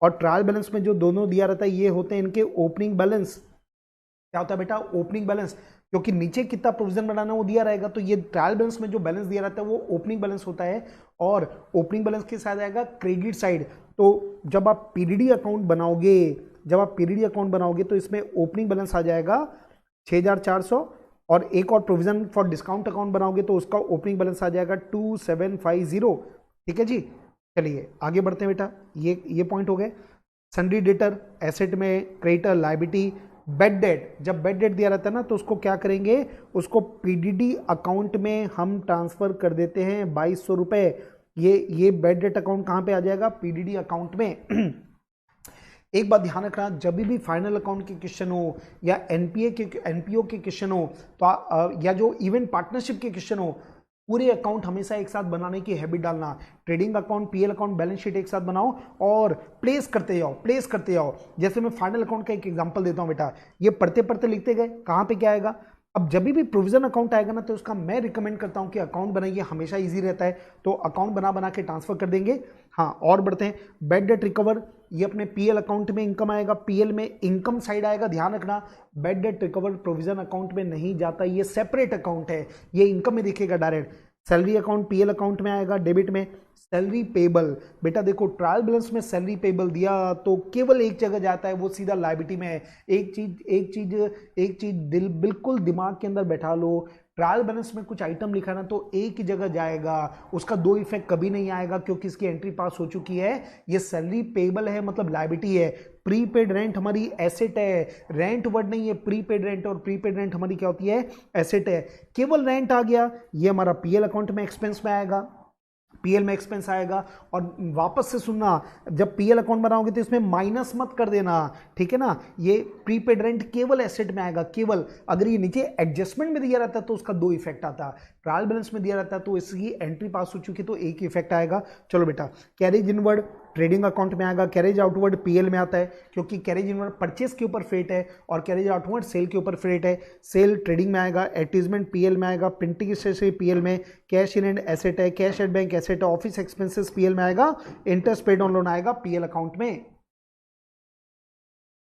और ट्रायल बैलेंस में जो दोनों दिया रहता है ये होते हैं इनके ओपनिंग बैलेंस। क्या होता है बेटा, ओपनिंग बैलेंस, क्योंकि नीचे कितना प्रोविजन बनाना वो दिया रहेगा, तो ये ट्रायल बैलेंस में जो बैलेंस दिया रहता है वो ओपनिंग बैलेंस होता है। और ओपनिंग बैलेंस के साथ आएगा क्रेडिट साइड। तो जब आप पीडीडी अकाउंट बनाओगे, तो इसमें ओपनिंग बैलेंस आ जाएगा 6,400, और एक और प्रोविजन फॉर डिस्काउंट अकाउंट बनाओगे तो उसका ओपनिंग बैलेंस आ जाएगा 2,750। ठीक है जी, चलिए आगे बढ़ते हैं बेटा। ये पॉइंट हो गए। सन्ड्री डेटर एसेट में, क्रेडिटर लायबिलिटी, बेड डेट, जब बेड डेट दिया रहता है ना तो उसको क्या करेंगे, उसको पीडीडी अकाउंट में हम ट्रांसफर कर देते हैं 2,200 रुपए। ये बेड डेट अकाउंट कहां पे आ जाएगा, पीडीडी अकाउंट में। एक बात ध्यान रखना, जब भी फाइनल अकाउंट के क्वेश्चन हो या एनपीओ के क्वेश्चन हो, तो या जो इवेंट पार्टनरशिप के क्वेश्चन हो, पूरे अकाउंट हमेशा एक साथ बनाने की हैबिट डालना। Trading account, PL account, balance sheet एक साथ बनाओ और प्लेस करते जाओ। जैसे मैं फाइनल अकाउंट का एक एग्जांपल देता हूं बेटा, ये पढ़ते पढ़ते लिखते गए, कहां पे क्या आएगा। अब जब भी प्रोविजन अकाउंट आएगा ना तो उसका मैं रिकमेंड करता हूं कि अकाउंट बनाइए, हमेशा इजी रहता है, तो अकाउंट बना के ट्रांसफर कर देंगे। हाँ, और बढ़ते हैं। बेड डेट रिकवर, ये अपने पीएल अकाउंट में इनकम आएगा, पीएल में इनकम साइड आएगा। ध्यान रखना, bed date recover provision account में नहीं जाता, ये सेपरेट अकाउंट है, ये इनकम में दिखेगा direct. Salary account PL account में आएगा, डेबिट में। सैलरी पेबल, बेटा देखो ट्रायल बैलेंस में सैलरी पेबल दिया तो केवल एक जगह जाता है, वो सीधा लायबिलिटी में है। एक चीज बिल्कुल दिमाग के अंदर बैठा लो, ट्रायल बैलेंस में कुछ आइटम लिखा ना तो एक ही जगह जाएगा, उसका 2 इफेक्ट कभी नहीं आएगा, क्योंकि इसकी एंट्री पास हो चुकी है। ये सैलरी पेबल है, मतलब लायबिलिटी है। प्रीपेड रेंट हमारी एसेट है, रेंट वर्ड नहीं है, प्रीपेड रेंट, और प्रीपेड रेंट हमारी क्या होती है, एसेट है। केवल रेंट आ गया, ये हमारा पीएल अकाउंट में एक्सपेंस में आएगा, पीएल में एक्सपेंस आएगा। और वापस से सुनना, जब पीएल अकाउंट बनाओगे तो इसमें माइनस मत कर देना, ठीक है ना। ये प्रीपेड रेंट केवल एसेट में आएगा, केवल। अगर ये नीचे एडजस्टमेंट में दिया रहता है तो उसका 2 इफेक्ट आता, ट्रायल बैलेंस में दिया रहता है तो इसकी एंट्री पास हो चुकी तो एक इफेक्ट आएगा। चलो बेटा, कैरेज इनवर्ड ट्रेडिंग अकाउंट में आएगा, कैरेज आउटवर्ड पीएल में आता है, क्योंकि कैरेज इनवर्ड परचेस के ऊपर फ्रेट है और कैरेज आउटवर्ड सेल के ऊपर फ्रेट है। सेल ट्रेडिंग में आएगा, एडवर्टाइजमेंट पीएल में आएगा, प्रिंटिंग स्टेशनरी पीएल में, कैश इन एंड एसेट है, कैश एट बैंक एसेट है, ऑफिस एक्सपेंसेस पीएल में आएगा, इंटरेस्ट पेड ऑन लोन आएगा पीएल अकाउंट में।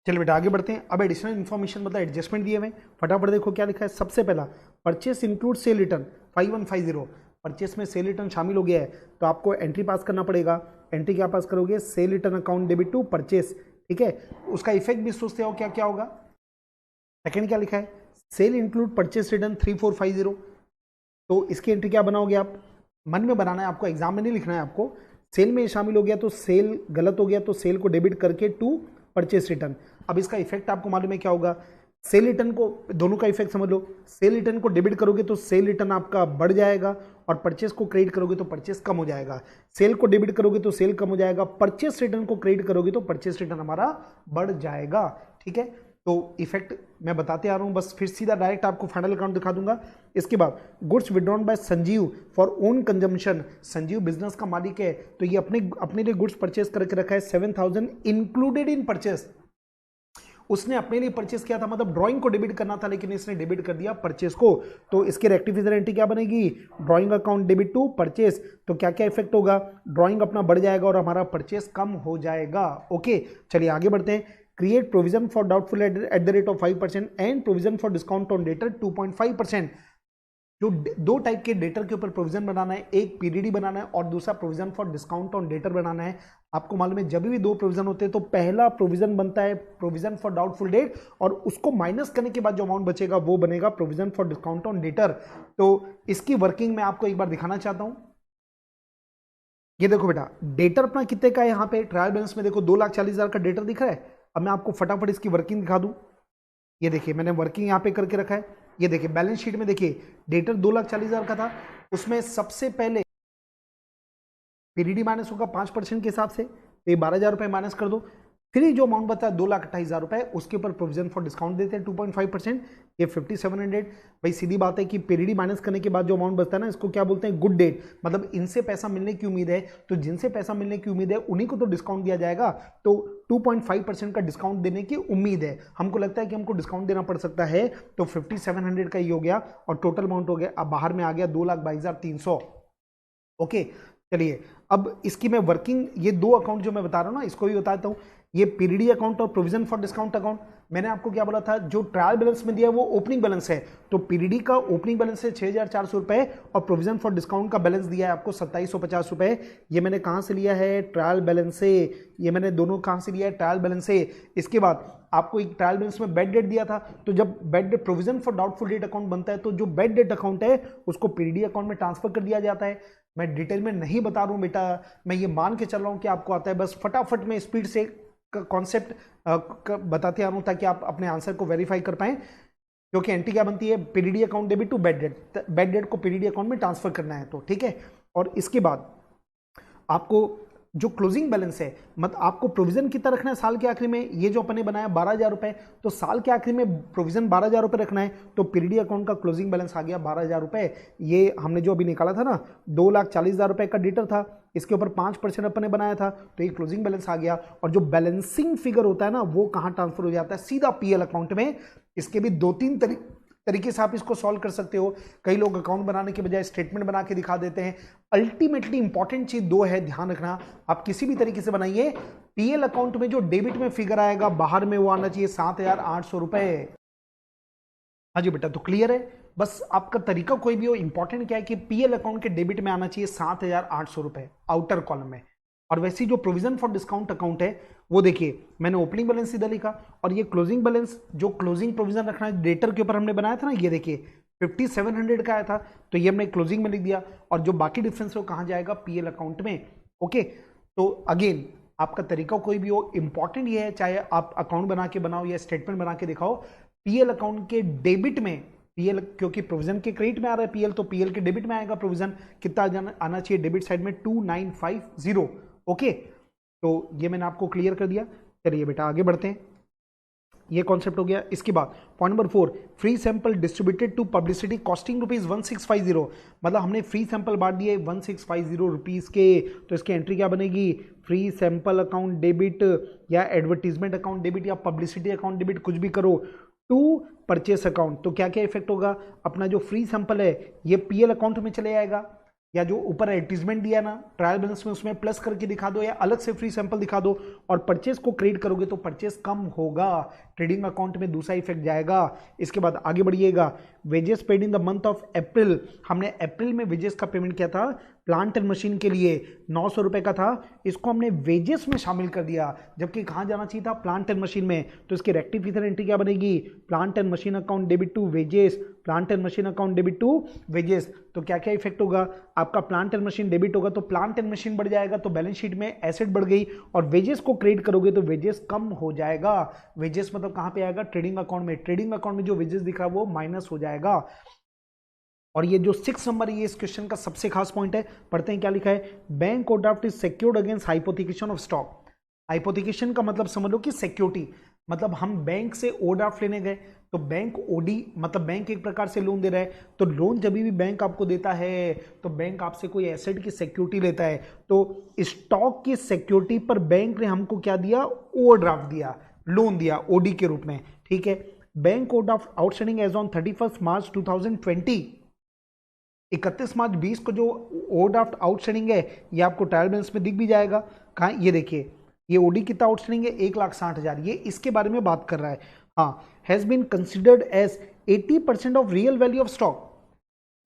चलिए बेटा आगे बढ़ते हैं। अब एडिशनल इन्फॉर्मेशन मतलब एडजस्टमेंट दिए हुए, फटाफट देखो क्या लिखा है। सबसे पहला, purchase include cell return 5150, purchase में सेल रिटर्न शामिल हो गया है तो आपको एंट्री पास करना पड़ेगा। एंट्री क्या पास करोगे, sale return account debit to purchase, ठीक है। उसका इफेक्ट भी सोचते हो क्या क्या होगा। सेकंड क्या लिखा है, सेल इंक्लूड परचेस रिटर्न 3450, तो इसकी एंट्री क्या बनाओगे आप, मन में बनाना है आपको, एग्जाम में नहीं लिखना है आपको। सेल में शामिल हो गया तो सेल गलत हो गया, तो सेल को डेबिट करके टू परचेस रिटर्न। अब इसका इफेक्ट आपको मालूम है क्या होगा, सेल रिटर्न को, दोनों का इफेक्ट समझ लो, सेल रिटर्न को डेबिट करोगे तो सेल रिटर्न आपका बढ़ जाएगा, और परचेस को क्रेडिट करोगे तो परचेस कम हो जाएगा। सेल को डेबिट करोगे तो सेल कम हो जाएगा, परचेस रिटर्न को क्रेडिट करोगे तो परचेस रिटर्न हमारा बढ़ जाएगा। ठीक है, तो इफेक्ट मैं बताते आ रहा हूं, बस फिर सीधा डायरेक्ट आपको फाइनल अकाउंट दिखा दूंगा। इसके बाद goods withdrawn bye Sanjeev for own consumption. Sanjeev business का मालिक है, तो ये अपने लिए गुड्स परचेस करके रखा है 7000 इंक्लूडेड इन परचेस। उसने अपने लिए परचेस किया था, मतलब ड्राइंग को डेबिट करना था, लेकिन इसने डेबिट कर दिया परचेस को। तो इसके रेक्टिफिकेशन एंट्री क्या बनेगी, drawing account debit to purchase. तो क्या क्या इफेक्ट होगा, ड्राइंग अपना बढ़ जाएगा और हमारा परचेस कम हो जाएगा। ओके, चलिए आगे बढ़ते हैं। Create provision for doubtful eight the rate of 5% and provision for discount on debtor 2.5%। जो दो टाइप के डेटर के ऊपर प्रोविजन बनाना है, एक पीडीडी बनाना है और दूसरा provision for discount on debtor बनाना है। आपको मालूम है जब भी दो प्रोविजन होते हैं तो पहला प्रोविजन बनता है प्रोविजन फॉर डाउटफुल डेट, और उसको माइनस करने के बाद जो अमाउंट बचेगा वो बनेगा provision for discount on debtor. तो इसकी वर्किंग मैं आपको एक बार दिखाना चाहता हूं। ये देखो बेटा, डेटर अपना कितने का है, यहाँ पे ट्रायल बैलेंस में देखो 2,40,000 का डेटर दिख रहा है। अब मैं आपको फटाफट इसकी वर्किंग दिखा दूं। ये देखिए मैंने वर्किंग यहाँ पे करके रखा है। ये देखिए बैलेंस शीट में देखिए डेटर 2,40,000 का था, उसमें सबसे पहले पीडीडी माइनस होगा 5% के हिसाब से, तो ये 12,000 रुपये माइनस कर दो। फिर जो अमाउंट बता है 2,28,000 रुपये, उसके ऊपर प्रोविजन फॉर डिस्काउंट देते हैं 2.5%, ये 5,700। भाई सीधी बात है कि पीडीडी माइनस करने के बाद जो अमाउंट बचता है ना, इसको क्या बोलते हैं, गुड डेट, मतलब इनसे पैसा मिलने की उम्मीद है, तो जिनसे पैसा मिलने की उम्मीद है उन्हीं को तो डिस्काउंट दिया जाएगा। तो 2.5% का डिस्काउंट देने की उम्मीद है, हमको लगता है कि हमको डिस्काउंट देना पड़ सकता है, तो 5,700 का ही हो गया और टोटल अमाउंट हो गया, अब बाहर में आ गया 2,22,300। ओके, चलिए अब इसकी मैं वर्किंग, ये दो अकाउंट जो मैं बता रहा हूं ना, इसको भी बताता हूं। ये पीडीडी अकाउंट और प्रोविजन फॉर डिस्काउंट अकाउंट, मैंने आपको क्या बोला था, जो ट्रायल बैलेंस में दिया वो ओपनिंग बैलेंस है, तो पीडीडी का ओपनिंग बैलेंस है 6,400 रुपए और प्रोविजन फॉर डिस्काउंट का बैलेंस दिया है आपको 2,750 रुपए। ये मैंने कहां से लिया है, ट्रायल बैलेंस से। ये मैंने दोनों कहां से लिया है, ट्रायल बैलेंस से। इसके बाद आपको एक ट्रायल बैलेंस में बेड डेट दिया था, तो जब bed date provision for doubtful debt account बनता है तो जो बेड डेट अकाउंट है उसको पीडीडी अकाउंट में ट्रांसफर कर दिया जाता है। मैं डिटेल में नहीं बता रहा हूं बेटा, मैं ये मान के चल रहा हूं कि आपको आता है, बस फटाफट में स्पीड से कॉन्सेप्ट बताते आ रहा हूं ताकि आप अपने आंसर को वेरीफाई कर पाएं। क्योंकि एंट्री क्या बनती है, PDD account debit to bad debt, bad debt को पीडीडी अकाउंट में ट्रांसफर करना है, तो ठीक है। और इसके बाद आपको जो क्लोजिंग बैलेंस है, मतलब आपको प्रोविजन कितना रखना है साल के आखिरी में, ये जो अपने बनाया 12,000 रुपए, तो साल के आखिरी में प्रोविजन 12,000 रुपए रखना है, तो पीडीडी अकाउंट का क्लोजिंग बैलेंस आ गया 12,000 रुपए। ये हमने जो अभी निकाला था ना, 2,40,000 रुपए का डेटर था, इसके ऊपर 5% अपने बनाया था, तो ये क्लोजिंग बैलेंस आ गया। और जो बैलेंसिंग फिगर होता है ना, वो कहां ट्रांसफर हो जाता है, सीधा पीएल अकाउंट में। इसके भी 2-3 तरीके से आप इसको सॉल्व कर सकते हो। कई लोग अकाउंट बनाने के बजाय स्टेटमेंट बना के दिखा देते हैं। अल्टीमेटली इंपॉर्टेंट चीज दो है, ध्यान रखना, आप किसी भी तरीके से बनाइए, पीएल अकाउंट में जो डेबिट में फिगर आएगा बाहर में वो आना चाहिए 7,800 रुपए। हाँ जी बेटा, तो क्लियर है, बस आपका तरीका कोई भी हो, इंपॉर्टेंट क्या है कि पीएल अकाउंट के डेबिट में आना चाहिए 7,800 रुपए आउटर कॉलम में। और वैसे जो प्रोविजन फॉर डिस्काउंट अकाउंट है वो देखिए, मैंने ओपनिंग बैलेंस सीधा लिखा, और ये क्लोजिंग बैलेंस, जो क्लोजिंग प्रोविजन रखना है डेटर के ऊपर हमने बनाया था ना, ये देखिए 5,700 का आया था, तो ये हमने क्लोजिंग में लिख दिया, और जो बाकी डिफरेंस है वो कहाँ जाएगा, पीएल अकाउंट में। ओके, तो अगेन आपका तरीका कोई भी हो, इंपॉर्टेंट ये है, चाहे आप अकाउंट बना के बनाओ या स्टेटमेंट बना के दिखाओ, पीएल अकाउंट के डेबिट में, पीएल क्योंकि प्रोविजन के क्रेडिट में आ रहा है पीएल, तो पीएल के डेबिट में आएगा प्रोविजन, कितना आना चाहिए डेबिट साइड में, 2,950। ओके, तो ये मैंने आपको क्लियर कर दिया। चलिए बेटा आगे बढ़ते हैं, ये कॉन्सेप्ट हो गया। इसके बाद point number 4, free sample distributed to publicity costing ₹1650, मतलब हमने फ्री सैंपल बांट दिए 1650 रुपीज के, तो इसकी एंट्री क्या बनेगी, फ्री सैंपल अकाउंट डेबिट या एडवर्टीजमेंट अकाउंट डेबिट या पब्लिसिटी अकाउंट डेबिट, कुछ भी करो, टू परचेस अकाउंट। तो क्या क्या इफेक्ट होगा, अपना जो फ्री सैंपल है ये पीएल अकाउंट में चले जाएगा, या जो ऊपर एडवर्टीजमेंट दिया ना ट्रायल बैलेंस में, उसमें प्लस करके दिखा दो या अलग से फ्री सैंपल दिखा दो, और परचेस को क्रेडिट करोगे तो परचेस कम होगा, ट्रेडिंग अकाउंट में दूसरा इफेक्ट जाएगा। इसके बाद आगे बढ़िएगा, wages paid in the month of April, हमने अप्रैल में वेजेस का पेमेंट किया था, प्लांट एंड मशीन के लिए 900 रुपए का था, इसको हमने वेजेस में शामिल कर दिया, जबकि कहाँ जाना चाहिए था, प्लांट एंड मशीन में। तो इसकी रेक्टिफिकेशन एंट्री क्या बनेगी, plant and machine account debit to wages, plant and machine account debit to wages. तो क्या क्या इफेक्ट होगा, आपका प्लांट एंड मशीन डेबिट होगा तो प्लांट एंड मशीन बढ़ जाएगा, तो बैलेंस शीट में एसेट बढ़ गई, और वेजेस को क्रेडिट करोगे तो वेजेस कम हो जाएगा। वेजेस मतलब कहां पे आएगा, ट्रेडिंग अकाउंट में। ट्रेडिंग अकाउंट में जो वेजेस दिख रहा है वो माइनस हो जाएगा। और ये जो 6 नंबर ये इस क्वेश्चन का सबसे खास पॉइंट है, पढ़ते हैं क्या लिखा है, bank overdraft is secured against hypothecation of stock. Hypothecation का मतलब समझ लो कि सिक्योरिटी, मतलब हम बैंक से ओवरड्राफ्ट लेने गए तो बैंक ओडी मतलब बैंक एक प्रकार से लोन दे रहा है, तो लोन जब भी बैंक आपको देता है तो बैंक आपसे कोई एसेट की सिक्योरिटी लेता है, तो स्टॉक की सिक्योरिटी पर बैंक ने हमको क्या दिया, ओवरड्राफ्ट दिया, लोन दिया ओडी के रूप में, ठीक है। Bank overdraft outstanding as on 31 March 2020, 31 March 20 को जो ओवरड्राफ्ट आउटस्टैंडिंग है ये आपको ट्रायल बैलेंस में दिख भी जाएगा। कहाँ, ये देखिए, ये ओडी कितना आउटस्टैंडिंग है, 1,60,000, ये इसके बारे में बात कर रहा है। हाँ, has been considered as 80% of real value of stock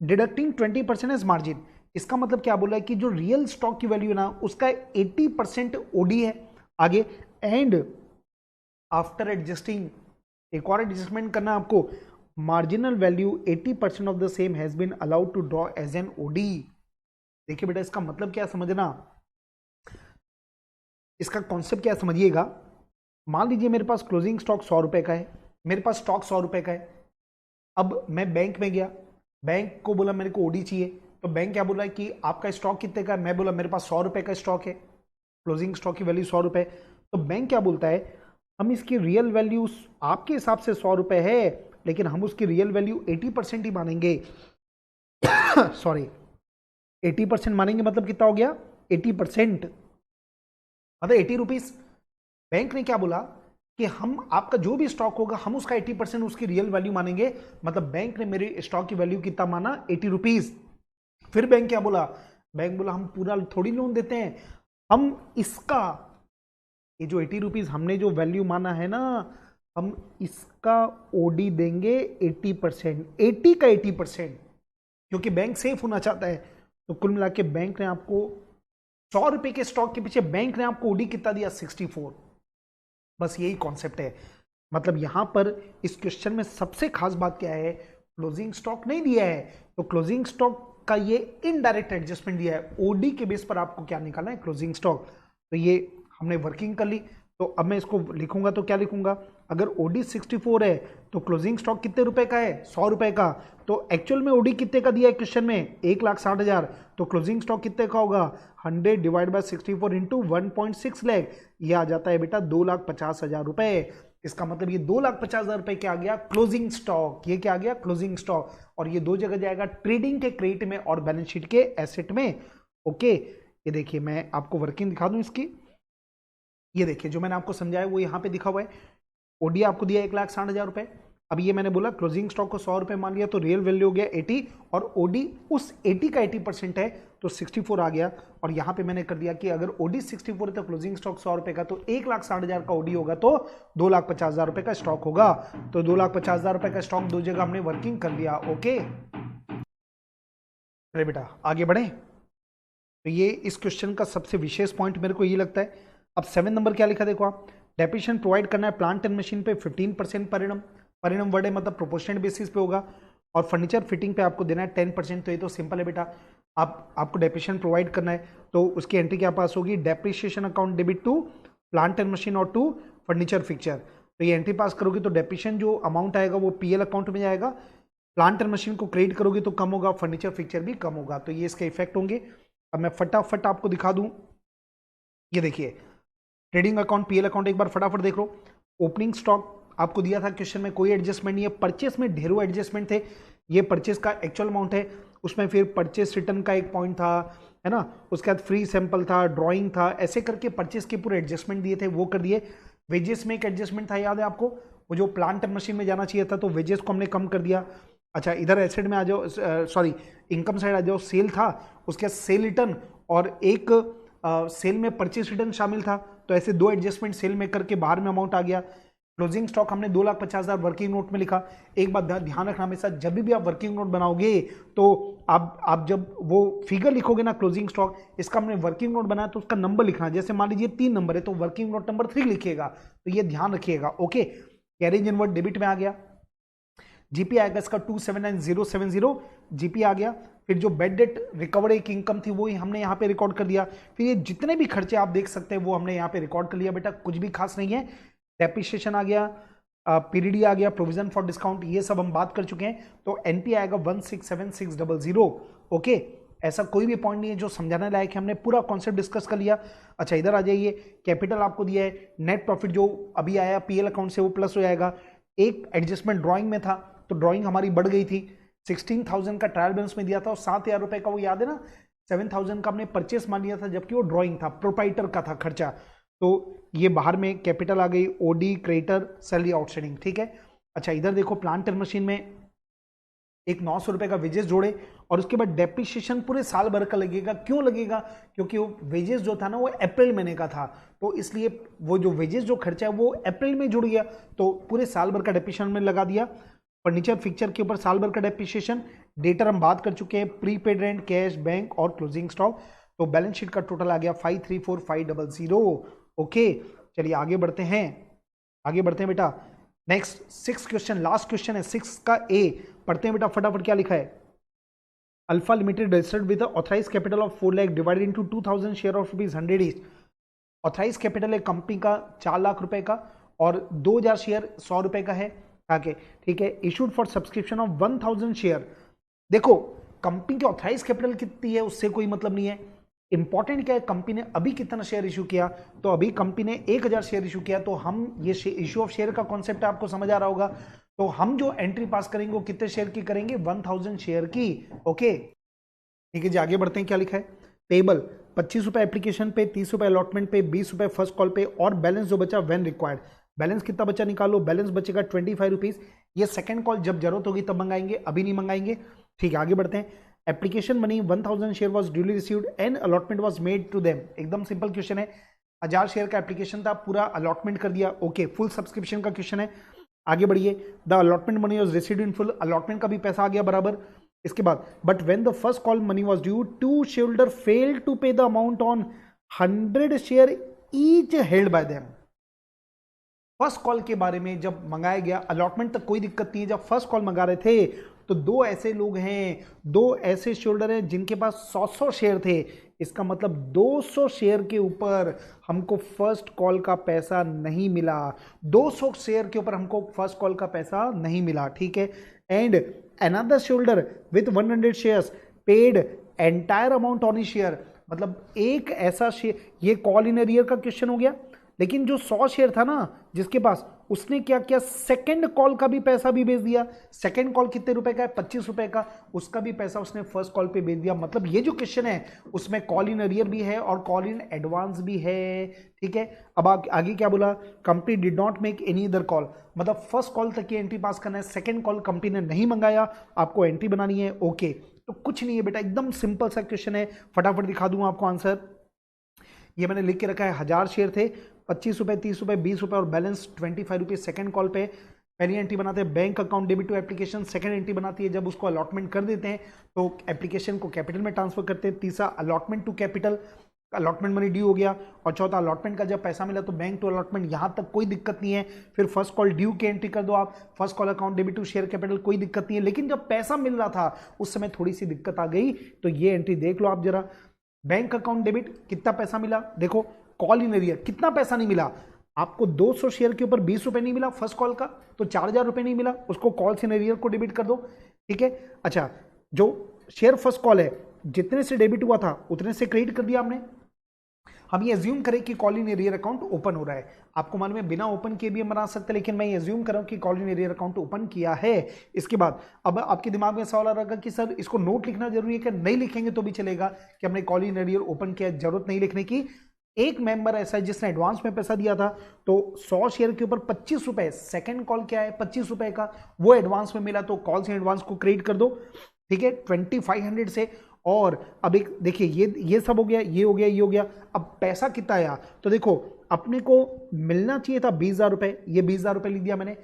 deducting 20% as margin. इसका मतलब क्या बोला है कि जो रियल स्टॉक की वैल्यू है ना उसका 80% ओडी है आगे, एंड आफ्टर एडजस्टिंग, एक और एडजस्टमेंट करना आपको, marginal value 80% of the same has been allowed to draw as an OD. देखिए बेटा इसका मतलब क्या समझना, इसका कॉन्सेप्ट क्या समझिएगा। मान लीजिए मेरे पास क्लोजिंग स्टॉक 100 रुपए का है, मेरे पास स्टॉक 100 रुपए का है। अब मैं बैंक में गया, बैंक को बोला मेरे को ओडी चाहिए, तो बैंक क्या बोला कि आपका स्टॉक कितने का है, मैं बोला मेरे पास 100 रुपए का स्टॉक है, क्लोजिंग स्टॉक की वैल्यू 100 रुपए। तो बैंक क्या बोलता है, हम इसकी रियल वैल्यू आपके हिसाब से 100 रुपए है, लेकिन हम उसकी रियल वैल्यू 80% ही मानेंगे। सॉरी, 80% मानेंगे मतलब कितना हो गया, 80%, मतलब 80 रुपीज। बैंक ने क्या बोला कि हम आपका जो भी स्टॉक होगा हम उसका 80% उसकी रियल वैल्यू मानेंगे, मतलब बैंक ने मेरे स्टॉक की वैल्यू कितना माना, 80 रुपीज। फिर बैंक क्या बोला, बैंक बोला हम पूरा थोड़ी लोन देते हैं, हम इसका ये जो 80 रुपीज हमने जो वैल्यू माना है ना, हम इसका ओडी देंगे 80%, 80 का 80%, क्योंकि बैंक सेफ होना चाहता है। तो कुल मिला के बैंक ने आपको 100 रुपए के स्टॉक के पीछे बैंक ने आपको ओडी कितना दिया, 64। बस यही कॉन्सेप्ट है। मतलब यहां पर इस क्वेश्चन में सबसे खास बात क्या है, क्लोजिंग स्टॉक नहीं दिया है, तो क्लोजिंग स्टॉक का ये इनडायरेक्ट एडजस्टमेंट दिया है, ओडी के बेस पर आपको क्या निकालना है, क्लोजिंग स्टॉक। तो ये हमने वर्किंग कर ली, तो अब मैं इसको लिखूंगा तो क्या लिखूंगा, अगर ओडी 64 है तो क्लोजिंग स्टॉक कितने रुपए का है, 100 रुपए का। तो एक्चुअल में ओडी कितने का दिया है क्वेश्चन में, 1,60,000, तो क्लोजिंग स्टॉक कितने का होगा, 100 डिवाइड बाय 64 इंटू 1.6 लाख, ये आ जाता है बेटा 2,50,000 रुपए। इसका मतलब ये 2,50,000 रुपए क्या आ गया, क्लोजिंग स्टॉक। ये क्या आ गया, क्लोजिंग स्टॉक, और ये दो जगह जाएगा, ट्रेडिंग के क्रेडिट में और बैलेंस शीट के एसेट में। ओके, ये देखिए मैं आपको वर्किंग दिखा दूं इसकी, ये देखिए जो मैंने आपको समझाया वो यहाँ पे दिखा हुआ है। ओडी आपको दिया 1,60,000 रुपए, अब ये मैंने बोला क्लोजिंग स्टॉक को 100 रुपए मान लिया, तो रियल वैल्यू हो गया 80, और ओडी उस 80 का 80% है तो 64 आ गया। और यहाँ पे मैंने कर दिया कि अगर ओडी 64 है तो क्लोजिंग स्टॉक 100 रुपए का, तो 1,60,000 का ओडी होगा तो 2,50,000 रुपए का स्टॉक होगा। तो 2,50,000 रुपए का स्टॉक दो जगह हमने वर्किंग कर लिया। ओके अरे बेटा आगे बढ़े, तो ये इस क्वेश्चन का सबसे विशेष पॉइंट मेरे को ये लगता है। अब 7 नंबर क्या लिखा देखो आप, डेप्रिसिएशन प्रोवाइड करना है प्लांट एंड मशीन पे 15% परिणाम, परिणाम वर्ड है मतलब प्रोपोर्शनल बेसिस पे होगा, और फर्नीचर फिटिंग पे आपको देना है 10%। तो ये तो सिंपल है बेटा, आपको डेप्रिसिएशन प्रोवाइड करना है तो उसकी एंट्री क्या पास होगी, depreciation account debit to plant and machine और टू फर्नीचर फिक्चर। तो ये एंट्री पास करोगे तो डेप्रिसिएशन जो अमाउंट आएगा वो पीएल अकाउंट में जाएगा, प्लांट एंड मशीन को क्रेडिट करोगे तो कम होगा, फर्नीचर फिक्चर भी कम होगा। तो ये इसके इफेक्ट होंगे। अब मैं फटाफट आपको दिखा दूं, ये देखिए ट्रेडिंग अकाउंट पीएल अकाउंट एक बार फटाफट देख लो। ओपनिंग स्टॉक आपको दिया था क्वेश्चन में, कोई एडजस्टमेंट नहीं है। परचेस में ढेरों एडजस्टमेंट थे, ये परचेस का एक्चुअल अमाउंट है, उसमें फिर परचेस रिटर्न का एक पॉइंट था, है ना, उसके बाद फ्री सैंपल था, ड्राइंग था, ऐसे करके परचेस के पूरे एडजस्टमेंट दिए थे, वो कर दिए। वेजेस में एक एडजस्टमेंट था, याद है आपको, वो जो प्लांट एंड मशीन में जाना चाहिए था तो वेजेस को हमने कम कर दिया। अच्छा इधर एसेट में आ जाओ, सॉरी इनकम साइड आ जाओ, सेल था, उसके बाद सेल रिटर्न और एक सेल में परचेस रिटर्न शामिल था, तो ऐसे दो एडजस्टमेंट सेल में करके बाहर में अमाउंट आ गया। क्लोजिंग स्टॉक हमने 2,50,000 वर्किंग नोट में लिखा। एक बात ध्यान रखना हमेशा, जब भी आप वर्किंग नोट बनाओगे तो आप जब वो फिगर लिखोगे ना क्लोजिंग स्टॉक, इसका हमने वर्किंग नोट बनाया तो उसका नंबर लिखना। जैसे मान लीजिए 3 नंबर है तो वर्किंग नोट नंबर 3 लिखिएगा, तो ये ध्यान रखिएगा। ओके, कैरेज इनवर्ड डेबिट में आ गया। जीपी आएगा इसका 279070, जीपी आ गया। फिर जो बेड डेट रिकवर एक इनकम थी वो ही हमने यहाँ पे रिकॉर्ड कर दिया। फिर ये जितने भी खर्चे आप देख सकते हैं वो हमने यहाँ पे रिकॉर्ड कर लिया बेटा, कुछ भी खास नहीं है। डेप्रिसिएशन आ गया, पीरियड आ गया, प्रोविजन फॉर डिस्काउंट, ये सब हम बात कर चुके हैं। तो एनपी आएगा 167600। ओके, ऐसा कोई भी पॉइंट नहीं है जो समझाने लायक है, हमने पूरा कॉन्सेप्ट डिस्कस कर लिया। अच्छा इधर आ जाइए, कैपिटल आपको दिया है, नेट प्रॉफिट जो अभी आया पीएल अकाउंट से वो प्लस हो जाएगा। एक एडजस्टमेंट ड्राइंग में था तो ड्राइंग हमारी बढ़ गई थी, 16,000 का ट्रायल बैलेंस में दिया था और 7,000 रुपए का वो याद है ना 7,000 का हमने परचेस मान लिया था, जबकि वो ड्राइंग था, प्रोप्राइटर का था खर्चा। तो ये बाहर में कैपिटल आ गई, ओडी, क्रेडिटर, सैलरी आउटस्टैंडिंग, ठीक है। अच्छा इधर देखो, प्लांट एंड मशीन में एक 900 रुपए का वेजेस जोड़े और उसके बाद डेप्रिसिएशन पूरे साल भर का लगेगा। क्यों लगेगा? क्योंकि वो वेजेस जो था ना वो अप्रैल महीने का था, तो इसलिए वो जो वेजेस जो खर्चा है वो अप्रैल में जुड़ गया, तो पूरे साल भर का डेप्रिसिएशन में लगा दिया। फर्नीचर फिक्चर के ऊपर साल भर का डेप्रिसिएशन। डेटर हम बात कर चुके हैं, प्रीपेड रेंट, कैश, बैंक और क्लोजिंग स्टॉक। तो बैलेंस शीट का टोटल आ गया 534,500। ओके, चलिए आगे बढ़ते हैं, आगे बढ़ते हैं बेटा। नेक्स्ट 6 क्वेश्चन, लास्ट क्वेश्चन है 6 का ए, पढ़ते हैं बेटा फटाफट। क्या लिखा है? Alpha limited registered with authorised capital of 4 lakh divided into 2000 share of ₹100 each. Authorised capital है कंपनी का 4 लाख रुपए का और 2000 शेयर 100 रुपए का है आगे, ठीक है। Issued for subscription of 1000 share. देखो कंपनी की ऑथराइज कैपिटल कितनी है उससे कोई मतलब नहीं है, इंपॉर्टेंट क्या है कंपनी ने अभी कितना शेयर इशू किया। तो अभी कंपनी ने 1000 शेयर इशू किया, तो हम ये इशू ऑफ शेयर का कॉन्सेप्ट आपको समझ आ रहा होगा। तो हम जो एंट्री पास करेंगे वो कितने शेयर की करेंगे? 1000 शेयर की। ओके ठीक है जी, आगे बढ़ते हैं। क्या लिखा है? पेबल 25 रुपए एप्लीकेशन पे, 30 रुपए अलॉटमेंट पे, 20 रुपए फर्स्ट कॉल पे और बैलेंस जो बचा व्हेन रिक्वायर्ड। बैलेंस कितना बचा निकालो, बैलेंस बचेगा 25 रुपीज। ये सेकंड कॉल जब जरूरत होगी तब मंगाएंगे, अभी नहीं मंगाएंगे। ठीक है आगे बढ़ते हैं। Application money 1000 share was duly received and allotment was made to them. एकदम सिंपल क्वेश्चन है, 1000 शेयर का एप्लीकेशन था, पूरा अलॉटमेंट कर दिया। ओके, फुल सब्सक्रिप्शन का क्वेश्चन है। आगे बढ़िए। The allotment money was received in full, allotment का भी पैसा आ गया बराबर। इसके बाद but when the first call money was due, two shareholder failed to pay the amount on 100 share each held by them. First call के बारे में जब मंगाया गया, अलॉटमेंट तक कोई दिक्कत नहीं है, जब फर्स्ट कॉल मंगा रहे थे तो दो ऐसे लोग हैं, दो ऐसे शेयर होल्डर हैं जिनके पास 100 शेयर थे। इसका मतलब 200 शेयर के ऊपर हमको फर्स्ट कॉल का पैसा नहीं मिला, 200 शेयर के ऊपर हमको फर्स्ट कॉल का पैसा नहीं मिला, ठीक है। And another share holder with 100 shares paid entire amount on share, मतलब एक ऐसा शेयर, ये कॉल इन अरियर का क्वेश्चन हो गया। लेकिन जो 100 शेयर था ना जिसके पास, उसने क्या किया, सेकंड कॉल का भी पैसा भी भेज दिया। सेकंड कॉल कितने रुपए का है? 25 रुपए का, उसका भी पैसा उसने फर्स्ट कॉल पे भेज दिया। मतलब ये जो क्वेश्चन है उसमें कॉल इन अरियर भी है और कॉल इन एडवांस भी है, ठीक है। अब आगे क्या बोला? Company did not make any other call, मतलब फर्स्ट कॉल तक की एंट्री पास करना है, सेकंड कॉल कंपनी ने नहीं मंगाया, आपको एंट्री बनानी है। ओके, तो कुछ नहीं है बेटा, एकदम सिंपल सा क्वेश्चन है, फटाफट दिखा दूंगा आपको आंसर। ये मैंने लिख के रखा है, 1000 शेयर थे, 25 रुपए, 30 रुपए, 20 रुपए और बैलेंस 25 रुपीज सेकंड कॉल पे। पहली एंट्री बनाते हैं bank account debit to application, second entry बनाती है जब उसको अलॉटमेंट कर देते हैं तो एप्लीकेशन को कैपिटल में ट्रांसफर करते हैं। तीसरा allotment to capital, allotment money due हो गया। और चौथा अलॉटमेंट का जब पैसा मिला तो बैंक टू अलॉटमेंट, यहाँ तक कोई दिक्कत नहीं है। फिर फर्स्ट कॉल ड्यू की एंट्री कर दो आप, first call account debit to share capital, कोई दिक्कत नहीं है। लेकिन जब पैसा मिल रहा था उस समय थोड़ी सी दिक्कत आ गई, तो ये एंट्री देख लो आप जरा। बैंक अकाउंट डेबिट कितना पैसा मिला, देखो कॉल इन एरियर कितना पैसा नहीं मिला आपको, 200 शेयर के ऊपर 20 रुपए नहीं मिला फर्स्ट कॉल का, तो 4000 रुपए नहीं मिला, उसको कॉल इन एरियर को डेबिट कर दो, ठीक है। अच्छा, जो शेयर फर्स्ट कॉल है जितने से डेबिट हुआ था उतने से क्रेडिट कर दिया हमने। हम ये एज्यूम करें कि call in arrear account open हो रहा है, आपको मालूम है बिना ओपन किए भी हम बना सकते हैं, लेकिन मैं ये एज्यूम कर रहा हूं कि call in arrear account open किया है। इसके बाद अब आपके दिमाग में सवाल आ रहा कि सर इसको नोट लिखना जरूरी है कि नहीं लिखेंगे तो भी चलेगा कि हमने कॉल इन एरियर ओपन किया, जरूरत नहीं लिखने की। एक मेंबर ऐसा है जिसने एडवांस में पैसा दिया था, तो 100 शेयर के ऊपर 25 रुपए, सेकंड कॉल क्या है 25 रुपए का, वो एडवांस में मिला, तो कॉल से एडवांस को क्रेडिट कर दो, ठीक है 2500 से। और अब एक देखिए ये सब हो गया, ये हो गया, ये हो गया। अब पैसा कितना आया तो देखो अपने को मिलना चाहिए था 20,000 रुपए, ये 20,000 रुपए लिख दिया मैंने,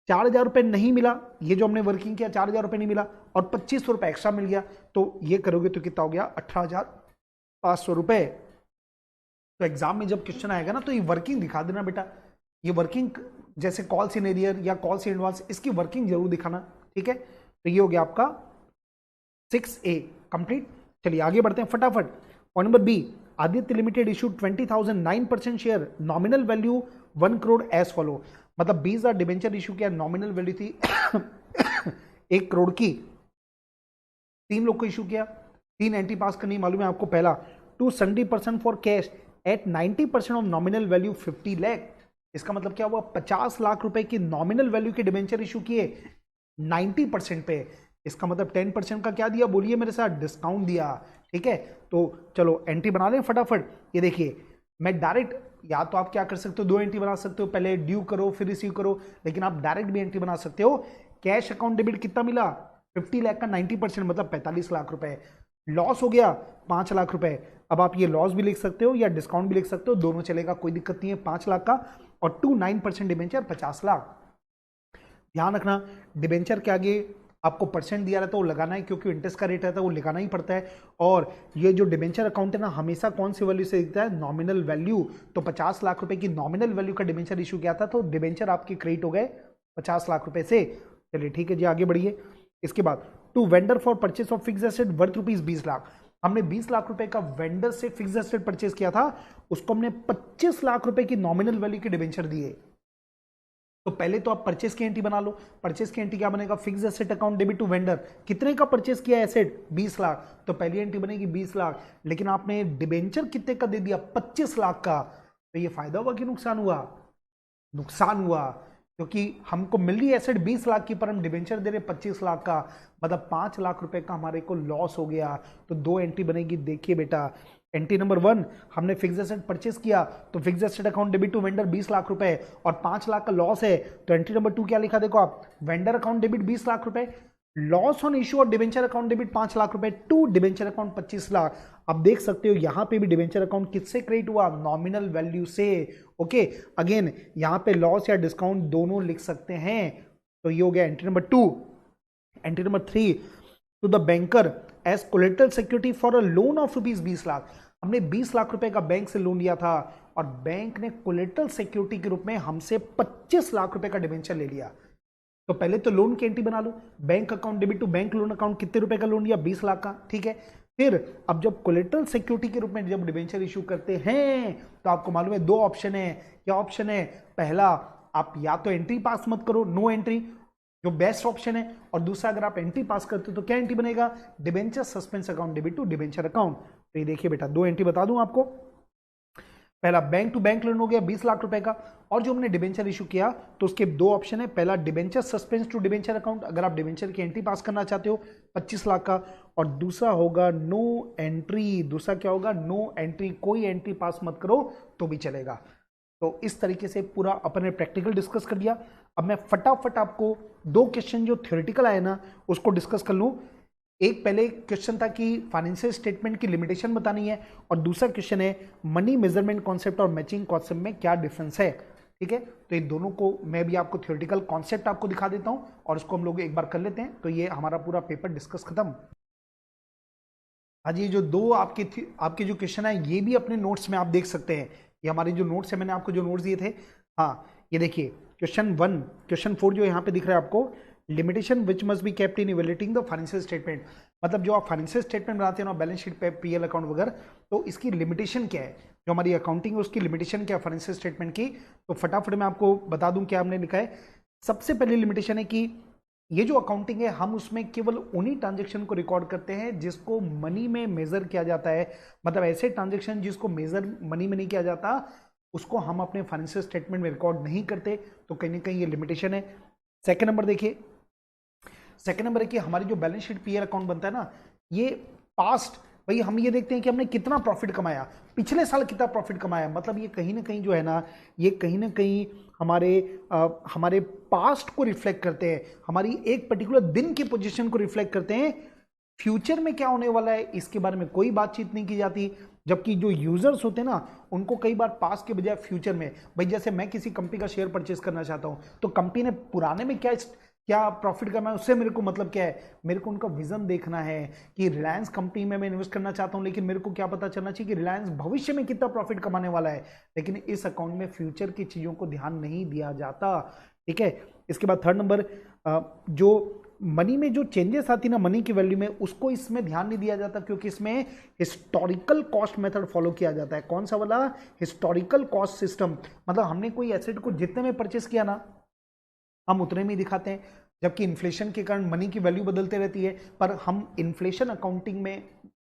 4,000 रुपए नहीं मिला, ये जो हमने वर्किंग किया 4,000 रुपए नहीं मिला, और 2500 रुपए एक्स्ट्रा मिल गया, तो ये करोगे तो कितना हो गया 18,500 रुपए। तो एग्जाम में जब क्वेश्चन आएगा ना तो ये वर्किंग दिखा देना बेटा, ये वर्किंग जैसे कॉल सिनेरियर या कॉल सी एडवांस, इसकी वर्किंग जरूर दिखाना, ठीक है। तो ये हो गया आपका 6A कंप्लीट। चलिए आगे बढ़ते हैं फटाफट। Point number B, Aditya limited issued 20,000 9% share, nominal value 1 crore as follow. मतलब 20,000 डिबेंचर इशू किया, नॉमिनल वैल्यू थी 1 करोड़ की, 3 लोग को इशू किया, 3 एंट्री पास करनी मालूम है आपको। पहला, to 70% for cash at 90% of nominal value 50 lakh. इसका मतलब क्या हुआ, 50 लाख रुपए की नॉमिनल वैल्यू के डिबेंचर इशू किए 90% पे, इसका मतलब 10% का क्या दिया, बोलिए मेरे साथ, डिस्काउंट दिया, ठीक है। तो चलो एंट्री बना लें फटाफट। ये देखिए मैं डायरेक्ट, या तो आप क्या कर सकते हो, 2 एंट्री बना सकते हो, पहले ड्यू करो फिर रिसीव करो, लेकिन आप डायरेक्ट भी एंट्री बना सकते हो। कैश अकाउंट डेबिट कितना मिला, 50 लाख का 90% मतलब 45 लाख रुपए, लॉस हो गया 5 लाख रुपए। अब आप ये लॉस भी लिख सकते हो या डिस्काउंट भी लिख सकते हो, दोनों चलेगा, कोई दिक्कत नहीं है। 5 लाख का और 9% डिबेंचर 50 लाख। ध्यान रखना डिबेंचर के आगे आपको परसेंट दिया रहता है वो लगाना है, क्योंकि इंटरेस्ट का रेट रहता है वो लगाना ही पड़ता है। और ये जो डिबेंचर अकाउंट है ना, हमेशा कौन सी वैल्यू से दिखता है, नॉमिनल वैल्यू। तो 50 लाख रुपए की नॉमिनल वैल्यू का डिबेंचर इशू किया था, तो डिबेंचर आपके क्रेडिट हो गए 50 लाख रुपए से। चलिए ठीक है जी, आगे बढ़िए। इसके बाद, to vendor for purchase of fix asset worth ₹20 lakh. हमने 20 लाख रुपए का वेंडर से फिक्स एसेट परचेस किया था, उसको हमने 25 लाख रुपए की नॉमिनल वैल्यू के डिबेंचर दिए। तो पहले तो आप परचेस की एंट्री बना लो। परचेस की एंट्री क्या बनेगा, fix asset account debit to vendor. कितने का परचेस किया एसेट, 20 लाख, तो पहली एंट्री बनेगी 20 लाख। लेकिन आपने डिबेंचर कितने का दे दिया, 25 लाख का। तो ये फायदा हुआ कि नुकसान हुआ, नुकसान हुआ, क्योंकि हमको मिल रही एसेट 20 लाख की, पर हम डिबेंचर दे रहे 25 लाख का, मतलब 5 लाख रुपए का हमारे को लॉस हो गया। तो 2 एंट्री बनेगी। देखिए बेटा, एंट्री नंबर 1, हमने फिक्स एसेट परचेस किया, तो fix asset account debit to vendor 20 lakh रुपए और 5 लाख का लॉस है। तो एंट्री नंबर 2 क्या लिखा, देखो आप, वेंडर अकाउंट डेबिट 20 लाख रुपए, लॉस ऑन इशू और डिबेंचर अकाउंट डेबिट 5 लाख रुपए टू डिबेंचर अकाउंट 25 लाख। अब देख सकते हो यहां पे भी डिबेंचर अकाउंट किससे क्रेडिट हुआ, नॉमिनल वैल्यू से। ओके, अगेन यहां पे लॉस या डिस्काउंट दोनों लिख सकते हैं। तो ये हो गया entry number 2। Entry number 3, to the banker as collateral security for a loan of ₹20 lakh. हमने 20 लाख रुपए का बैंक से लोन लिया था और बैंक ने कोलेटरल सिक्योरिटी के रूप में हमसे 25 लाख रुपए का डिबेंचर ले लिया। तो पहले तो लोन की एंट्री बना लो, bank account debit to bank loan account, कितने रुपए का लोन लिया, 20 लाख का, ठीक है। फिर अब जब कोलेटरल सिक्योरिटी के रूप में जब डिबेंचर इशू करते हैं, तो आपको मालूम है 2 ऑप्शन है। क्या ऑप्शन है, पहला आप या तो एंट्री पास मत करो, नो एंट्री, जो बेस्ट ऑप्शन है, और दूसरा अगर आप एंट्री पास करते हो तो क्या एंट्री बनेगा, debenture suspense account debit to debenture account. तो ये देखिए बेटा, 2 एंट्री बता दूं आपको। पहला बैंक टू बैंक लोन हो गया 20 लाख रुपए का, और जो हमने डिबेंचर इशू किया तो उसके 2 ऑप्शन है। पहला debenture suspense to debenture account, अगर आप डिबेंचर की एंट्री पास करना चाहते हो 25 लाख का, और दूसरा होगा नो एंट्री। दूसरा क्या होगा, नो एंट्री, कोई एंट्री पास मत करो तो भी चलेगा। तो इस तरीके से पूरा अपने प्रैक्टिकल डिस्कस कर दिया। अब मैं फटाफट आपको 2 क्वेश्चन जो थ्योरेटिकल आए ना उसको डिस्कस कर लूं। एक पहले क्वेश्चन था कि फाइनेंशियल स्टेटमेंट की लिमिटेशन बतानी है, और दूसरा क्वेश्चन है मनी मेजरमेंट कॉन्सेप्ट और मैचिंग कॉन्सेप्ट में क्या डिफरेंस है, ठीक है। तो इन दोनों को मैं भी आपको थ्योरेटिकल कॉन्सेप्ट आपको दिखा देता हूं और उसको हम लोग एक बार कर लेते हैं, तो ये हमारा पूरा पेपर डिस्कस खत्म। आज ये जो 2 आपके जो क्वेश्चन है ये भी अपने नोट्स में आप देख सकते हैं। ये हमारे जो नोट्स है, मैंने आपको जो नोट्स दिए थे, हाँ ये देखिए, क्वेश्चन 1, क्वेश्चन 4 जो यहाँ पे दिख रहा है आपको, limitation which must be kept in evaluating the financial statement. मतलब जो आप फाइनेंशियल स्टेटमेंट बनाते हैं ना, बैलेंस शीट पे, पीएल अकाउंट वगैरह, तो इसकी लिमिटेशन क्या है, जो हमारी अकाउंटिंग है उसकी लिमिटेशन क्या है फाइनेंशियल स्टेटमेंट की। तो फटाफट मैं आपको बता दूं क्या हमने लिखा है। सबसे पहली लिमिटेशन है कि ये जो अकाउंटिंग है हम उसमें केवल उन्हीं ट्रांजेक्शन को रिकॉर्ड करते हैं जिसको मनी में मेजर किया जाता है। मतलब ऐसे ट्रांजेक्शन जिसको मेजर मनी में नहीं किया जाता उसको हम अपने फाइनेंशियल स्टेटमेंट में रिकॉर्ड नहीं करते। तो कहीं ना कहीं ये लिमिटेशन है। सेकंड नंबर देखिए, सेकंड नंबर है कि हमारी जो बैलेंस शीट पीएल अकाउंट बनता है ना, ये पास्ट, भाई हम ये देखते हैं कि हमने कितना प्रॉफिट कमाया, पिछले साल कितना प्रॉफिट कमाया। मतलब ये कहीं ना कहीं जो है ना, ये कहीं ना कहीं हमारे पास्ट को रिफ्लेक्ट करते हैं, हमारी एक पर्टिकुलर दिन की पोजीशन को रिफ्लेक्ट करते हैं। फ्यूचर में क्या होने वाला है इसके बारे में कोई बातचीत नहीं की जाती। जबकि जो यूजर्स होते हैं ना, उनको कई बार पास के बजाय फ्यूचर में, भाई जैसे मैं किसी कंपनी का शेयर परचेस करना चाहता हूं, तो कंपनी ने पुराने में क्या क्या प्रॉफिट करना है उससे मेरे को मतलब क्या है, मेरे को उनका विजन देखना है कि रिलायंस कंपनी में मैं इन्वेस्ट करना चाहता हूं, लेकिन मेरे को क्या पता चलना चाहिए कि रिलायंस भविष्य में कितना प्रॉफिट कमाने वाला है, लेकिन इस अकाउंट में फ्यूचर की चीजों को ध्यान नहीं दिया जाता। ठीक है, इसके बाद थर्ड नंबर, जो मनी में जो चेंजेस आती ना मनी की वैल्यू में, उसको इसमें ध्यान नहीं दिया जाता, क्योंकि इसमें हिस्टोरिकल कॉस्ट मेथड फॉलो किया जाता है। कौन सा वाला? Historical cost system. मतलब हमने कोई एसेट को जितने में परचेस किया ना, हम उतने में ही दिखाते हैं, जबकि इन्फ्लेशन के कारण मनी की वैल्यू बदलते रहती है, पर हम इन्फ्लेशन अकाउंटिंग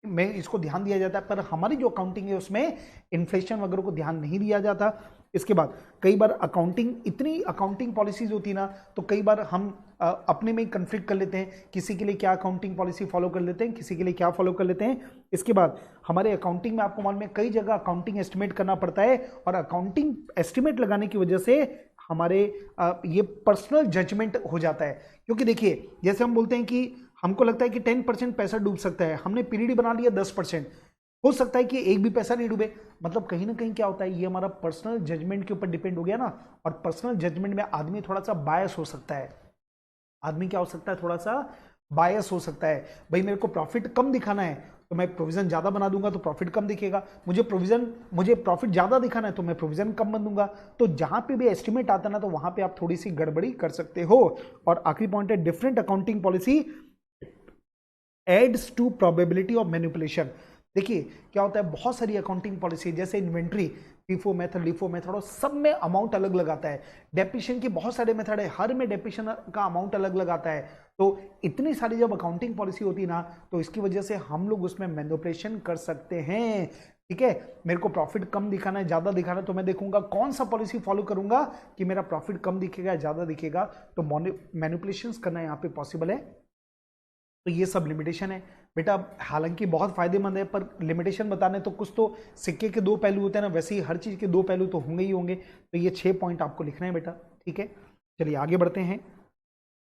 में इसको ध्यान दिया जाता है, पर हमारी जो अकाउंटिंग है उसमें इन्फ्लेशन वगैरह को ध्यान नहीं दिया जाता। इसके बाद कई बार अकाउंटिंग, इतनी अकाउंटिंग पॉलिसीज होती ना, तो कई बार हम अपने में ही कन्फ्लिक्ट कर लेते हैं, किसी के लिए क्या अकाउंटिंग पॉलिसी फॉलो कर लेते हैं, किसी के लिए क्या फॉलो कर लेते हैं। इसके बाद हमारे अकाउंटिंग में आपको मालूम है कई जगह अकाउंटिंग एस्टिमेट करना पड़ता है, और अकाउंटिंग एस्टिमेट लगाने की वजह से हमारे ये पर्सनल जजमेंट हो जाता है। क्योंकि देखिए, जैसे हम बोलते हैं कि हमको लगता है कि 10% पैसा डूब सकता है, हमने पीरियड बना लिया 10%, हो सकता है कि एक भी पैसा नहीं डूबे। मतलब कहीं ना कहीं क्या होता है, ये हमारा पर्सनल जजमेंट के ऊपर डिपेंड हो गया ना, और पर्सनल जजमेंट में आदमी थोड़ा सा बायस हो सकता है। आदमी क्या हो सकता है, थोड़ा सा बायस हो सकता है। भाई मेरे को प्रॉफिट कम दिखाना है तो मैं प्रोविजन ज्यादा बना दूंगा तो प्रॉफिट कम दिखेगा, मुझे प्रॉफिट ज्यादा दिखाना है तो मैं प्रोविजन कम बना दूंगा। तो जहां पे भी एस्टिमेट आता है ना, तो वहां पे आप थोड़ी सी गड़बड़ी कर सकते हो। और आखिरी पॉइंट है, different accounting policy adds to probability of manipulation. देखिए क्या होता है, बहुत सारी अकाउंटिंग पॉलिसी, जैसे inventory, FIFO method, LIFO method, और सब में अमाउंट अलग लगाता है। डेप्रिसिएशन के बहुत सारे मेथड है, हर में डेप्रिसिएशन का अमाउंट अलग लगाता है। तो इतनी सारी जब अकाउंटिंग पॉलिसी होती है ना, तो इसकी वजह से हम लोग उसमें मैनिपुलेशन कर सकते हैं। ठीक है, मेरे को प्रॉफिट कम दिखाना है, ज्यादा दिखाना है, तो मैं देखूंगा कौन सा पॉलिसी फॉलो करूंगा कि मेरा प्रॉफिट कम दिखेगा, ज्यादा दिखेगा। तो मैनिपुलेशन करना यहाँ पे पॉसिबल है। तो ये सब लिमिटेशन है बेटा। हालांकि बहुत फायदेमंद है, पर लिमिटेशन बताने तो कुछ तो सिक्के के दो पहलू होते हैं ना, वैसे ही हर चीज के दो पहलू तो होंगे ही होंगे। तो ये 6 पॉइंट आपको लिखना है बेटा। ठीक है, चलिए आगे बढ़ते हैं।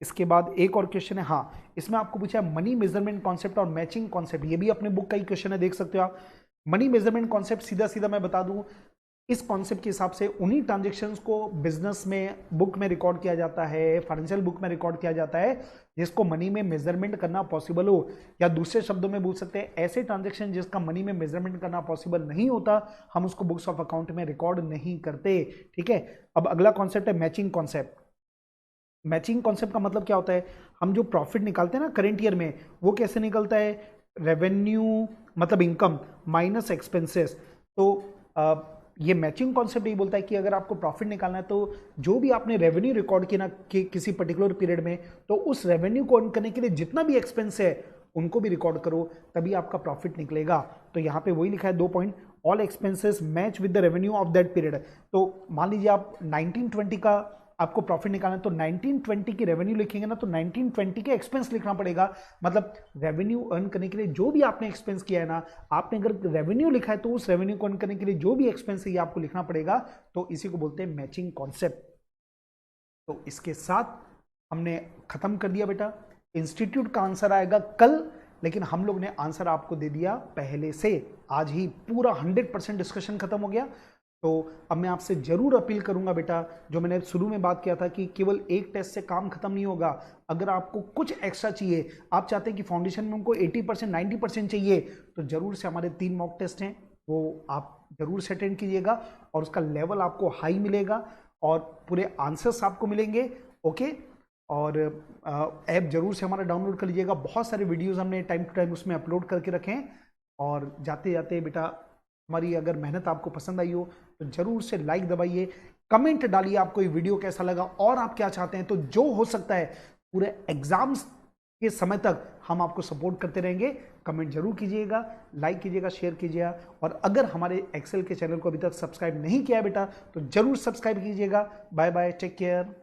इसके बाद एक और क्वेश्चन है, हाँ इसमें आपको पूछा है मनी मेजरमेंट कॉन्सेप्ट और मैचिंग कॉन्सेप्ट। ये भी अपने बुक का ही क्वेश्चन है, देख सकते हो आप। मनी मेजरमेंट कॉन्सेप्ट सीधा सीधा मैं बता दूं, इस कॉन्सेप्ट के हिसाब से उन्हीं ट्रांजेक्शन्स को बिजनेस में बुक में रिकॉर्ड किया जाता है, फाइनेंशियल बुक में रिकॉर्ड किया जाता है, जिसको मनी में मेजरमेंट करना पॉसिबल हो। या दूसरे शब्दों में बोल सकते हैं, ऐसे ट्रांजेक्शन जिसका मनी में मेजरमेंट करना पॉसिबल नहीं होता, हम उसको बुक्स ऑफ अकाउंट में रिकॉर्ड नहीं करते। ठीक है, अब अगला कॉन्सेप्ट है मैचिंग कॉन्सेप्ट। मैचिंग कॉन्सेप्ट का मतलब क्या होता है, हम जो प्रॉफिट निकालते हैं ना करंट ईयर में, वो कैसे निकलता है, रेवेन्यू मतलब इनकम माइनस एक्सपेंसेस। तो ये मैचिंग कॉन्सेप्ट ये बोलता है कि अगर आपको प्रॉफिट निकालना है, तो जो भी आपने रेवेन्यू रिकॉर्ड किया ना कि किसी पर्टिकुलर पीरियड में, तो उस रेवेन्यू को अर्न करने के लिए जितना भी एक्सपेंस है उनको भी रिकॉर्ड करो, तभी आपका प्रॉफिट निकलेगा। तो यहाँ पे वही लिखा है 2 point, all expenses match with the revenue of that period. तो मान लीजिए आप 1920 का आपको प्रॉफिट निकालना है, तो 1920 की रेवेन्यू लिखेंगे ना, तो 1920 के एक्सपेंस लिखना पड़ेगा। मतलब रेवेन्यू अर्न करने के लिए जो भी आपने एक्सपेंस किया है ना, आपने अगर रेवेन्यू लिखा है तो उस रेवेन्यू को अर्न करने के लिए जो भी एक्सपेंस है ये आपको लिखना पड़ेगा। तो इसी को बोलते हैं मैचिंग कॉन्सेप्ट। तो इसके साथ हमने खत्म कर दिया बेटा। इंस्टीट्यूट का आंसर आएगा कल, लेकिन हम लोग ने आंसर आपको दे दिया पहले से। आज ही पूरा 100% डिस्कशन खत्म हो गया। तो अब मैं आपसे जरूर अपील करूंगा बेटा, जो मैंने शुरू में बात किया था कि केवल एक टेस्ट से काम खत्म नहीं होगा। अगर आपको कुछ एक्स्ट्रा चाहिए, आप चाहते हैं कि फाउंडेशन में हमको 80% 90% चाहिए, तो जरूर से हमारे 3 मॉक टेस्ट हैं, वो आप जरूर से अटेंड कीजिएगा, और उसका लेवल आपको हाई मिलेगा और पूरे आंसर्स आपको मिलेंगे। ओके, और ऐप जरूर से हमारा डाउनलोड कर लीजिएगा। बहुत सारे वीडियोस हमने टाइम टू टाइम उसमें अपलोड करके रखे हैं। और जाते जाते बेटा, हमारी अगर मेहनत आपको पसंद आई हो तो जरूर से लाइक दबाइए, कमेंट डालिए आपको ये वीडियो कैसा लगा और आप क्या चाहते हैं। तो जो हो सकता है पूरे एग्जाम्स के समय तक हम आपको सपोर्ट करते रहेंगे। कमेंट जरूर कीजिएगा, लाइक कीजिएगा, शेयर कीजिएगा, और अगर हमारे एक्सेल के चैनल को अभी तक सब्सक्राइब नहीं किया है बेटा, तो जरूर सब्सक्राइब कीजिएगा। Bye bye, take care.